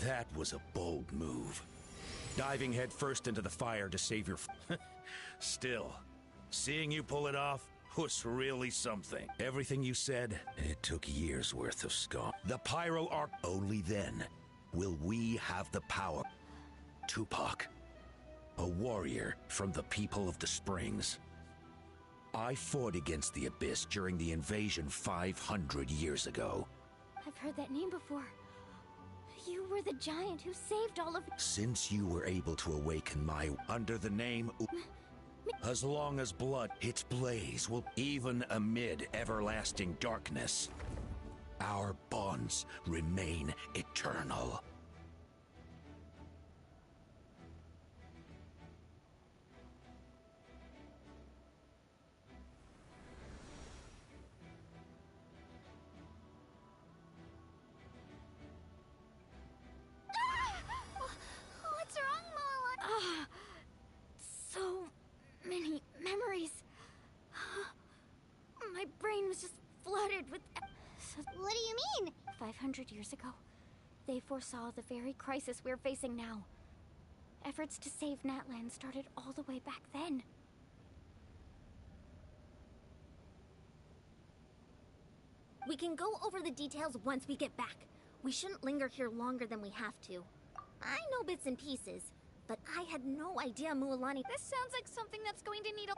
Speaker 15: That was a bold move. Diving headfirst into the fire to save your... Still, seeing you pull it off was really something. Everything you said, it took years worth of scar. The Pyro Arc... Only then will we have the power. Tupac, a warrior from the people of the Springs. I fought against the Abyss during the invasion 500 years ago.
Speaker 5: I've heard that name before. You were the giant who saved all of...
Speaker 15: Since you were able to awaken my... under the name... As long as blood, its blaze will... Even amid everlasting darkness, our bonds remain eternal.
Speaker 5: What's wrong, Mualani? So many memories. My brain was just flooded with...
Speaker 8: What do you mean?
Speaker 5: 500 years ago, they foresaw the very crisis we're facing now. Efforts to save Natlan started all the way back then.
Speaker 9: We can go over the details once we get back. We shouldn't linger here longer than we have to. I know bits and pieces, but I had no idea Mualani...
Speaker 5: This sounds like something that's going to need a...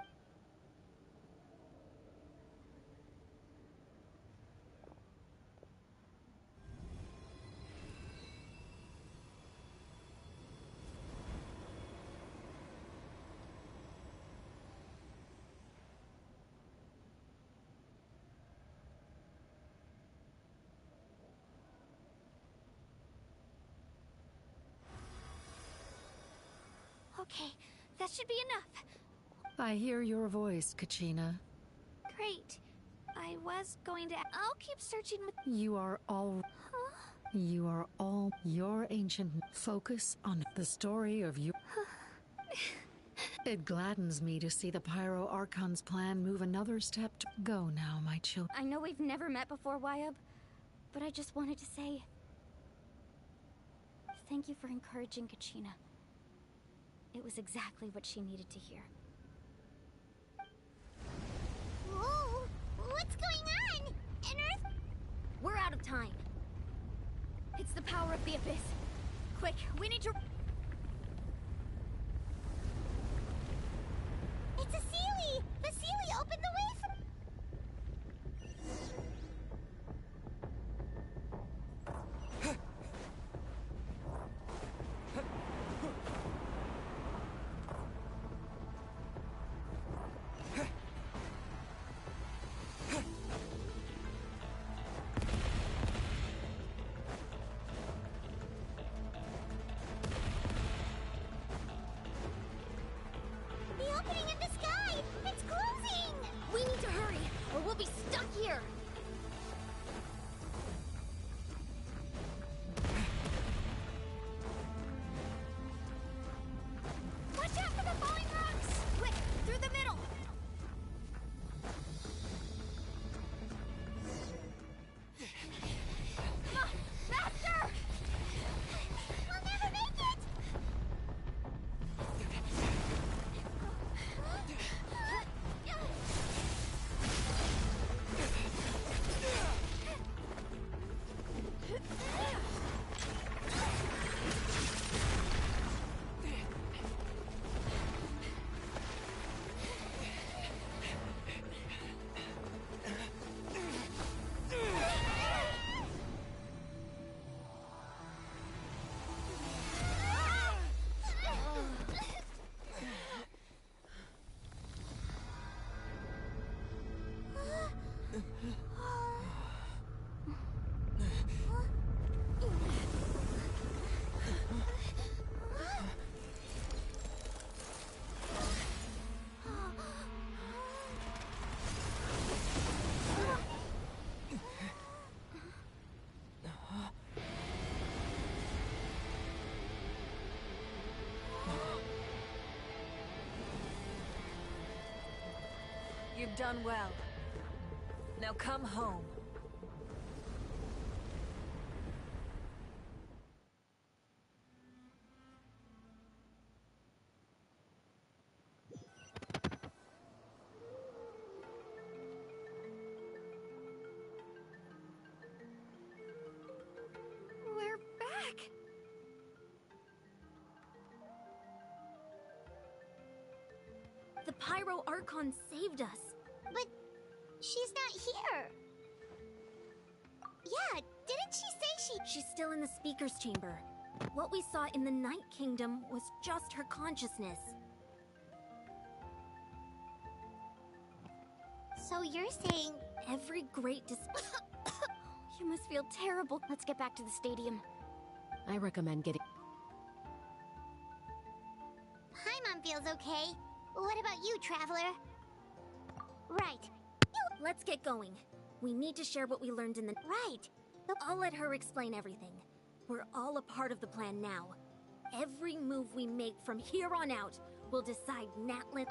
Speaker 5: Okay, that should be enough.
Speaker 16: I hear your voice, Kachina.
Speaker 5: Great. I was going to... I'll keep searching with...
Speaker 16: You are all...
Speaker 5: Huh?
Speaker 16: You are all your ancient... Focus on the story of you. It gladdens me to see the Pyro Archon's plan move another step. Go now, my children.
Speaker 5: I know we've never met before, Wayab, but I just wanted to say... Thank you for encouraging Kachina. It was exactly what she needed to hear.
Speaker 8: Whoa! What's going on? An Earth...
Speaker 9: We're out of time.
Speaker 5: It's the power of the Abyss. Quick, we need to...
Speaker 8: It's a Seelie! The Seelie opened the way for...
Speaker 18: You've done well. Now come home.
Speaker 9: We're back! The Pyro Archon saved us.
Speaker 8: But she's not here. Yeah, didn't she say
Speaker 9: She's still in the Speaker's Chamber. What we saw in the Night Kingdom was just her consciousness.
Speaker 8: So you're saying
Speaker 9: every great You must feel terrible. Let's get back to the stadium.
Speaker 21: I recommend getting...
Speaker 8: Paimon feels okay. What about you, Traveler? Right.
Speaker 9: Let's get going. We need to share what we learned in the...
Speaker 8: Right.
Speaker 9: I'll let her explain everything. We're all a part of the plan now. Every move we make from here on out will decide Natlan...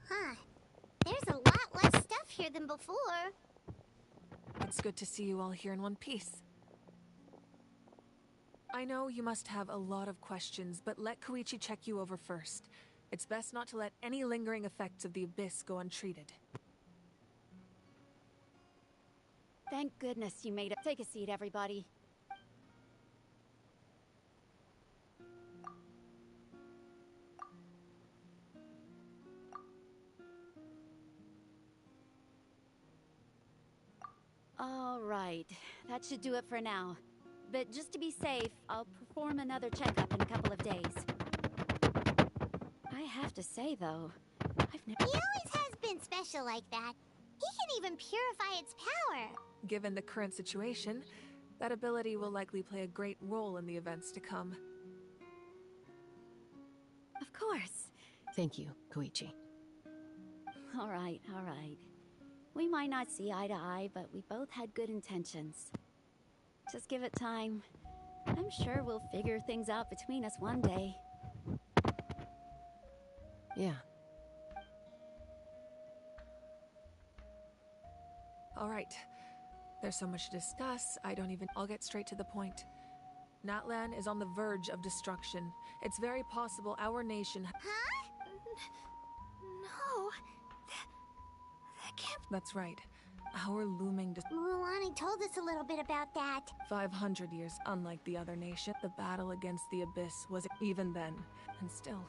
Speaker 8: Huh. There's a lot less stuff here than before.
Speaker 18: It's good to see you all here in one piece. I know you must have a lot of questions, but let Koichi check you over first. It's best not to let any lingering effects of the Abyss go untreated.
Speaker 11: Thank goodness you made it. Take a seat, everybody. All right, that should do it for now. But just to be safe, I'll perform another checkup in a couple of days. I have to say, though, I've never...
Speaker 8: He always has been special like that. He can even purify its power.
Speaker 18: Given the current situation, that ability will likely play a great role in the events to come.
Speaker 11: Of course.
Speaker 21: Thank you, Koichi.
Speaker 11: All right, all right. We might not see eye to eye, but we both had good intentions. Just give it time. I'm sure we'll figure things out between us one day.
Speaker 21: Yeah.
Speaker 18: All right. There's so much to discuss, I'll get straight to the point. Natlan is on the verge of destruction. It's very possible our nation...
Speaker 8: Huh? No. That can't...
Speaker 18: That's right. Our looming...
Speaker 8: Mulan told us a little bit about that.
Speaker 18: 500 years, unlike the other nation, the battle against the Abyss was even then, and still.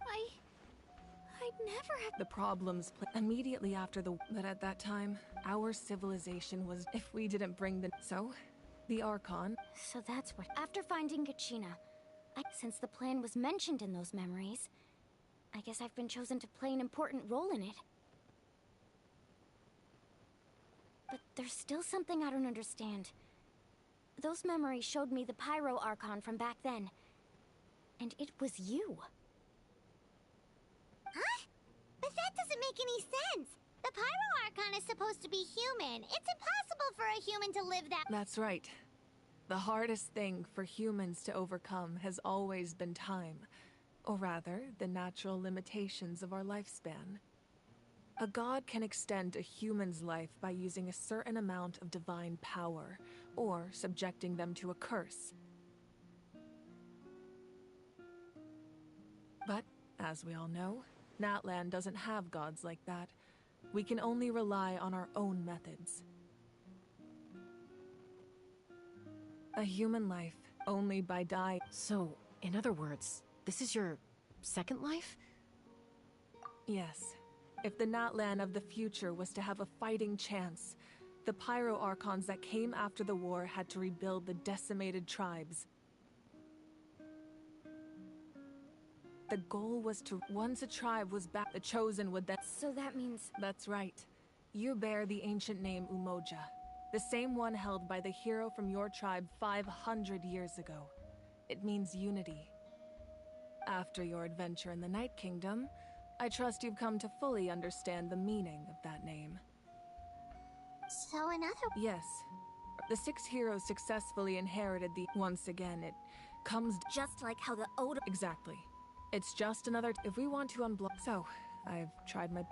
Speaker 8: I'd never have...
Speaker 18: The problems immediately after but at that time, our civilization was... If we didn't bring the... So, the Archon...
Speaker 9: So that's what... After finding Kachina, since the plan was mentioned in those memories, I guess I've been chosen to play an important role in it. But there's still something I don't understand. Those memories showed me the Pyro Archon from back then. And it was you.
Speaker 8: Huh? But that doesn't make any sense. The Pyro Archon is supposed to be human. It's impossible for a human to live that...
Speaker 18: That's right. The hardest thing for humans to overcome has always been time. Or rather, the natural limitations of our lifespan. A god can extend a human's life by using a certain amount of divine power, or subjecting them to a curse. But, as we all know, Natlan doesn't have gods like that. We can only rely on our own methods. A human life, only by dying.
Speaker 21: So, In other words, this is your second life?
Speaker 18: Yes. If the Natlan of the future was to have a fighting chance, the Pyro Archons that came after the war had to rebuild the decimated tribes. The goal was to, once a tribe was back, the Chosen would then—
Speaker 9: So that means—
Speaker 18: That's right. You bear the ancient name Umoja, the same one held by the hero from your tribe 500 years ago. It means unity. After your adventure in the Night Kingdom, I trust you've come to fully understand the meaning of that name.
Speaker 8: So another—
Speaker 18: Yes. The 6 heroes successfully inherited the— Once again, it comes—
Speaker 9: Just like how the Oda—
Speaker 18: Exactly. It's just another— If we want to unblock— So, I've tried my—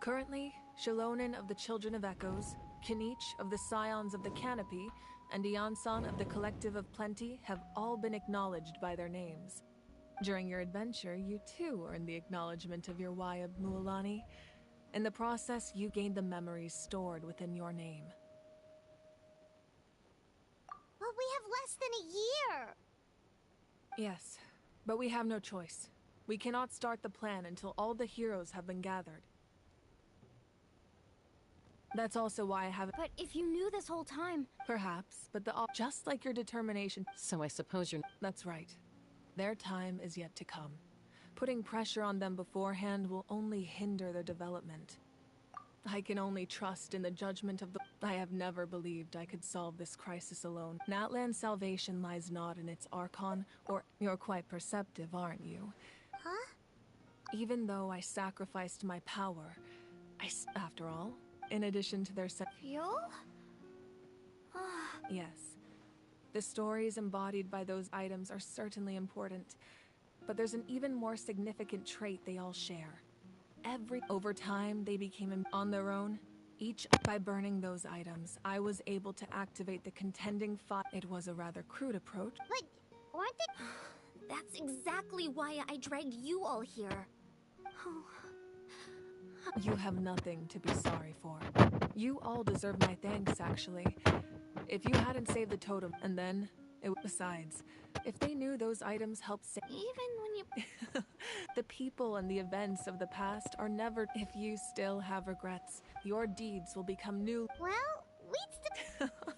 Speaker 18: Currently, Shalonen of the Children of Echoes, Kinich of the Scions of the Canopy, and Iansan of the Collective of Plenty have all been acknowledged by their names. During your adventure, you too earned the acknowledgement of your Wayab Mualani. In the process, you gained the memories stored within your name.
Speaker 8: But we have less than a year!
Speaker 18: Yes, but we have no choice. We cannot start the plan until all the heroes have been gathered. That's also why I haven't—
Speaker 9: But if you knew this whole time—
Speaker 18: Perhaps, but just like your determination—
Speaker 21: So I suppose you're—
Speaker 18: That's right. Their time is yet to come. Putting pressure on them beforehand will only hinder their development. I can only trust in the judgment of the— I have never believed I could solve this crisis alone. Natlan's salvation lies not in its Archon, or— You're quite perceptive, aren't you?
Speaker 8: Huh?
Speaker 18: Even though I sacrificed my power, after all, in addition to their—
Speaker 8: Fuel?
Speaker 18: Yes. The stories embodied by those items are certainly important, but there's an even more significant trait they all share. Over time, they became on their own. Each, by burning those items, I was able to activate the contending fire. It was a rather crude approach.
Speaker 8: But weren't they—
Speaker 9: That's exactly why I dragged you all here.
Speaker 18: You have nothing to be sorry for. You all deserve my thanks, actually. If you hadn't saved the totem, and then— Besides, if they knew those items helped save—
Speaker 9: Even when you—
Speaker 18: The people and the events of the past are never— If you still have regrets, your deeds will become new—
Speaker 8: Well, we'd still—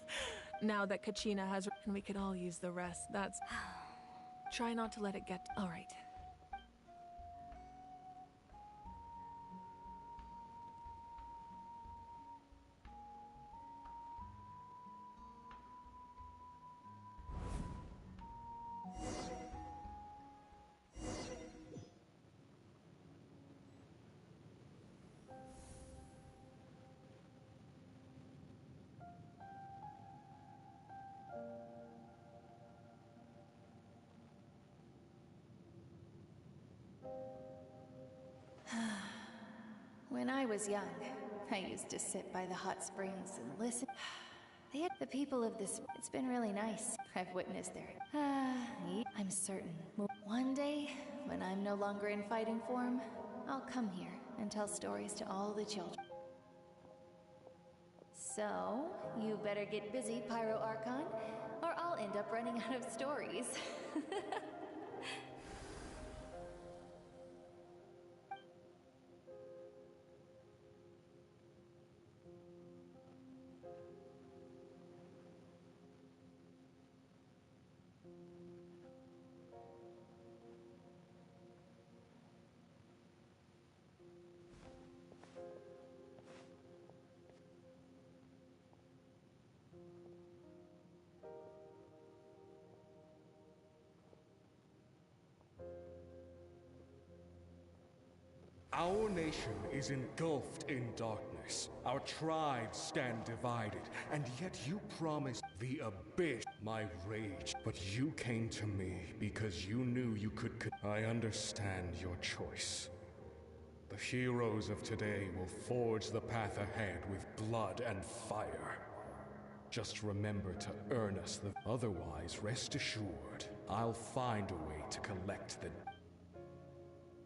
Speaker 18: Now that Kachina has— We could all use the rest, that's— Try not to let it get— All right.
Speaker 11: When I was young, I used to sit by the hot springs and listen. They had the people of this. It's been really nice. I've witnessed their. I'm certain. One day, when I'm no longer in fighting form, I'll come here and tell stories to all the children. So, you better get busy, Pyro Archon, or I'll end up running out of stories.
Speaker 22: Our nation is engulfed in darkness. Our tribes stand divided, and yet you promised the abyss my rage. But you came to me because you knew you could. I understand your choice. The heroes of today will forge the path ahead with blood and fire. Just remember to earn us the— Otherwise, rest assured, I'll find a way to collect the—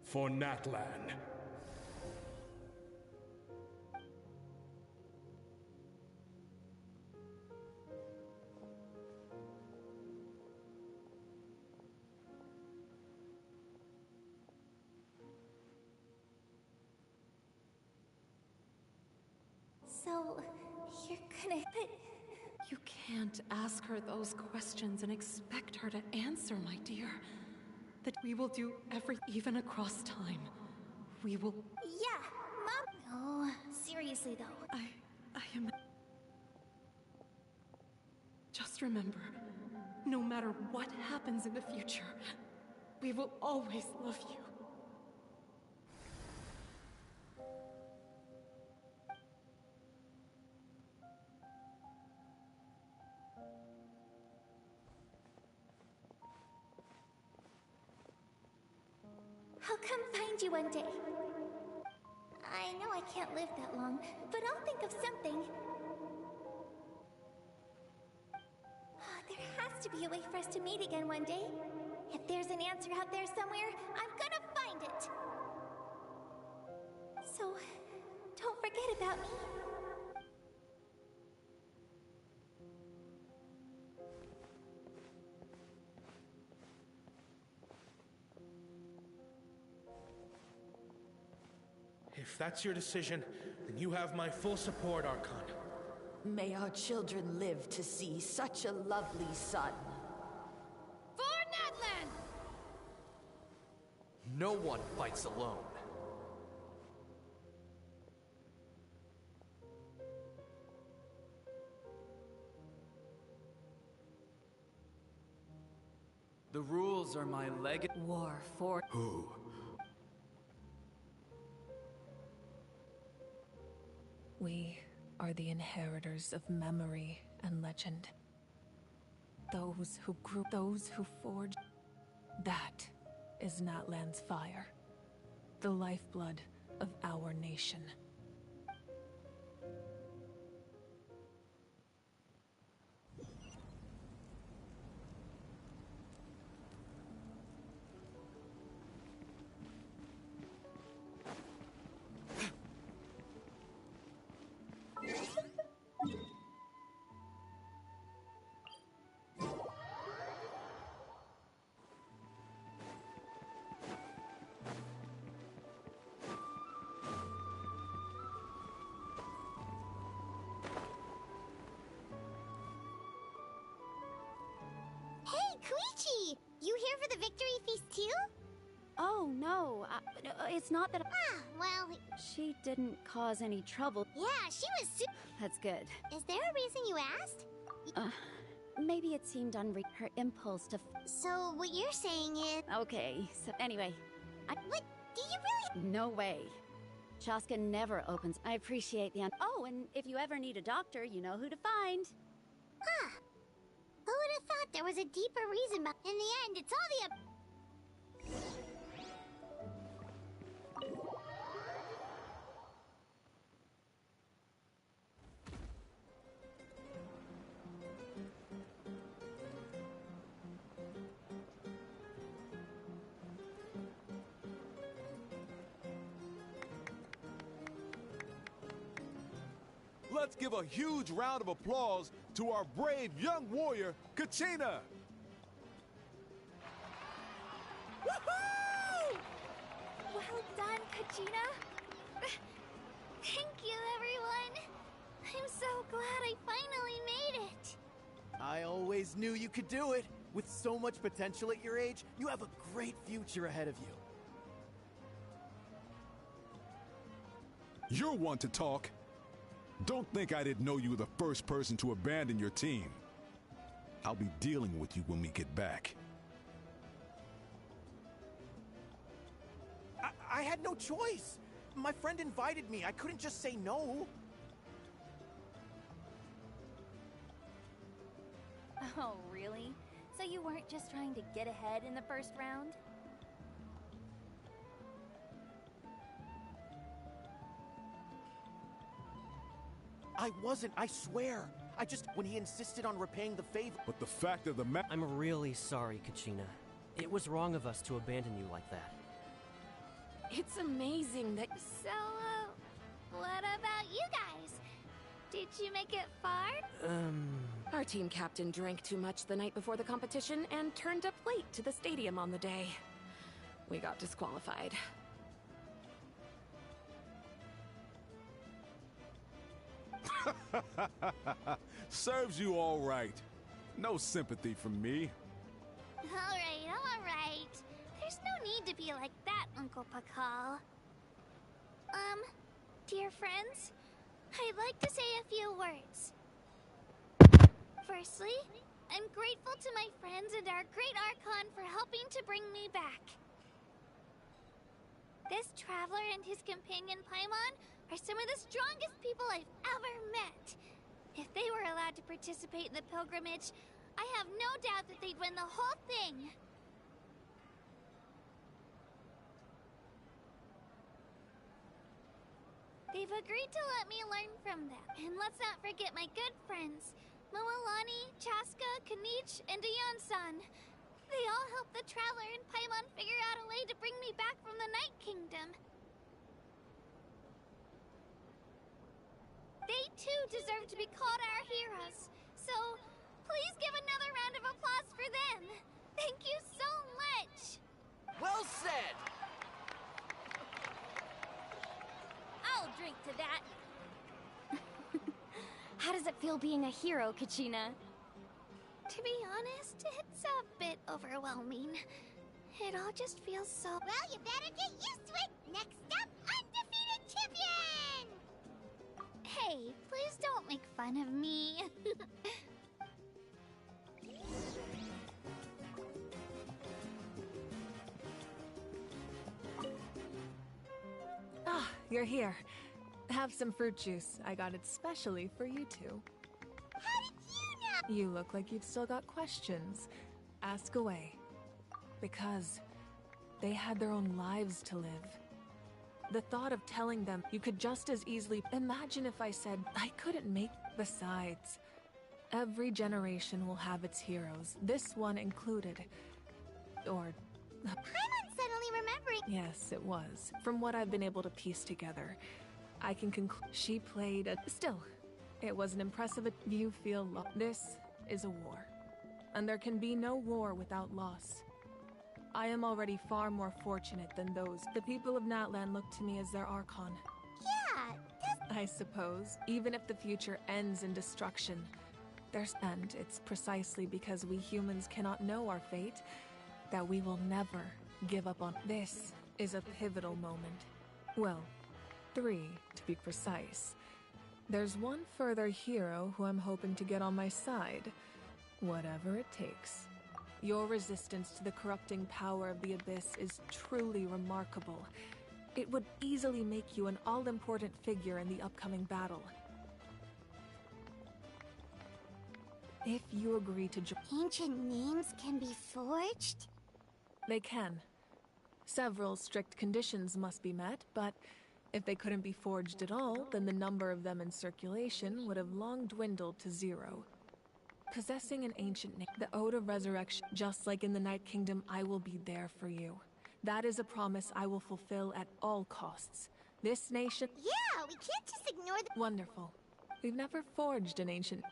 Speaker 22: For Natlan.
Speaker 14: So, you're gonna...
Speaker 18: You can't ask her those questions and expect her to answer, my dear. That we will do even across time. We will...
Speaker 14: Yeah, Mom... Oh, seriously though.
Speaker 18: I am... Just remember, no matter what happens in the future, we will always love you.
Speaker 14: I'll come find you one day. I know I can't live that long, but I'll think of something. There has to be a way for us to meet again one day. If there's an answer out there somewhere, I'm gonna find it. So, don't forget about me.
Speaker 6: If that's your decision, then you have my full support, Archon.
Speaker 7: May our children live to see such a lovely son.
Speaker 11: For Natlan!
Speaker 23: No one fights alone.
Speaker 24: The rules are my leg.
Speaker 7: War for...
Speaker 23: Who?
Speaker 18: We are the inheritors of memory and legend. Those who grew, those who forged. That is Natlan's fire. The lifeblood of our nation.
Speaker 8: Koichi! You here for the victory feast too?
Speaker 5: Oh, no. It's not that...
Speaker 8: Ah, well...
Speaker 5: She didn't cause any trouble.
Speaker 8: Yeah, she was
Speaker 5: That's good.
Speaker 8: Is there a reason you asked?
Speaker 5: Maybe it seemed her impulse to...
Speaker 8: So, what you're saying is...
Speaker 5: Okay, so anyway...
Speaker 8: What? Do you really...
Speaker 5: No way. Shaska never opens. I appreciate the... Oh, and if you ever need a doctor, you know who to find.
Speaker 8: Huh. Who would have thought there was a deeper reason, but in the end, it's all the...
Speaker 25: Let's give a huge round of applause to our brave young warrior, Kachina!
Speaker 14: Woohoo! Well done, Kachina. Thank you, everyone. I'm so glad I finally made it.
Speaker 20: I always knew you could do it. With so much potential at your age, you have a great future ahead of you.
Speaker 25: You're one to talk. Don't think I didn't know you were the first person to abandon your team. I'll be dealing with you when we get back.
Speaker 20: I had no choice. My friend invited me. I couldn't just say no.
Speaker 5: Oh, really? So you weren't just trying to get ahead in the first round?
Speaker 20: I wasn't, I swear. When he insisted on repaying the favor...
Speaker 25: But the fact of the matter...
Speaker 10: I'm really sorry, Kachina. It was wrong of us to abandon you like that.
Speaker 18: It's amazing that...
Speaker 14: So, what about you guys? Did you make it far?
Speaker 18: Our team captain drank too much the night before the competition and turned up late to the stadium on the day. We got disqualified.
Speaker 25: Serves you all right. No sympathy from me.
Speaker 14: Alright. There's no need to be like that, Uncle Pakal. Dear friends, I'd like to say a few words. Firstly, I'm grateful to my friends and our great Archon for helping to bring me back. This traveler and his companion Paimon are some of the strongest people I've ever met. If they were allowed to participate in the pilgrimage, I have no doubt that they'd win the whole thing. They've agreed to let me learn from them. And let's not forget my good friends, Moalani, Chaska, Kanich, and Dion-san. They all helped the Traveler and Paimon figure out a way to bring me back from the Night Kingdom. They too deserve to be called our heroes. So, please give another round of applause for them. Thank you so much.
Speaker 1: Well said!
Speaker 14: I'll drink to that.
Speaker 5: How does it feel being a hero, Kachina?
Speaker 14: To be honest, it's a bit overwhelming. It all just feels so...
Speaker 8: Well, you better get used to it. Next up, undefeated champion!
Speaker 14: Hey, please don't make fun of me.
Speaker 18: Ah, you're here. Have some fruit juice. I got it specially for you two.
Speaker 8: How did you know?
Speaker 18: You look like you've still got questions. Ask away. Because they had their own lives to live. The thought of telling them you could just as easily... Imagine if I said I couldn't make... Besides, every generation will have its heroes, this one included. Or...
Speaker 8: Paimon's suddenly remembering.
Speaker 18: Yes, it was. From what I've been able to piece together, I can conclude she played a... Still, it was an impressive... You feel this is a war. And there can be no war without loss. I am already far more fortunate than those. The people of Natlan look to me as their Archon.
Speaker 8: Yeah,
Speaker 18: I suppose, even if the future ends in destruction, and it's precisely because we humans cannot know our fate that we will never give up on. This is a pivotal moment. Well, 3, to be precise. There's one further hero who I'm hoping to get on my side, whatever it takes. Your resistance to the corrupting power of the Abyss is truly remarkable. It would easily make you an all-important figure in the upcoming battle. If you agree to join...
Speaker 8: Ancient names can be forged?
Speaker 18: They can. Several strict conditions must be met, but if they couldn't be forged at all, then the number of them in circulation would have long dwindled to 0. Possessing an ancient name, the Ode of Resurrection, just like in the Night Kingdom, I will be there for you. That is a promise I will fulfill at all costs. This nation...
Speaker 8: Yeah, we can't just ignore the...
Speaker 18: Wonderful. We've never forged an ancient...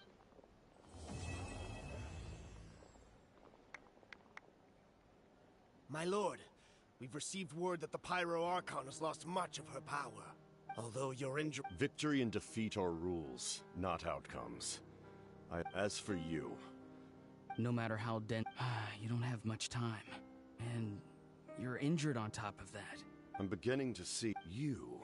Speaker 20: My lord, we've received word that the Pyro Archon has lost much of her power. Although your injury...
Speaker 4: Victory and defeat are rules, not outcomes. As for you...
Speaker 1: No matter how dense... you don't have much time. And you're injured on top of that.
Speaker 4: I'm beginning to see you.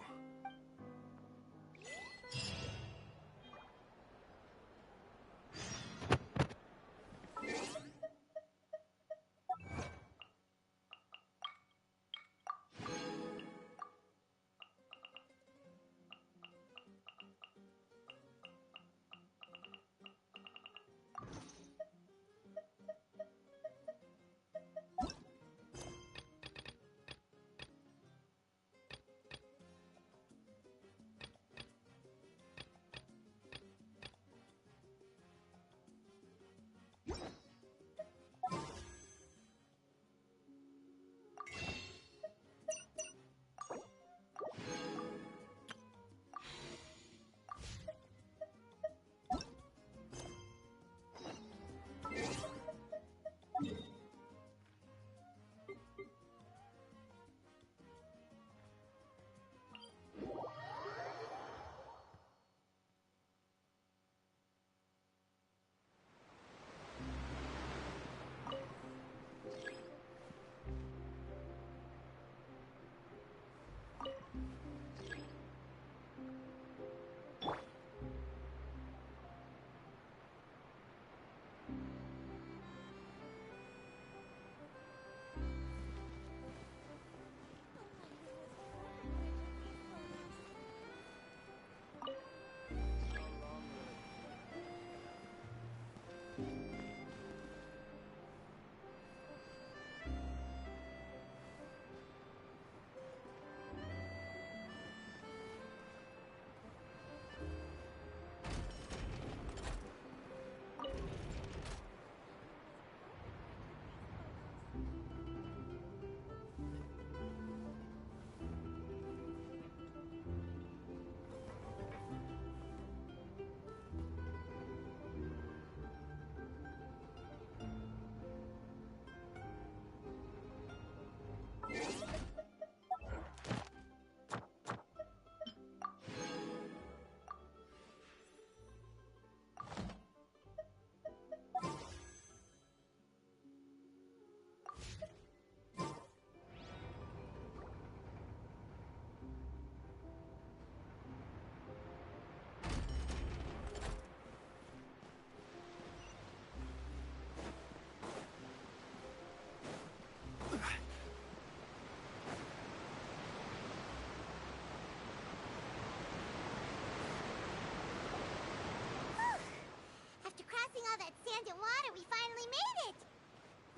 Speaker 8: after crossing all that sand and water, we finally made it!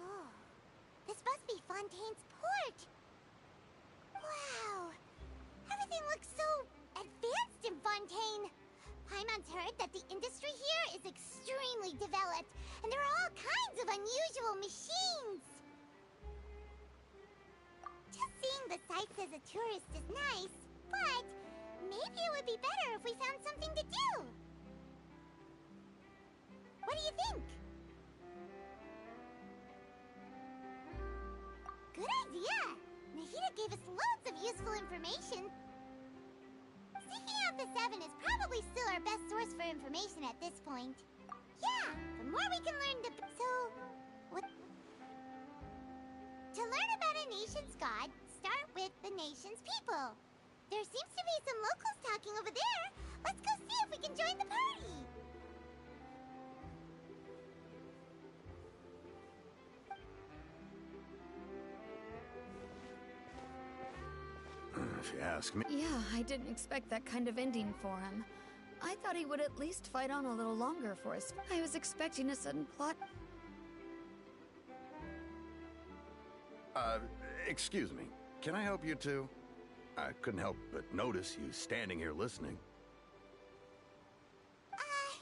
Speaker 8: Oh, this must be Fontaine's port! Wow! Everything looks so advanced in Fontaine! Paimon's heard that the industry here is extremely developed, and there are all kinds of unusual machines! Just seeing the sights as a tourist is nice, but maybe it would be better if we found something to do! What do you think? Good idea! Nahida gave us loads of useful information. Seeking out the Seven is probably still our best source for information at this point. Yeah, the more we can learn the... So... what... To learn about a nation's god, start with the nation's people. There seems to be some locals talking over there. Let's go see if we can join the party.
Speaker 4: If you ask me.
Speaker 2: Yeah, I didn't expect that kind of ending for him. I thought he would at least fight on a little longer for us. I was expecting a sudden plot.
Speaker 4: Excuse me. Can I help you too? I couldn't help but notice you standing here listening.
Speaker 8: Hi.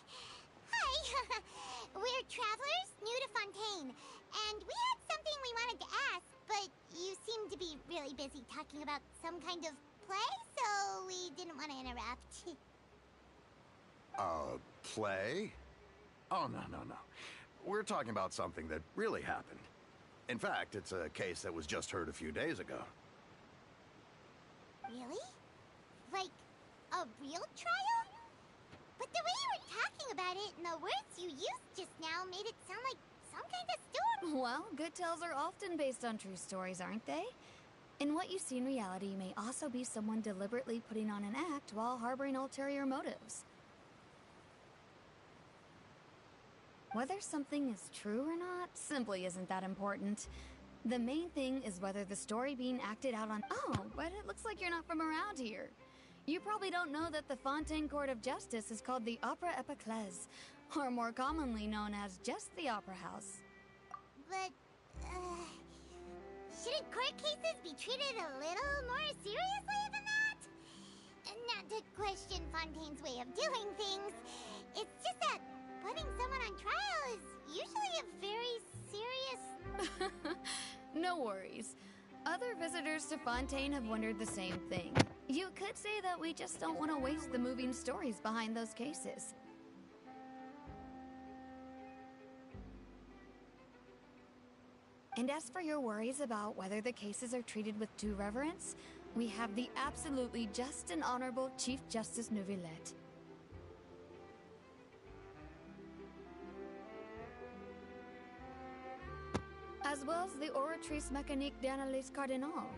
Speaker 8: We're travelers new to Fontaine, and we had something we wanted to ask, but you seem to be really busy talking about some kind of play, so we didn't want to interrupt.
Speaker 4: Play? Oh, no. We're talking about something that really happened. In fact, it's a case that was just heard a few days ago.
Speaker 8: Really? Like, a real trial? But the way you were talking about it and the words you used just now made it sound like some kind of story.
Speaker 2: Well, good tales are often based on true stories, aren't they? And what you see in reality may also be someone deliberately putting on an act while harboring ulterior motives. Whether something is true or not simply isn't that important. The main thing is whether the story being acted out on... Oh, but it looks like you're not from around here. You probably don't know that the Fontaine Court of Justice is called the Opera Epiclese, or more commonly known as just the Opera House.
Speaker 8: But, shouldn't court cases be treated a little more seriously than that? Not to question Fontaine's way of doing things, it's just that putting someone on trial is usually a very serious...
Speaker 2: No worries. Other visitors to Fontaine have wondered the same thing. You could say that we just don't want to waste the moving stories behind those cases. And as for your worries about whether the cases are treated with due reverence, we have the absolutely just and honorable Chief Justice Neuvillette. As well as the Oratrice Mécanique d'Analyse Cardinal,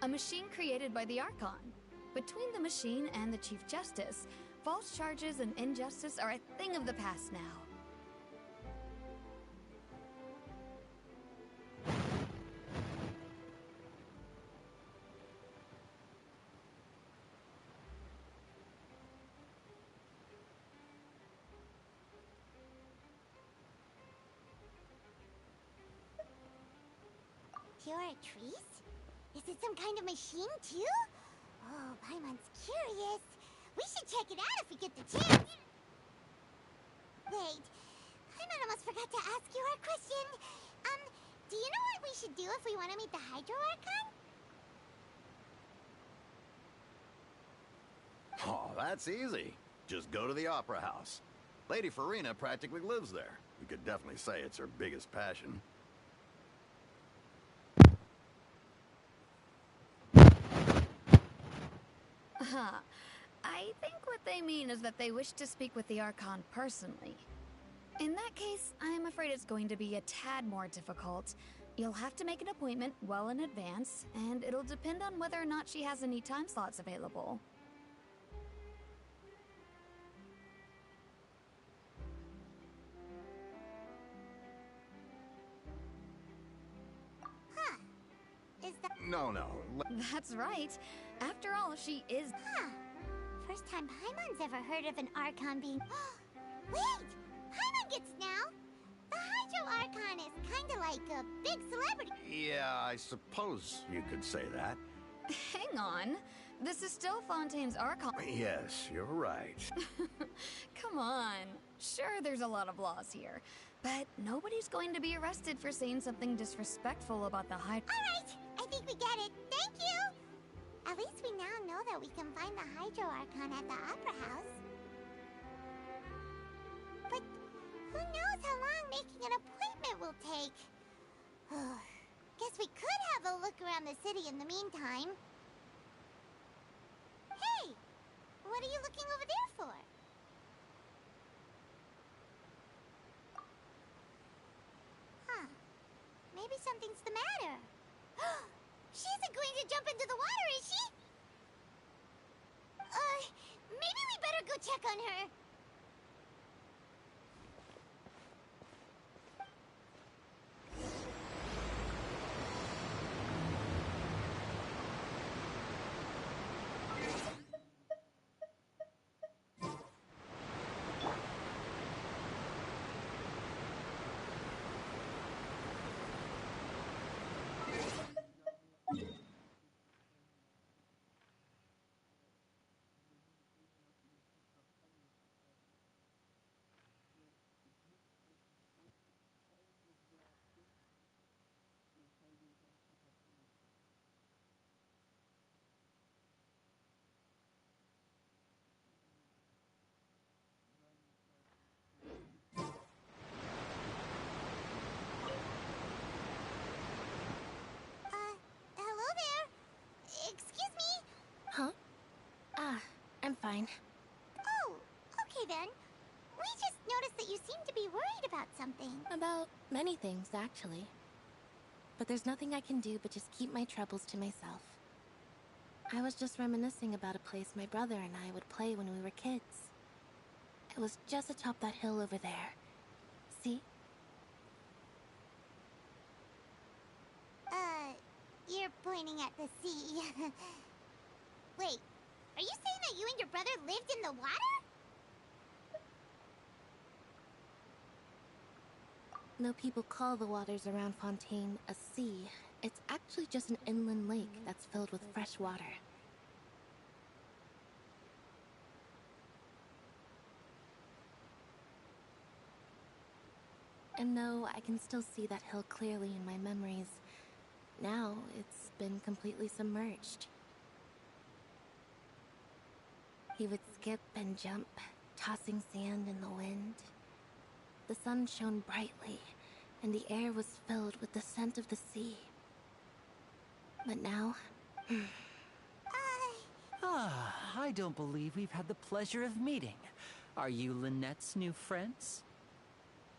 Speaker 2: a machine created by the Archon. Between the machine and the Chief Justice, false charges and injustice are a thing of the past now.
Speaker 8: Oratrice? Is it some kind of machine, too? Oh, Paimon's curious. We should check it out if we get the chance. Wait, Paimon almost forgot to ask you our question. Do you know what we should do if we want to meet the Hydro Archon?
Speaker 4: Oh, that's easy. Just go to the Opera House. Lady Farina practically lives there. We could definitely say it's her biggest passion.
Speaker 2: I think what they mean is that they wish to speak with the Archon personally. In that case, I'm afraid it's going to be a tad more difficult. You'll have to make an appointment well in advance, and it'll depend on whether or not she has any time slots available.
Speaker 8: Huh. Is that...
Speaker 4: No.
Speaker 2: That's right. After all, she is...
Speaker 8: Huh. First time Paimon's ever heard of an Archon being... Wait! Paimon gets now. The Hydro Archon is kinda like a big celebrity.
Speaker 4: Yeah, I suppose you could say that.
Speaker 2: Hang on. This is still Fontaine's Archon.
Speaker 4: Yes, you're right.
Speaker 2: Come on. Sure, there's a lot of laws here, but nobody's going to be arrested for saying something disrespectful about the Hydro.
Speaker 8: Alright, I think we get it. Thank you! At least we now know that we can find the Hydro Archon at the Opera House. But who knows how long making an appointment will take? Guess we could have a look around the city in the meantime. Hey! What are you looking over there for? Huh. Maybe something's the matter. She isn't going to jump into the water, is she? Maybe we better go check on her. Hello there. Excuse me.
Speaker 9: Huh? I'm fine.
Speaker 8: Oh, okay then. We just noticed that you seem to be worried about something.
Speaker 9: About many things, actually. But there's nothing I can do but just keep my troubles to myself. I was just reminiscing about a place my brother and I would play when we were kids. It was just atop that hill over there. See?
Speaker 8: You're pointing at the sea. Wait, are you saying that you and your brother lived in the water?
Speaker 9: Though people call the waters around Fontaine a sea, it's actually just an inland lake that's filled with fresh water. And though I can still see that hill clearly in my memories, now it's been completely submerged. He would skip and jump, tossing sand in the wind. The sun shone brightly, and the air was filled with the scent of the sea. But now...
Speaker 3: I don't believe we've had the pleasure of meeting. Are you Lynette's new friends?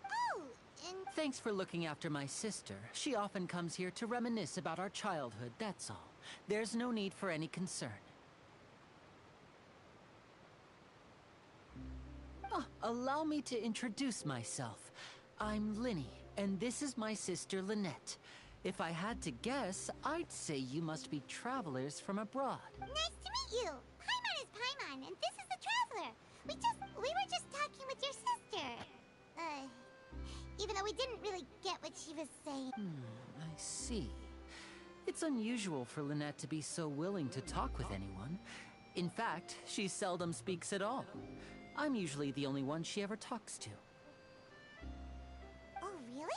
Speaker 8: Oh, and...
Speaker 3: Thanks for looking after my sister. She often comes here to reminisce about our childhood, that's all. There's no need for any concern. Allow me to introduce myself. I'm Linny, and this is my sister Lynette. If I had to guess, I'd say you must be travelers from abroad.
Speaker 8: Nice to meet you! Paimon is Paimon, and this is the Traveler. We were just talking with your sister. Even though we didn't really get what she was saying.
Speaker 3: I see. It's unusual for Lynette to be so willing to talk with anyone. In fact, she seldom speaks at all. I'm usually the only one she ever talks to.
Speaker 8: Oh, really?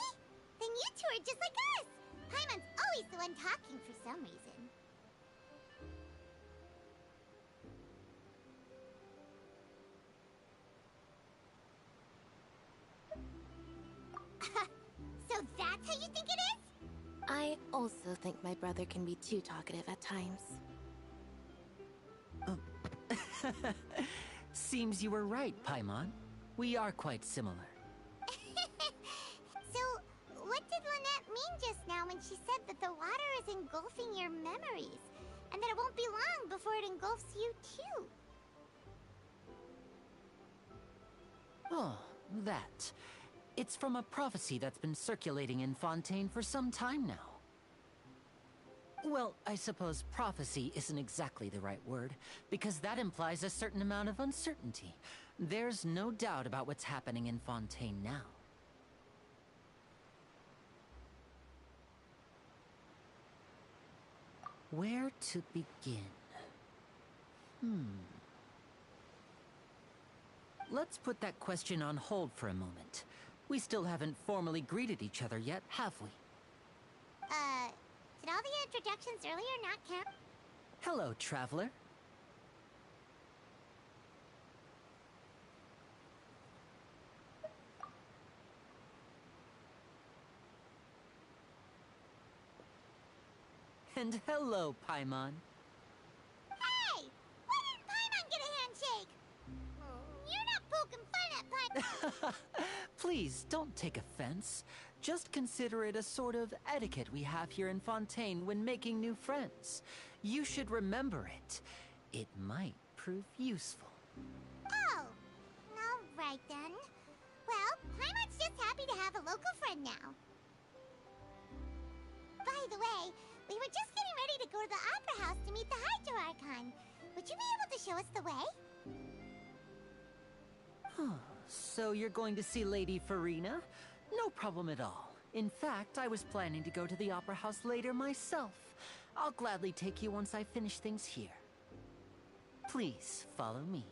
Speaker 8: Then you two are just like us! Paimon's always the one talking for some reason. So that's how you think it is?
Speaker 9: I also think my brother can be too talkative at times.
Speaker 3: Seems you were right, Paimon. We are quite similar.
Speaker 8: So, what did Lynette mean just now when she said that the water is engulfing your memories? And that it won't be long before it engulfs you too?
Speaker 3: Oh, that. It's from a prophecy that's been circulating in Fontaine for some time now. Well, I suppose prophecy isn't exactly the right word, because that implies a certain amount of uncertainty. There's no doubt about what's happening in Fontaine now. Where to begin? Let's put that question on hold for a moment. We still haven't formally greeted each other yet, have we?
Speaker 8: Did all the introductions earlier not count?
Speaker 3: Hello, traveler. And hello, Paimon.
Speaker 8: Hey! Why didn't Paimon get a handshake? You're not poking fun at Paimon.
Speaker 3: Please, don't take offense. Just consider it a sort of etiquette we have here in Fontaine when making new friends. You should remember it. It might prove useful.
Speaker 8: Oh, all right then. Well, Paimon's just happy to have a local friend now. By the way, we were just getting ready to go to the Opera House to meet the Hydro Archon. Would you be able to show us the way?
Speaker 3: So you're going to see Lady Farina? No problem at all. In fact, I was planning to go to the Opera House later myself. I'll gladly take you once I finish things here. Please, follow me.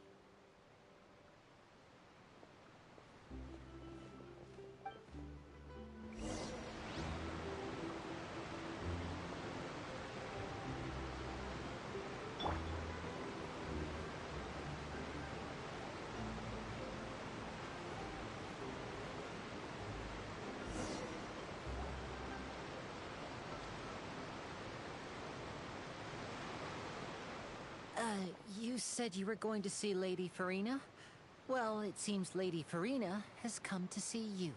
Speaker 3: You said you were going to see Lady Farina? Well, it seems Lady Farina has come to see you.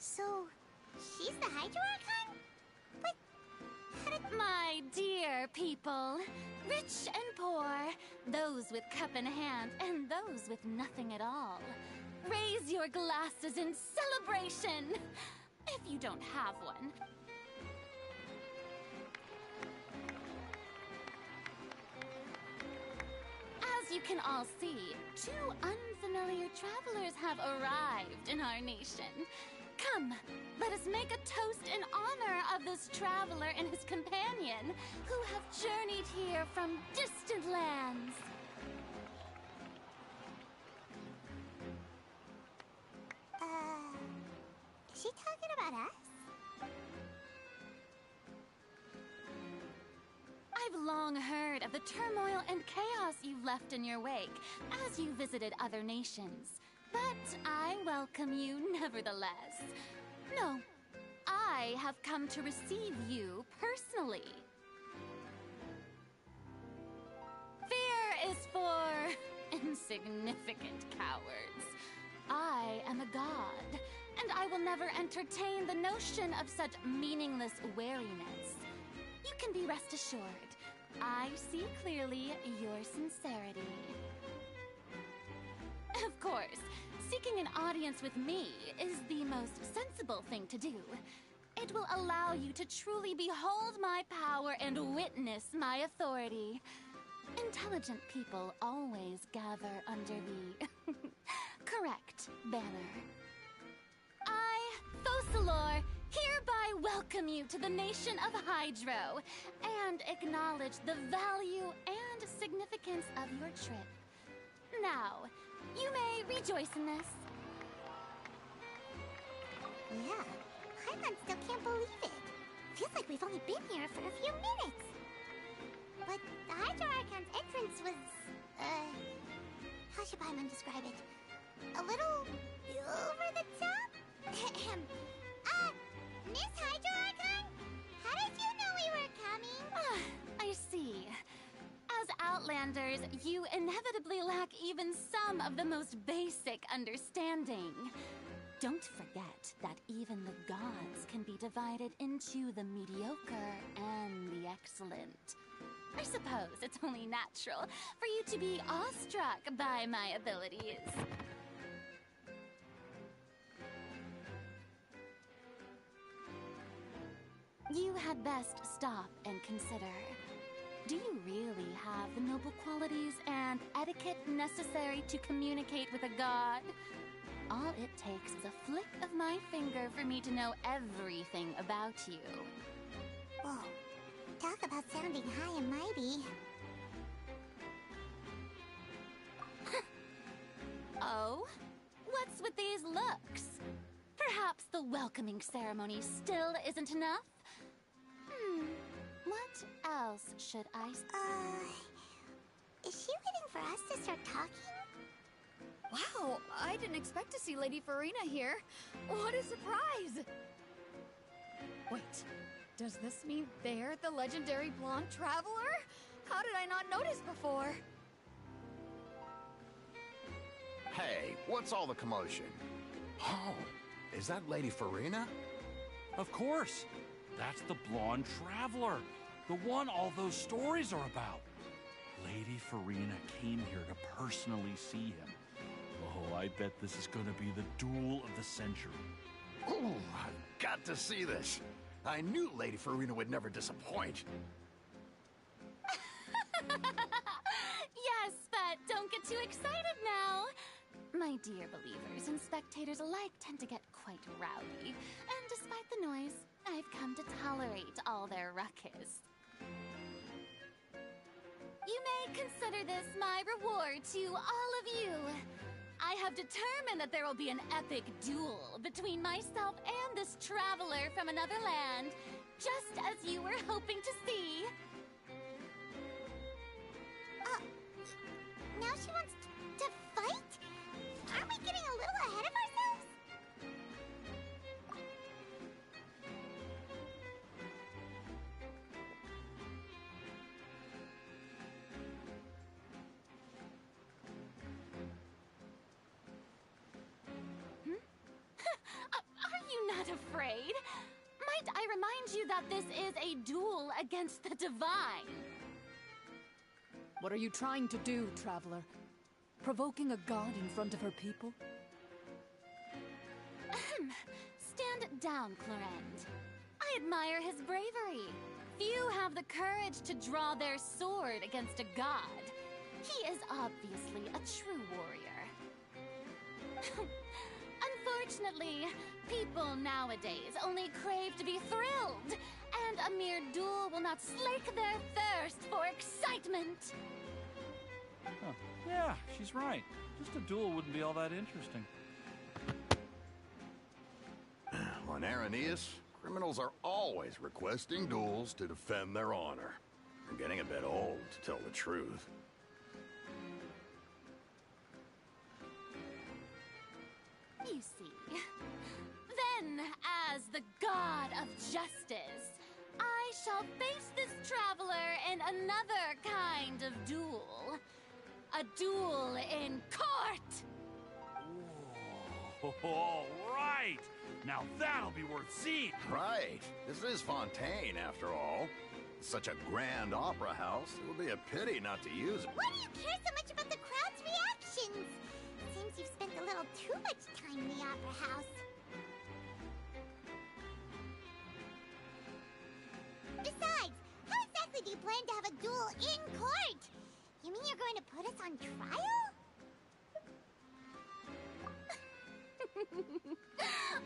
Speaker 8: So, she's the Hydro Archon? But how did...
Speaker 11: My dear people, rich and poor, those with cup in hand and those with nothing at all, raise your glasses in celebration, if you don't have one. As you can all see, two unfamiliar travelers have arrived in our nation. Come, let us make a toast in honor of this traveler and his companion who have journeyed here from distant lands.
Speaker 8: Is she talking about us?
Speaker 11: I've long heard of the turmoil and chaos you've left in your wake as you visited other nations. But I welcome you nevertheless. No, I have come to receive you personally. Fear is for insignificant cowards. I am a god, and I will never entertain the notion of such meaningless wariness. You can be rest assured, I see clearly your sincerity. Of course, seeking an audience with me is the most sensible thing to do. It will allow you to truly behold my power and witness my authority. Intelligent people always gather under the correct banner. I, Focalor, hereby welcome you to the nation of Hydro and acknowledge the value and significance of your trip. Now, you may rejoice in this.
Speaker 8: Yeah, Paimon still can't believe it. Feels like we've only been here for a few minutes. But the Hydro Archon's entrance was, how should Paimon describe it? A little over the top? Miss Hydro Archon? How did you know we were coming?
Speaker 11: I see. As Outlanders, you inevitably lack even some of the most basic understanding.
Speaker 5: Don't forget that even the gods can be divided into the mediocre and the excellent. I suppose it's only natural for you to be awestruck by my abilities. You had best stop and consider. Do you really have the noble qualities and etiquette necessary to communicate with a god? All it takes is a flick of my finger for me to know everything about you.
Speaker 8: Whoa. Talk about sounding high and mighty.
Speaker 5: Oh? What's with these looks? Perhaps the welcoming ceremony still isn't enough? What else should I...
Speaker 8: Is she waiting for us to start talking?
Speaker 2: Wow, I didn't expect to see Lady Farina here. What a surprise! Wait, does this mean they're the legendary blonde traveler? How did I not notice before?
Speaker 4: Hey, what's all the commotion? Oh, is that Lady Farina?
Speaker 12: Of course. That's the blonde traveler. The one all those stories are about. Lady Farina came here to personally see him. Oh, I bet this is going to be the duel of the century.
Speaker 4: Oh, I've got to see this. I knew Lady Farina would never disappoint.
Speaker 5: Yes, but don't get too excited now. My dear believers and spectators alike tend to get quite rowdy, and despite the noise, I've come to tolerate all their ruckus. You may consider this my reward to all of you. I have determined that there will be an epic duel between myself and this traveler from another land, just as you were hoping to see.
Speaker 8: Now she wants to fight? Aren't we getting a little ahead of ourselves?
Speaker 5: Are you not afraid? Might I remind you that this is a duel against the divine?
Speaker 13: What are you trying to do, traveler? Provoking a god in front of her people?
Speaker 5: Stand down, Clorend. I admire his bravery. Few have the courage to draw their sword against a god. He is obviously a true warrior. Unfortunately, people nowadays only crave to be thrilled, and a mere duel will not slake their thirst for excitement.
Speaker 12: Huh. Yeah, she's right. Just a duel wouldn't be all that interesting.
Speaker 4: On Aranias, criminals are always requesting duels to defend their honor. I'm getting a bit old, to tell the truth.
Speaker 5: You see, then, as the god of justice, I shall face this traveler in another kind of duel. A duel in court!
Speaker 12: All right! Now that'll be worth seeing!
Speaker 4: Right. This is Fontaine, after all. Such a grand opera house, it would be a pity not to use it.
Speaker 8: Why do you care so much about the crowd's reactions? Seems you've spent a little too much time in the opera house. Besides, how exactly do you plan to have a duel in court? You mean you're going to put us on trial?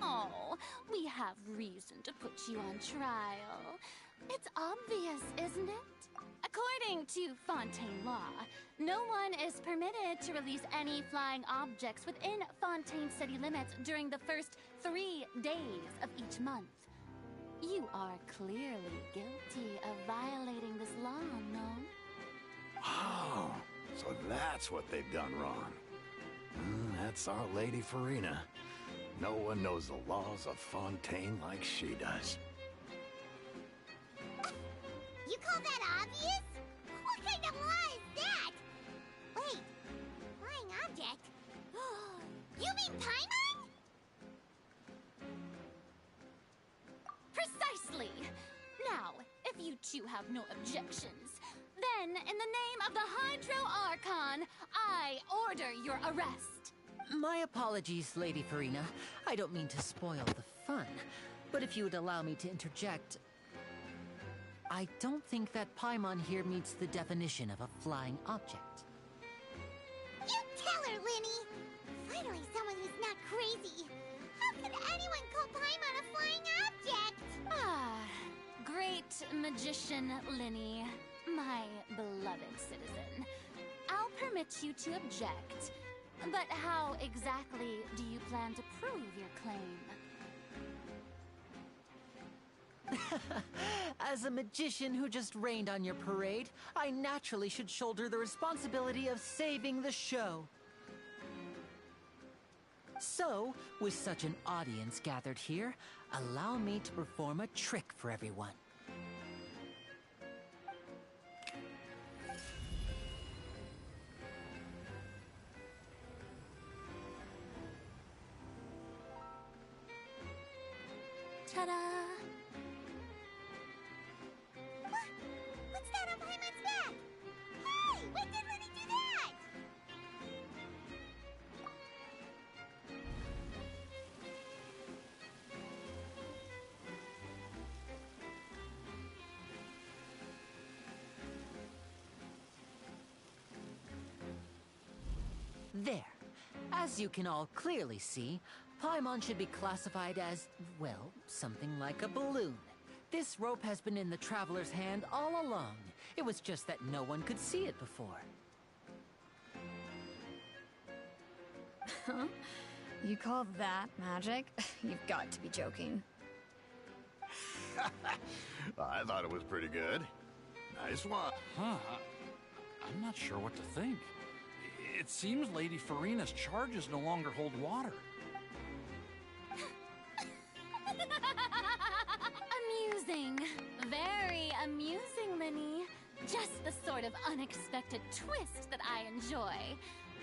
Speaker 5: Oh, we have reason to put you on trial. It's obvious, isn't it? According to Fontaine law, no one is permitted to release any flying objects within Fontaine city limits during the first 3 days of each month. You are clearly guilty of violating this law, no?
Speaker 4: Oh, so that's what they've done wrong. That's our Lady Farina. No one knows the laws of Fontaine like she does.
Speaker 8: You call that obvious? What kind of law is that? Wait, flying object? You mean Paimon?
Speaker 5: Precisely! Now, if you two have no objections, then in the name of the Hydro Archon, I order your arrest.
Speaker 3: My apologies, Lady Farina. I don't mean to spoil the fun, but if you would allow me to interject, I don't think that Paimon here meets the definition of a flying object.
Speaker 8: You tell her, Linny! Finally someone who's not crazy. How could anyone call Paimon a flying object?
Speaker 5: Ah, great magician Linny, my beloved citizen. I'll permit you to object, but how exactly do you plan to prove your claim?
Speaker 3: As a magician who just rained on your parade, I naturally should shoulder the responsibility of saving the show. So, with such an audience gathered here, allow me to perform a trick for everyone.
Speaker 5: Ta-da!
Speaker 8: What's that on Paimon's back? Hey! When did Linny do that?
Speaker 3: There. As you can all clearly see, Paimon should be classified as, well, something like a balloon. This rope has been in the Traveler's hand all along. It was just that no one could see it before.
Speaker 2: Huh? You call that magic? You've got to be joking.
Speaker 4: I thought it was pretty good. Nice one.
Speaker 12: Huh. I'm not sure what to think. It seems Lady Farina's charges no longer hold water.
Speaker 5: Amusing. Very amusing, Linny. Just the sort of unexpected twist that I enjoy.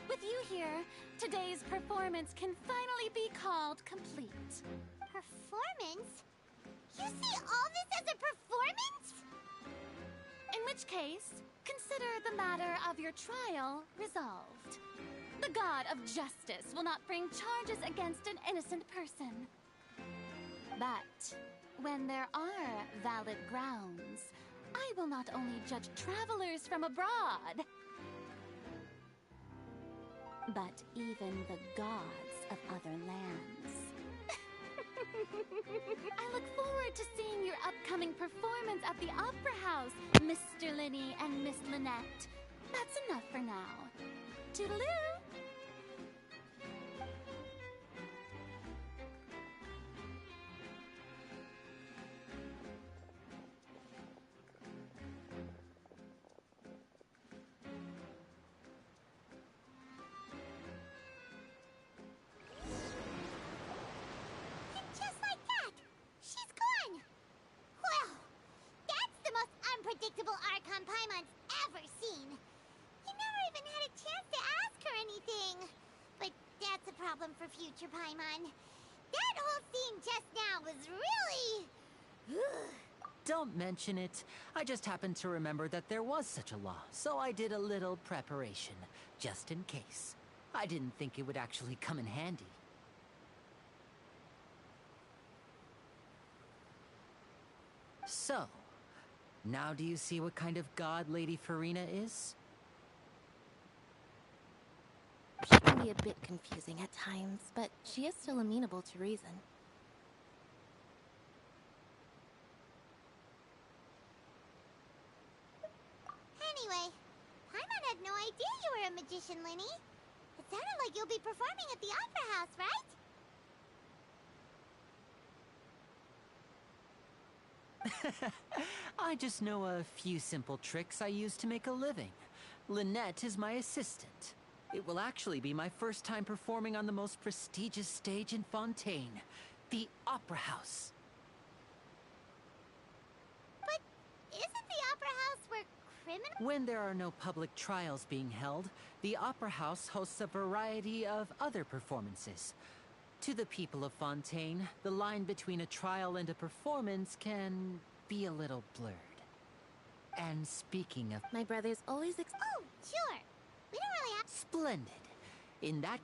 Speaker 5: With you here, today's performance can finally be called complete.
Speaker 8: Performance? You see all this as a performance?
Speaker 5: In which case, consider the matter of your trial resolved. The god of justice will not bring charges against an innocent person. But when there are valid grounds, I will not only judge travelers from abroad, but even the gods of other lands. I look forward to seeing your upcoming performance at the Opera House, Mr. Linny and Miss Lynette. That's enough for now. Toodaloo!
Speaker 8: Unpredictable Archon Paimon's ever seen. You never even had a chance to ask her anything. But that's a problem for future Paimon. That whole scene just now was really...
Speaker 3: Don't mention it. I just happened to remember that there was such a law, so I did a little preparation, just in case. I didn't think it would actually come in handy. So, now do you see what kind of god Lady Farina is?
Speaker 15: She can be a bit confusing at times, but she is still amenable to reason.
Speaker 8: Anyway, Paimon had no idea you were a magician, Linny. It sounded like you'll be performing at the Opera House, right?
Speaker 3: I just know a few simple tricks I use to make a living. Lynette is my assistant. It will actually be my first time performing on the most prestigious stage in Fontaine, the Opera House.
Speaker 8: But isn't the Opera House where criminals...
Speaker 3: When there are no public trials being held, the Opera House hosts a variety of other performances. To the people of Fontaine, the line between a trial and a performance can be a little blurred. And speaking of...
Speaker 9: My brother's always
Speaker 8: Oh, sure. We don't really have...
Speaker 3: Splendid. In that...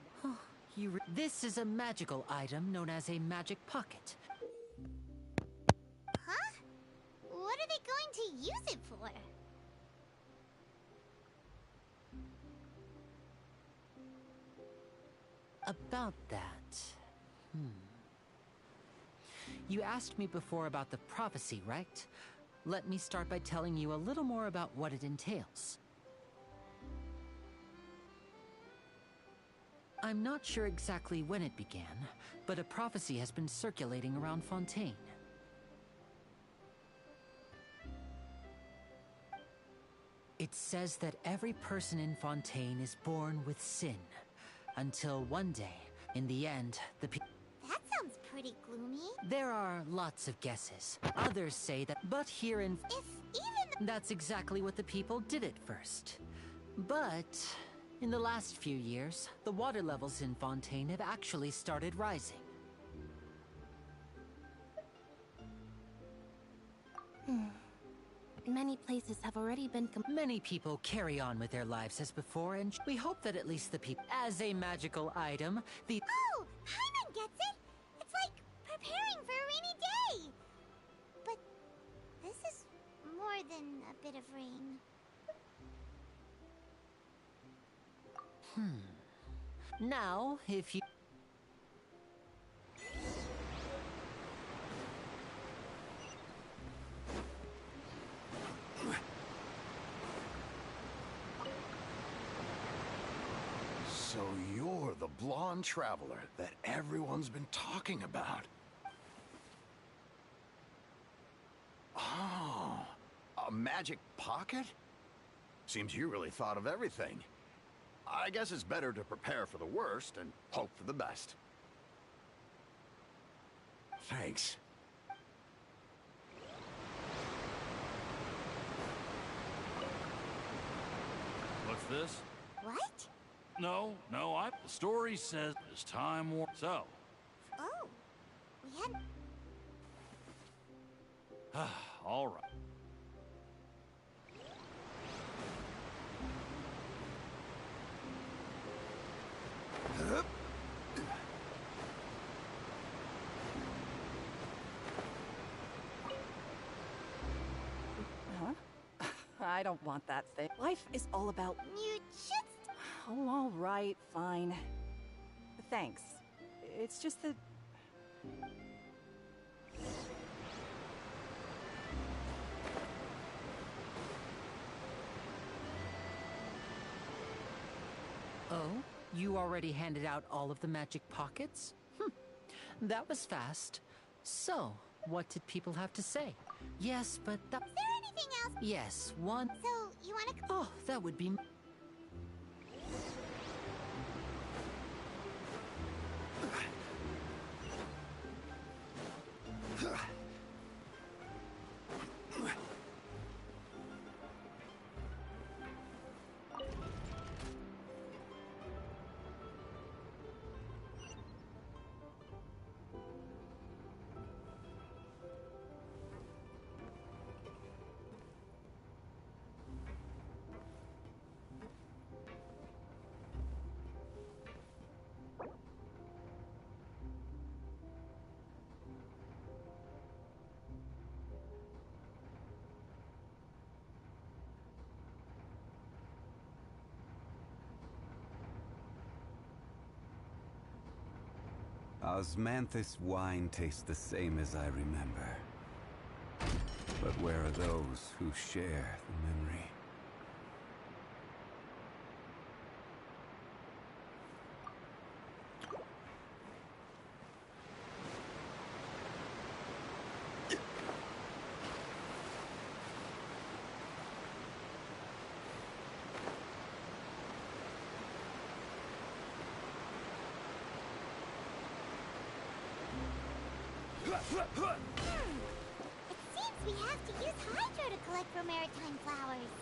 Speaker 3: This is a magical item known as a magic pocket.
Speaker 8: Huh? What are they going to use it for?
Speaker 3: About that... You asked me before about the prophecy, right? Let me start by telling you a little more about what it entails. I'm not sure exactly when it began, but a prophecy has been circulating around Fontaine. It says that every person in Fontaine is born with sin, until one day, in the end, the people...
Speaker 8: That sounds pretty gloomy.
Speaker 3: There are lots of guesses. Others say that, but here in...
Speaker 8: If even...
Speaker 3: That's exactly what the people did at first. But... in the last few years, the water levels in Fontaine have actually started rising.
Speaker 15: Many places have already been...
Speaker 3: Many people carry on with their lives as before, and we hope that at least the people... As a magical item, the...
Speaker 8: Oh! Paimon gets it! It's like preparing for a rainy day! But this is more than a bit of rain.
Speaker 3: Now, if you...
Speaker 4: So you're the blonde traveler that everyone's been talking about. Oh, a magic pocket? Seems you really thought of everything. I guess it's better to prepare for the worst and hope for the best. Thanks.
Speaker 12: What's this?
Speaker 8: What?
Speaker 12: No, the story says it's time war. So.
Speaker 8: Oh, we had...
Speaker 12: All right.
Speaker 16: Huh? I don't want that thing. Life is all about...
Speaker 8: You just...
Speaker 16: Oh, all right, fine. Thanks. It's just that...
Speaker 3: Oh? You already handed out all of the magic pockets? That was fast. So, what did people have to say? Yes, but that...
Speaker 8: Is there anything else?
Speaker 3: Yes, one...
Speaker 8: So, you wanna...
Speaker 3: Oh, that would be...
Speaker 17: Osmanthus wine tastes the same as I remember. But where are those who share the memory?
Speaker 8: It seems we have to use Hydro to collect for maritime flowers.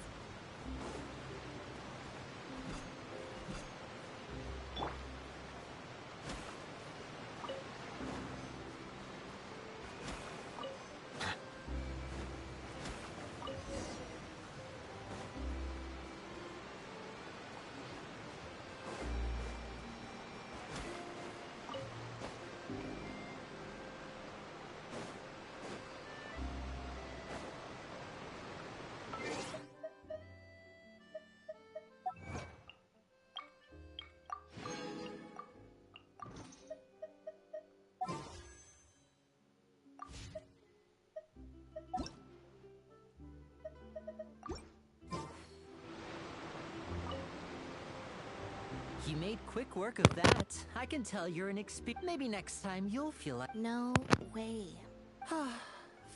Speaker 3: You made quick work of that. I can tell you're an Maybe next time you'll feel like...
Speaker 15: No way.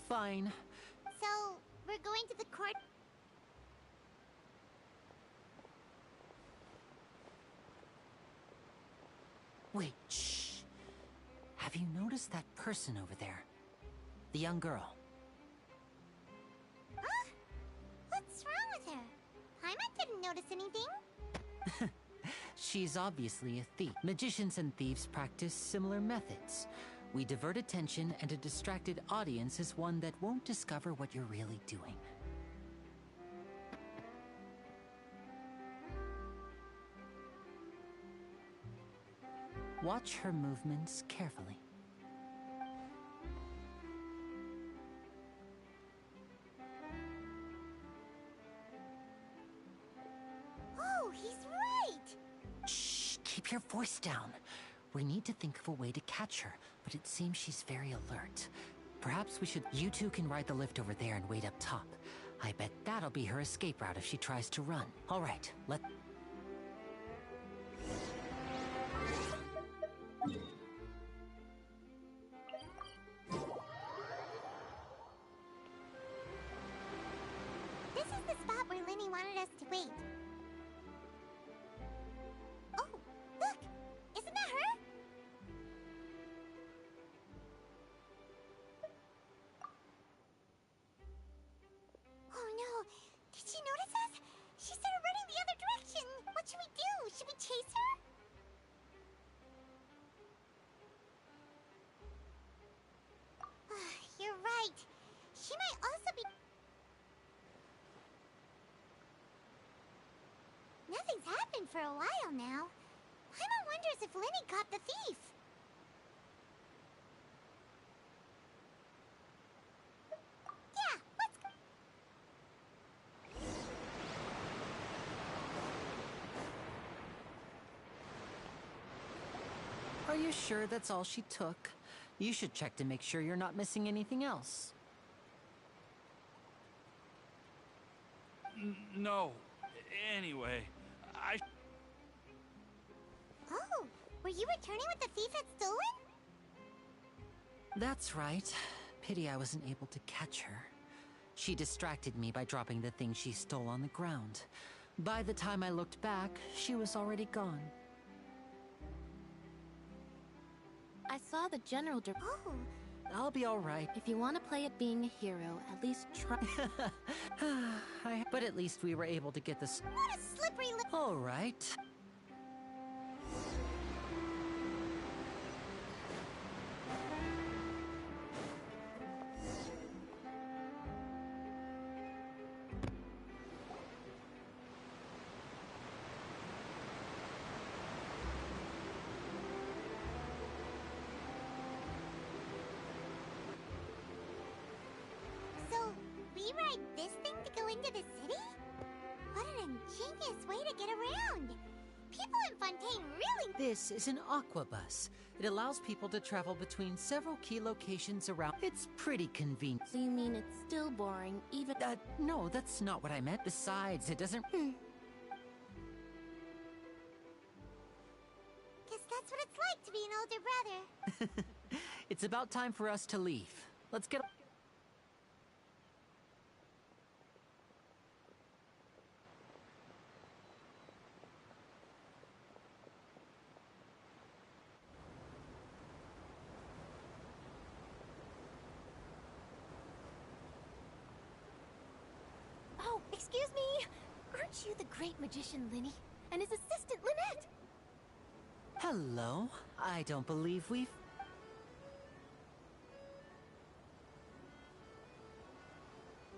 Speaker 3: Fine.
Speaker 8: So, we're going to the court?
Speaker 3: Wait, shh. Have you noticed that person over there? The young girl.
Speaker 8: Huh? What's wrong with her? Paimon didn't notice anything.
Speaker 3: She's obviously a thief. Magicians and thieves practice similar methods. We divert attention, and a distracted audience is one that won't discover what you're really doing. Watch her movements carefully.
Speaker 8: Oh, he's right!
Speaker 3: Shh, keep your voice down. We need to think of a way to catch her, but it seems she's very alert. Perhaps we should... You two can ride the lift over there and wait up top. I bet that'll be her escape route if she tries to run. All right,
Speaker 8: This is the spot where Lenny wanted us to wait. Oh, look! Isn't that her? Oh no! Did she notice us? She started running the other direction! What should we do? Should we chase her? You're right. She might also be... Nothing's happened for a while now. Paimon wonders if Lenny caught the thief. Yeah, let's go.
Speaker 3: Are you sure that's all she took? You should check to make sure you're not missing anything else.
Speaker 12: No. Anyway,
Speaker 8: Oh, were you returning what the thief had stolen?
Speaker 3: That's right. Pity I wasn't able to catch her. She distracted me by dropping the thing she stole on the ground. By the time I looked back, she was already gone.
Speaker 15: I saw the general
Speaker 8: Oh.
Speaker 3: I'll be all right.
Speaker 15: If you want to play at being a hero, at least try.
Speaker 3: But at least we were able to get this.
Speaker 8: What a slippery lip.
Speaker 3: All right.
Speaker 8: So, we ride this thing to go into the city? What an ingenious way to get around! People in Fontaine really...
Speaker 3: This is an aqua bus. It allows people to travel between several key locations around. It's pretty convenient.
Speaker 15: So you mean it's still boring, even...
Speaker 3: No, that's not what I meant. Besides, it doesn't...
Speaker 8: Guess that's what it's like to be an older brother.
Speaker 3: It's about time for us to leave. Let's get...
Speaker 9: Oh, excuse me! Aren't you the great magician Linny? And his assistant Lynette?
Speaker 3: Hello. I don't believe we've...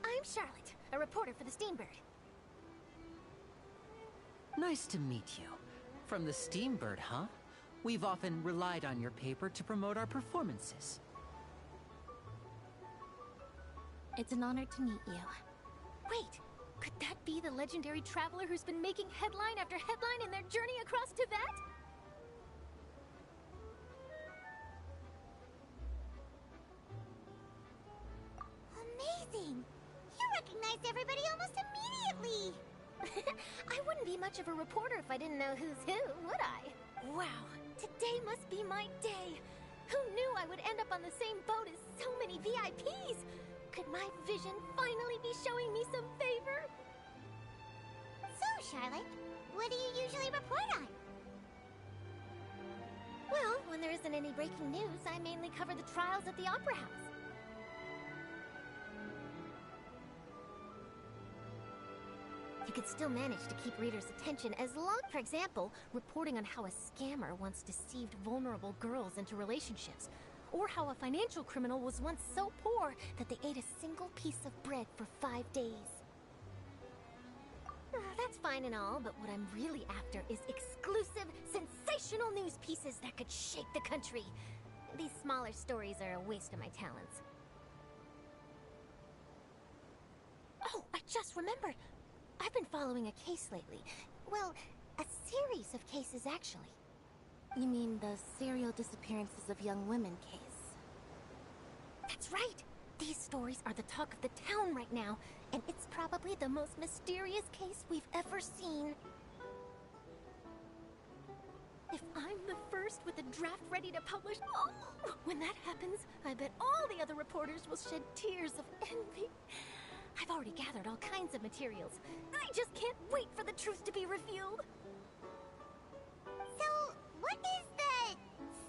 Speaker 9: I'm Charlotte, a reporter for the Steambird.
Speaker 3: Nice to meet you. From the Steambird, huh? We've often relied on your paper to promote our performances.
Speaker 15: It's an honor to meet you.
Speaker 9: Wait, could that be the legendary traveler who's been making headline after headline in their journey across Tibet?
Speaker 8: Amazing! You recognized everybody almost immediately!
Speaker 9: I wouldn't be much of a reporter if I didn't know who's who, would I? Wow, today must be my day. Who knew I would end up on the same boat as so many VIPs? Could my vision finally be showing me some favor?
Speaker 8: So, Charlotte, what do you usually report on?
Speaker 9: Well, when there isn't any breaking news, I mainly cover the trials at the Opera House. You could still manage to keep readers' attention as long, for example, reporting on how a scammer once deceived vulnerable girls into relationships, or how a financial criminal was once so poor that they ate a single piece of bread for 5 days. That's fine and all, but what I'm really after is exclusive, sensational news pieces that could shake the country. These smaller stories are a waste of my talents. Oh, I just remembered. I've been following a case lately. Well, a series of cases, actually.
Speaker 15: You mean the serial disappearances of young women case?
Speaker 9: That's right! These stories are the talk of the town right now, and it's probably the most mysterious case we've ever seen. If I'm the first with a draft ready to publish, oh, when that happens, I bet all the other reporters will shed tears of envy. I've already gathered all kinds of materials. I just can't wait for the truth to be revealed.
Speaker 8: So, what is the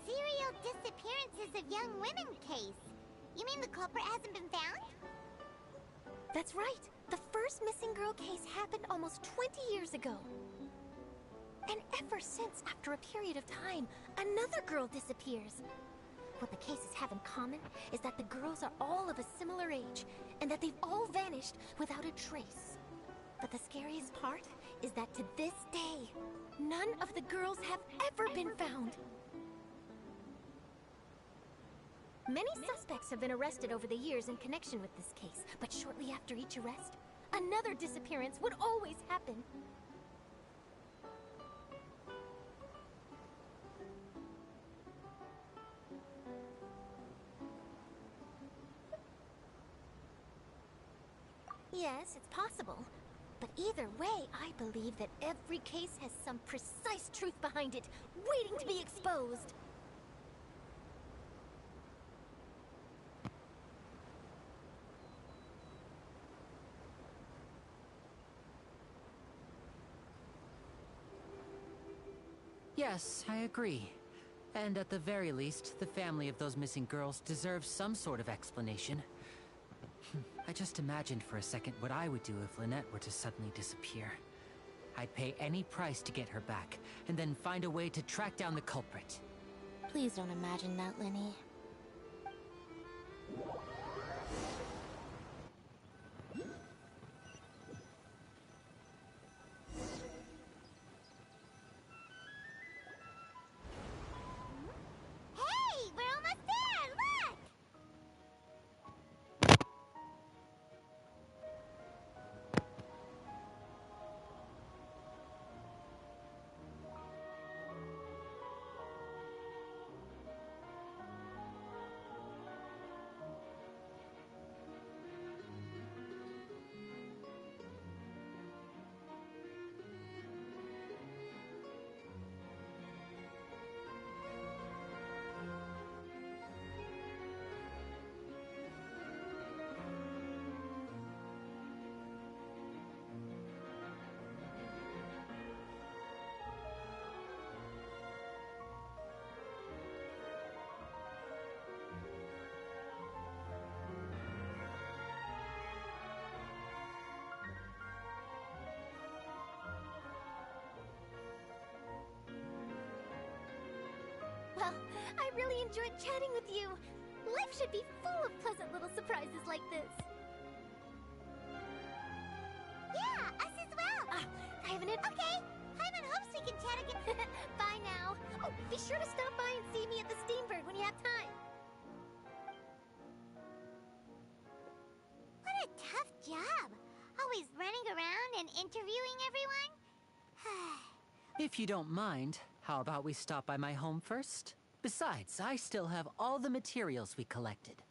Speaker 8: serial disappearances of young women case? You mean the culprit hasn't been found?
Speaker 9: That's right. The first missing girl case happened almost 20 years ago. And ever since, after a period of time, another girl disappears. What the cases have in common is that the girls are all of a similar age, and that they've all vanished without a trace. But the scariest part is that to this day, none of the girls have ever been found. Many suspects have been arrested over the years in connection with this case, but shortly after each arrest, another disappearance would always happen. Yes, it's possible. But either way, I believe that every case has some precise truth behind it, waiting to be exposed.
Speaker 3: Yes, I agree. And at the very least, the family of those missing girls deserves some sort of explanation. I just imagined for a second what I would do if Lynette were to suddenly disappear. I'd pay any price to get her back, and then find a way to track down the culprit.
Speaker 15: Please don't imagine that, Lenny.
Speaker 8: Hey, we're almost there! Look!
Speaker 9: Well, I really enjoyed chatting with you. Life should be full of pleasant little surprises like this.
Speaker 8: Yeah, us as well.
Speaker 9: I have an
Speaker 8: Okay, Paimon hopes we can chat again.
Speaker 9: Bye now. Oh, be sure to stop by and see me at the Steambird when you have time.
Speaker 8: What a tough job. Always running around and interviewing everyone.
Speaker 3: If you don't mind, how about we stop by my home first? Besides, I still have all the materials we collected.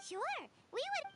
Speaker 8: Sure, we would...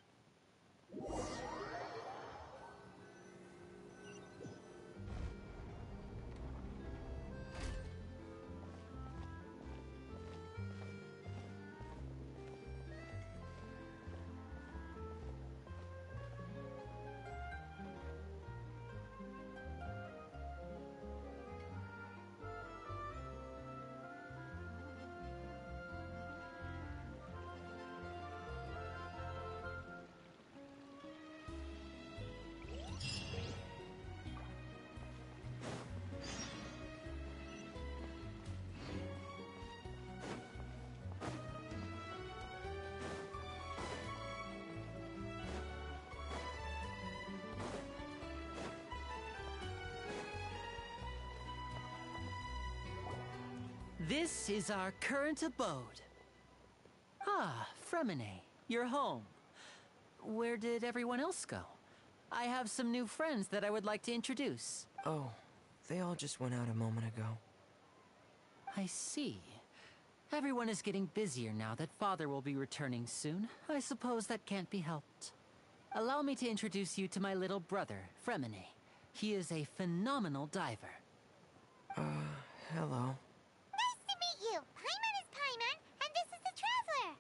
Speaker 3: This is our current abode. Ah, Fremine, you're home. Where did everyone else go? I have some new friends that I would like to introduce.
Speaker 6: Oh, they all just went out a moment ago.
Speaker 3: I see. Everyone is getting busier now that Father will be returning soon. I suppose that can't be helped. Allow me to introduce you to my little brother, Fremine. He is a phenomenal diver.
Speaker 6: Hello.
Speaker 8: Nice to meet you! Paimon is Paimon, and this is the Traveler!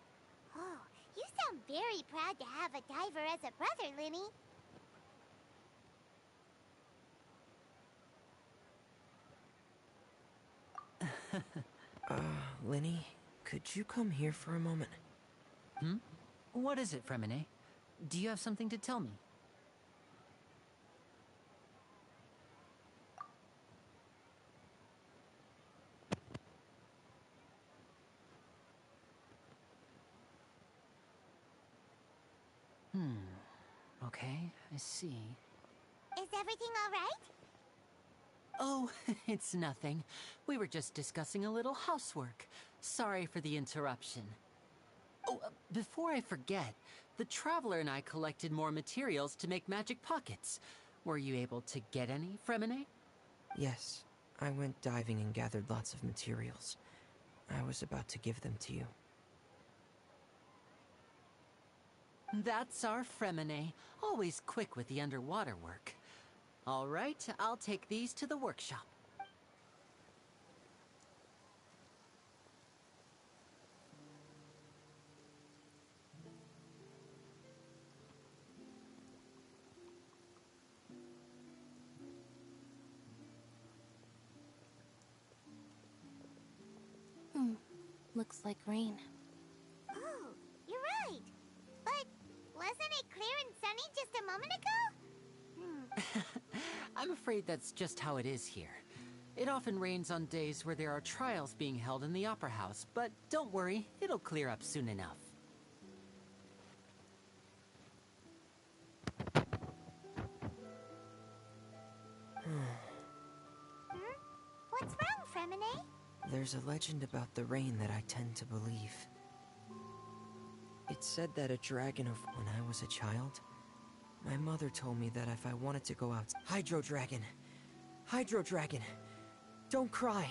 Speaker 8: Oh, you sound very proud to have a diver as a brother, Linny.
Speaker 6: Linny, could you come here for a moment?
Speaker 3: Hmm? What is it, Fremine? Do you have something to tell me? Okay, I see.
Speaker 8: Is everything all right?
Speaker 3: Oh, it's nothing. We were just discussing a little housework. Sorry for the interruption. Oh, before I forget, the Traveler and I collected more materials to make magic pockets. Were you able to get any, Fremine?
Speaker 6: Yes, I went diving and gathered lots of materials. I was about to give them to you.
Speaker 3: That's our Fremine, always quick with the underwater work. All right, I'll take these to the workshop.
Speaker 15: Looks like rain.
Speaker 8: Oh, you're right. But wasn't it clear and sunny just a moment ago?
Speaker 3: I'm afraid that's just how it is here. It often rains on days where there are trials being held in the Opera House, but don't worry, it'll clear up soon enough.
Speaker 8: What's wrong, Fremine?
Speaker 6: There's a legend about the rain that I tend to believe. It said that a dragon of... When I was a child, my mother told me that if I wanted to go out... Hydro Dragon! Hydro Dragon! Don't cry!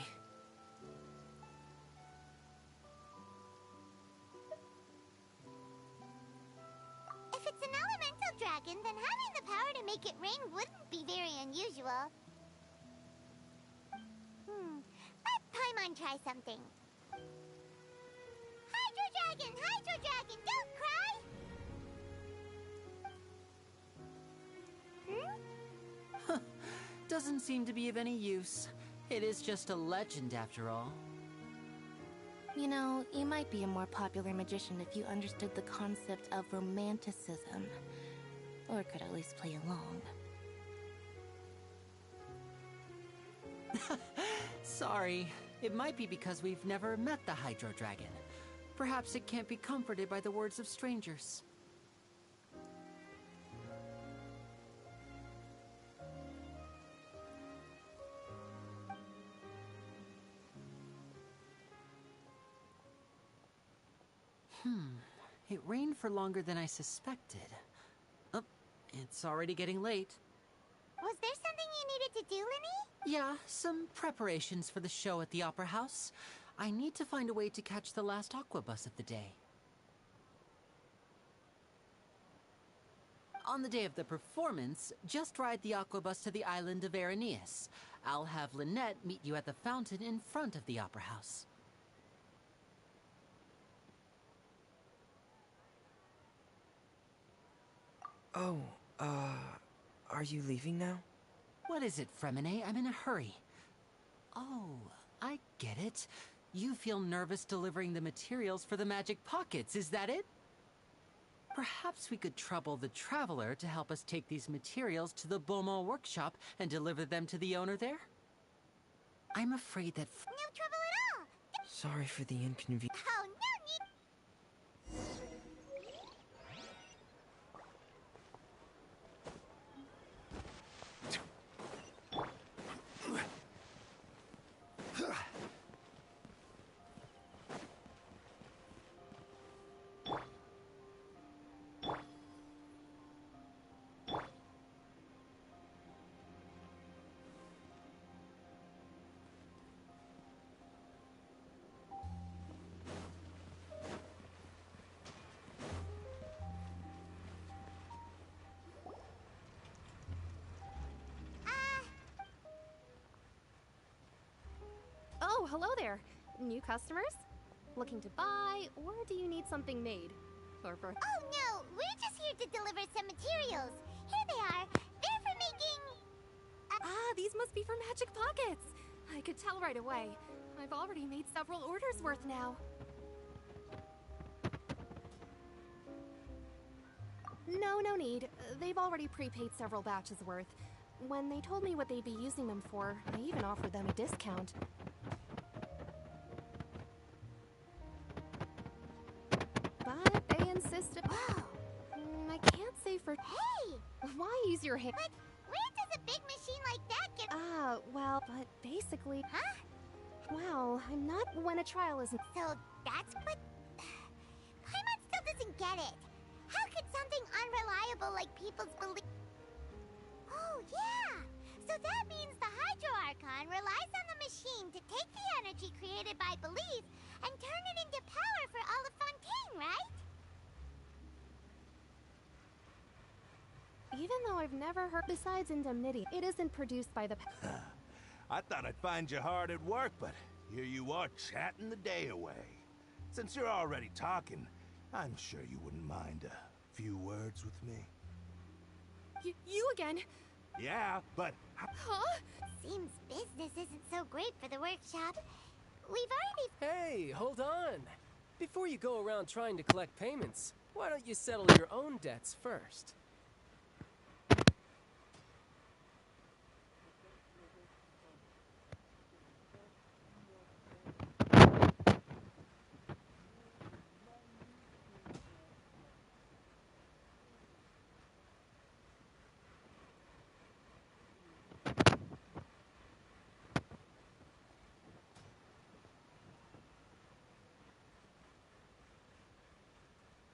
Speaker 8: If it's an elemental dragon, then having the power to make it rain wouldn't be very unusual. Let Paimon try something. Hydro Dragon! Hydro Dragon! Don't cry!
Speaker 3: Doesn't seem to be of any use. It is just a legend after all.
Speaker 15: You know, you might be a more popular magician if you understood the concept of romanticism. Or could at least play along.
Speaker 3: Sorry. It might be because we've never met the Hydro Dragon. Perhaps it can't be comforted by the words of strangers. It rained for longer than I suspected. Oh, it's already getting late.
Speaker 8: Was there something you needed to do, Linny?
Speaker 3: Yeah, some preparations for the show at the Opera House. I need to find a way to catch the last aqua bus of the day. On the day of the performance, just ride the aquabus to the island of Aeneas. I'll have Lynette meet you at the fountain in front of the opera house.
Speaker 6: Oh, are you leaving now?
Speaker 3: What is it, Fremine? I'm in a hurry. Oh, I get it. You feel nervous delivering the materials for the magic pockets, is that it? Perhaps we could trouble the Traveler to help us take these materials to the Beaumont workshop and deliver them to the owner there? I'm afraid that...
Speaker 8: No trouble at all!
Speaker 6: Sorry for the inconvenience.
Speaker 8: Oh, no need...
Speaker 7: Oh, hello there. New customers? Looking to buy, or do you need something made? Or for...
Speaker 8: Oh no, we're just here to deliver some materials. Here they are. They're for making...
Speaker 7: these must be for magic pockets. I could tell right away. I've already made several orders worth now. No need. They've already prepaid several batches worth. When they told me what they'd be using them for, I even offered them a discount. But they insisted... Wow! I can't say for...
Speaker 8: Hey!
Speaker 7: Why use your hand?
Speaker 8: But where does a big machine like that get...
Speaker 7: Well, but basically...
Speaker 8: Huh?
Speaker 7: Well, I'm not when a trial isn't...
Speaker 8: So that's what... Paimon still doesn't get it. How could something unreliable like people's belief... Oh, yeah! So that means the Hydro Archon relies on the machine to take the energy created by belief and turn it into power for all of Fontaine, right?
Speaker 7: Even though I've never heard... Besides indemnity, it isn't produced by the...
Speaker 19: I thought I'd find you hard at work, but here you are chatting the day away. Since you're already talking, I'm sure you wouldn't mind a few words with me.
Speaker 7: You again?
Speaker 19: Yeah, but...
Speaker 7: Huh?
Speaker 8: Seems business isn't so great for the workshop. We've already...
Speaker 21: Hey, hold on. Before you go around trying to collect payments, why don't you settle your own debts first?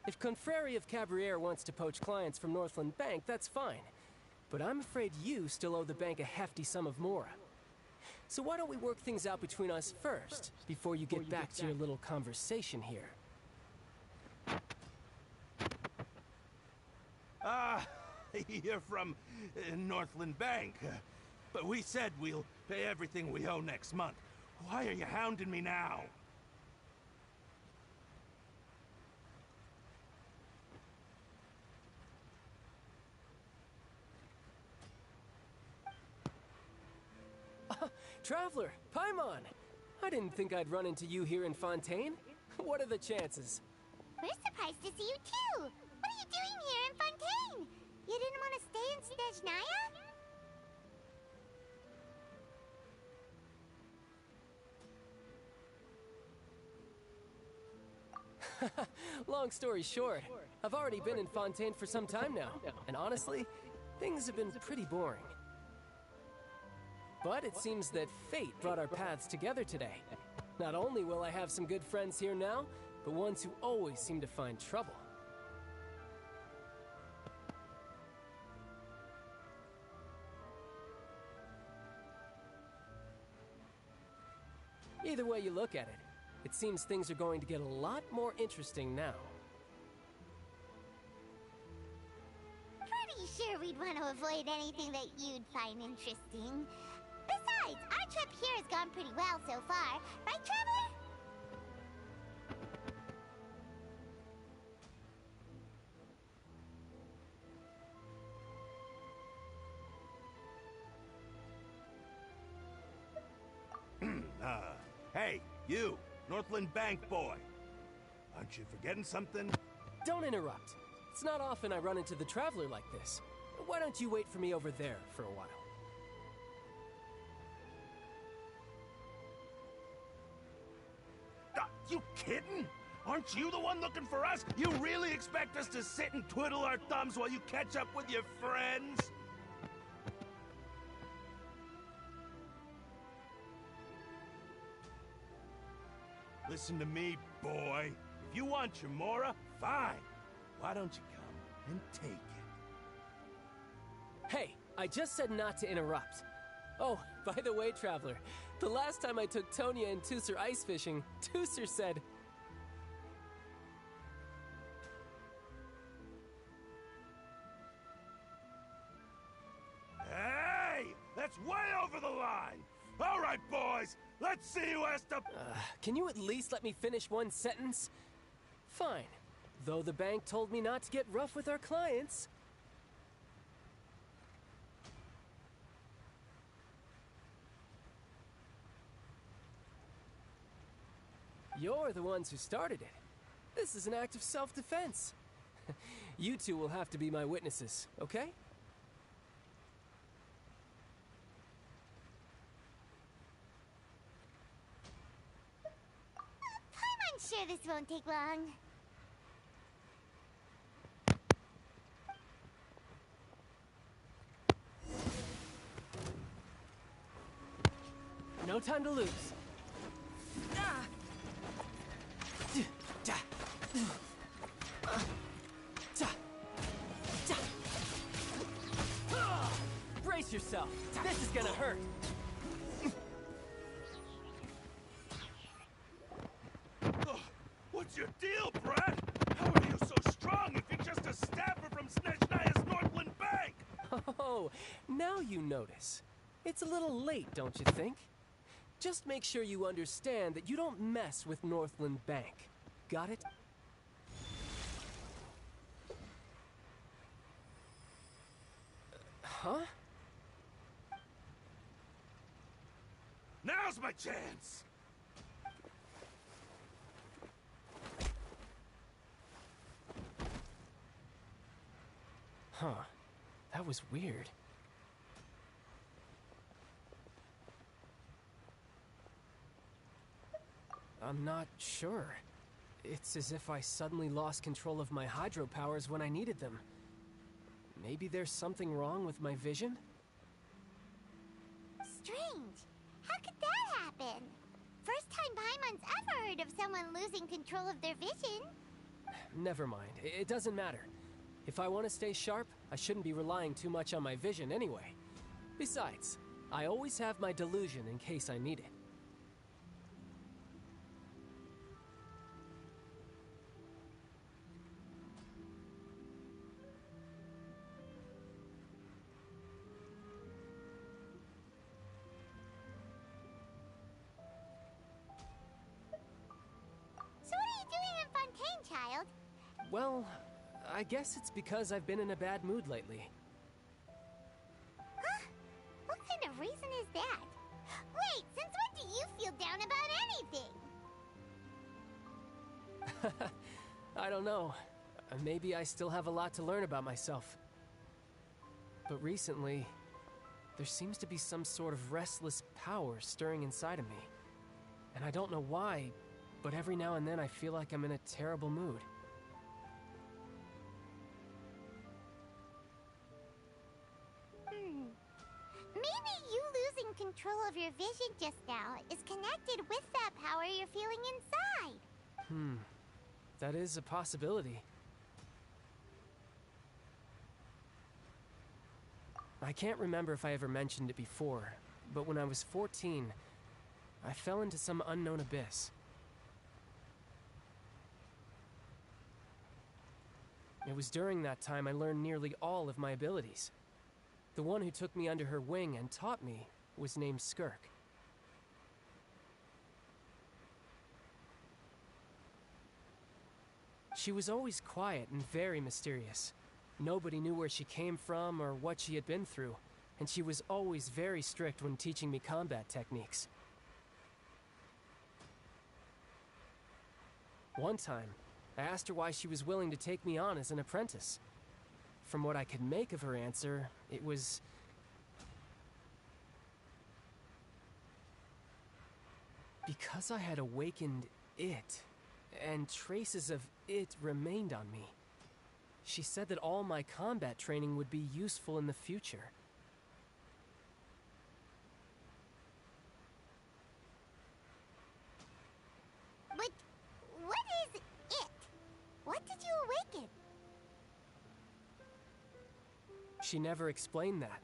Speaker 21: If Confrere of Cabriere wants to poach clients from Northland Bank, that's fine. But I'm afraid you still owe the bank a hefty sum of mora. So why don't we work things out between us first, before you get back to your little conversation here?
Speaker 19: You're from Northland Bank. But we said we'll pay everything we owe next month. Why are you hounding me now?
Speaker 21: Traveler, Paimon! I didn't think I'd run into you here in Fontaine. What are the chances?
Speaker 8: We're surprised to see you too! What are you doing here in Fontaine? You didn't want to stay in
Speaker 21: Snezhnaya? Long story short, I've already been in Fontaine for some time now, and honestly, things have been pretty boring. But it seems that fate brought our paths together today. Not only will I have some good friends here now, but ones who always seem to find trouble. Either way you look at it, it seems things are going to get a lot more interesting now.
Speaker 8: Pretty sure we'd want to avoid anything that you'd find interesting. Besides, our trip here has gone pretty well so far. Right, Traveler?
Speaker 19: Hey, you, Northland Bank boy. Aren't you forgetting something?
Speaker 21: Don't interrupt. It's not often I run into the Traveler like this. Why don't you wait for me over there for a while?
Speaker 19: You kidding? Aren't you the one looking for us? You really expect us to sit and twiddle our thumbs while you catch up with your friends? Listen to me, boy. If you want your Mora, fine. Why don't you come and take it?
Speaker 21: Hey, I just said not to interrupt. Oh, by the way, Traveler, the last time I took Tonya and Tusser ice fishing, Tusser said...
Speaker 19: Hey! That's way over the line! All right, boys, let's see who has to...
Speaker 21: Can you at least let me finish one sentence? Fine. Though the bank told me not to get rough with our clients. You're the ones who started it. This is an act of self-defense. You two will have to be my witnesses, okay?
Speaker 8: I'm sure this won't take long.
Speaker 21: No time to lose. Brace yourself. This is gonna hurt.
Speaker 19: What's your deal, Brad? How are you so strong if you're just a staffer from Snezhnaya's Northland Bank?
Speaker 21: Oh, now you notice. It's a little late, don't you think? Just make sure you understand that you don't mess with Northland Bank. Got it? Huh?
Speaker 19: Now's my chance!
Speaker 21: Huh. That was weird. I'm not sure. It's as if I suddenly lost control of my hydro powers when I needed them. Maybe there's something wrong with my vision?
Speaker 8: Strange. How could that happen? First time Paimon's ever heard of someone losing control of their vision.
Speaker 21: Never mind. It doesn't matter. If I want to stay sharp, I shouldn't be relying too much on my vision anyway. Besides, I always have my delusion in case I need it.
Speaker 8: Child?
Speaker 21: Well, I guess it's because I've been in a bad mood lately.
Speaker 8: Huh? What kind of reason is that? Wait, since when do you feel down about anything?
Speaker 21: I don't know. Maybe I still have a lot to learn about myself. But recently, there seems to be some sort of restless power stirring inside of me. And I don't know why, but every now and then I feel like I'm in a terrible mood.
Speaker 8: Maybe you losing control of your vision just now is connected with that power you're feeling inside.
Speaker 21: That is a possibility. I can't remember if I ever mentioned it before, but when I was 14, I fell into some unknown abyss. It was during that time I learned nearly all of my abilities. The one who took me under her wing and taught me was named Skirk. She was always quiet and very mysterious. Nobody knew where she came from or what she had been through, and she was always very strict when teaching me combat techniques. One time, I asked her why she was willing to take me on as an apprentice. From what I could make of her answer, it was... because I had awakened it, and traces of it remained on me. She said that all my combat training would be useful in the future.
Speaker 8: But what is it? What did you awaken?
Speaker 21: She never explained that,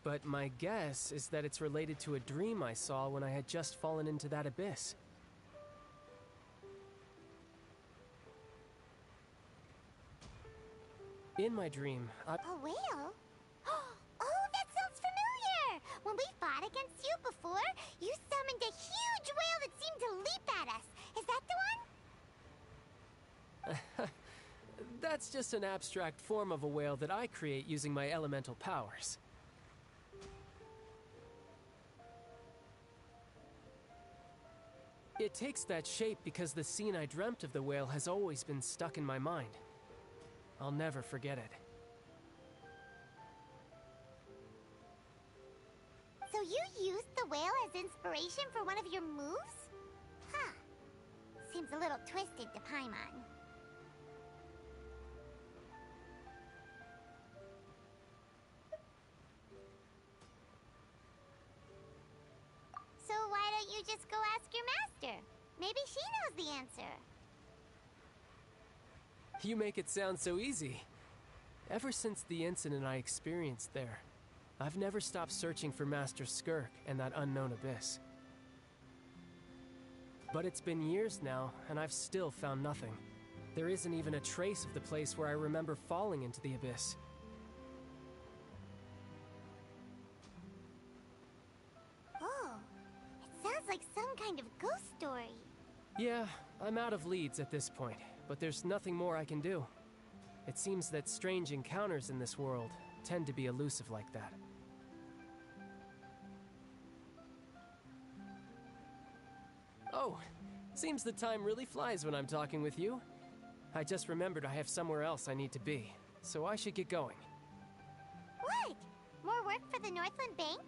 Speaker 21: but my guess is that it's related to a dream I saw when I had just fallen into that abyss. In my dream,
Speaker 8: A whale? Oh, that sounds familiar! When we fought against you before, you summoned a huge whale that seemed to leap at us. Is that the one?
Speaker 21: That's just an abstract form of a whale that I create using my elemental powers. It takes that shape because the scene I dreamt of the whale has always been stuck in my mind. I'll never forget it.
Speaker 8: So you used the whale as inspiration for one of your moves? Huh. Seems a little twisted to Paimon. So why don't you just go ask your master? Maybe she knows the answer.
Speaker 21: You make it sound so easy. Ever since the incident I experienced there, I've never stopped searching for Master Skirk and that unknown abyss. But it's been years now, and I've still found nothing. There isn't even a trace of the place where I remember falling into the abyss.
Speaker 8: Oh, it sounds like some kind of ghost story.
Speaker 21: Yeah, I'm out of leads at this point, but there's nothing more I can do. It seems that strange encounters in this world tend to be elusive like that. Oh, seems the time really flies when I'm talking with you. I just remembered I have somewhere else I need to be, so I should get going.
Speaker 8: What? More work for the Northland Bank?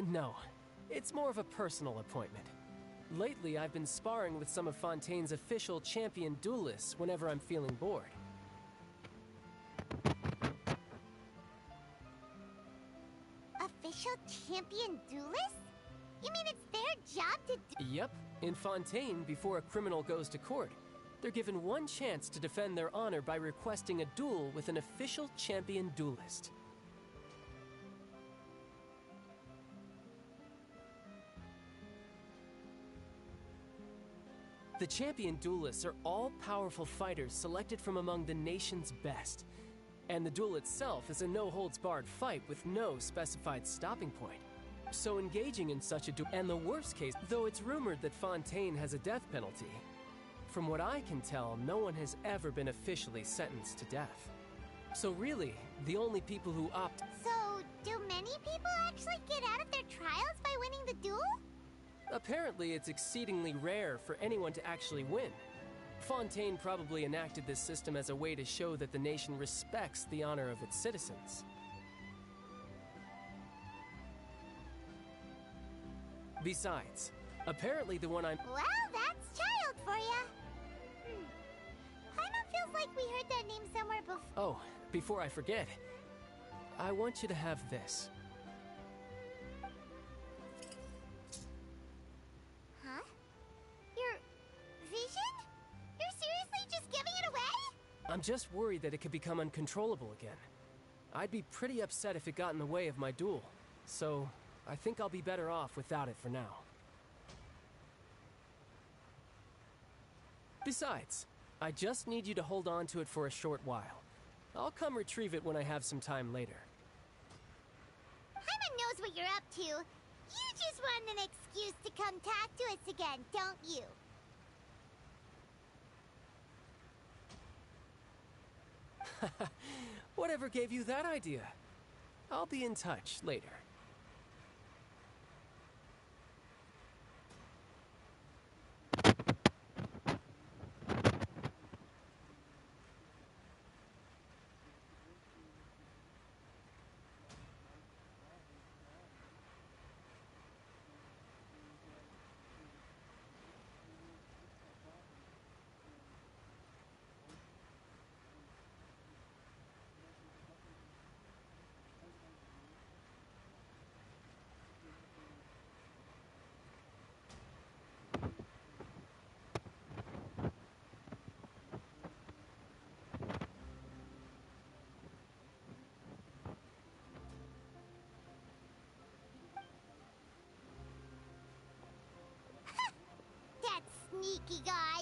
Speaker 21: No, it's more of a personal appointment. Lately, I've been sparring with some of Fontaine's official champion duelists whenever I'm feeling bored.
Speaker 8: Official champion duelists? You mean it's their job to do—
Speaker 21: Yep. In Fontaine, before a criminal goes to court, they're given one chance to defend their honor by requesting a duel with an official champion duelist. The champion duelists are all-powerful fighters selected from among the nation's best. And the duel itself is a no-holds-barred fight with no specified stopping point. So engaging in such a duel, and the worst case, though it's rumored that Fontaine has a death penalty, from what I can tell, no one has ever been officially sentenced to death. So really, the only people who opt—
Speaker 8: So, do many people actually get out of their trials by winning the duel?
Speaker 21: Apparently, it's exceedingly rare for anyone to actually win. Fontaine probably enacted this system as a way to show that the nation respects the honor of its citizens. Besides, apparently the one I'm—
Speaker 8: Well, that's child for ya. Paimon feels like we heard that name somewhere before.
Speaker 21: Oh, before I forget, I want you to have this.
Speaker 8: Huh? Your vision? You're seriously just giving it away?
Speaker 21: I'm just worried that it could become uncontrollable again. I'd be pretty upset if it got in the way of my duel, so I think I'll be better off without it for now. Besides, I just need you to hold on to it for a short while. I'll come retrieve it when I have some time later.
Speaker 8: Paimon knows what you're up to. You just want an excuse to come talk to us again, don't you?
Speaker 21: Whatever gave you that idea? I'll be in touch later.
Speaker 8: Sneaky guy.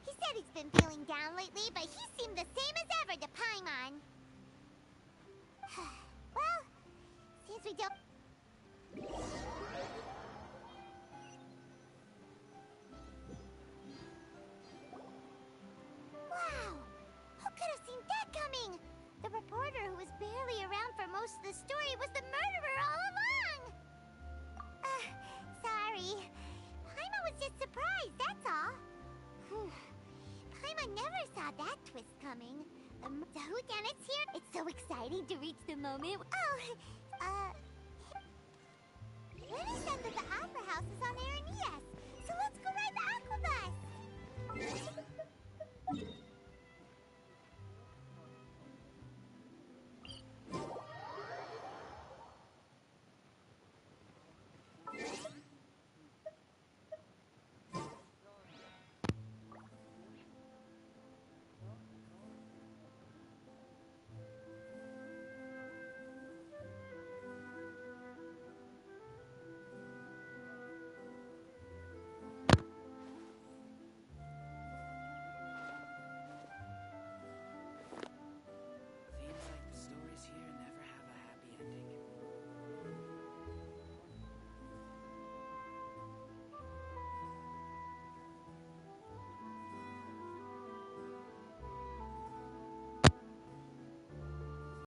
Speaker 8: He said he's been feeling down lately, but he seemed the same as ever to Paimon. Well, since we don't... Wow! Who could have seen that coming? The reporter who was barely around for most of the story was the murderer all along! Sorry. Paimon was just surprised, that's all. Paimon never saw that twist coming. The whodunit's here. It's so exciting to reach the moment. Oh, Lily's End of the Opera House is on air in ES.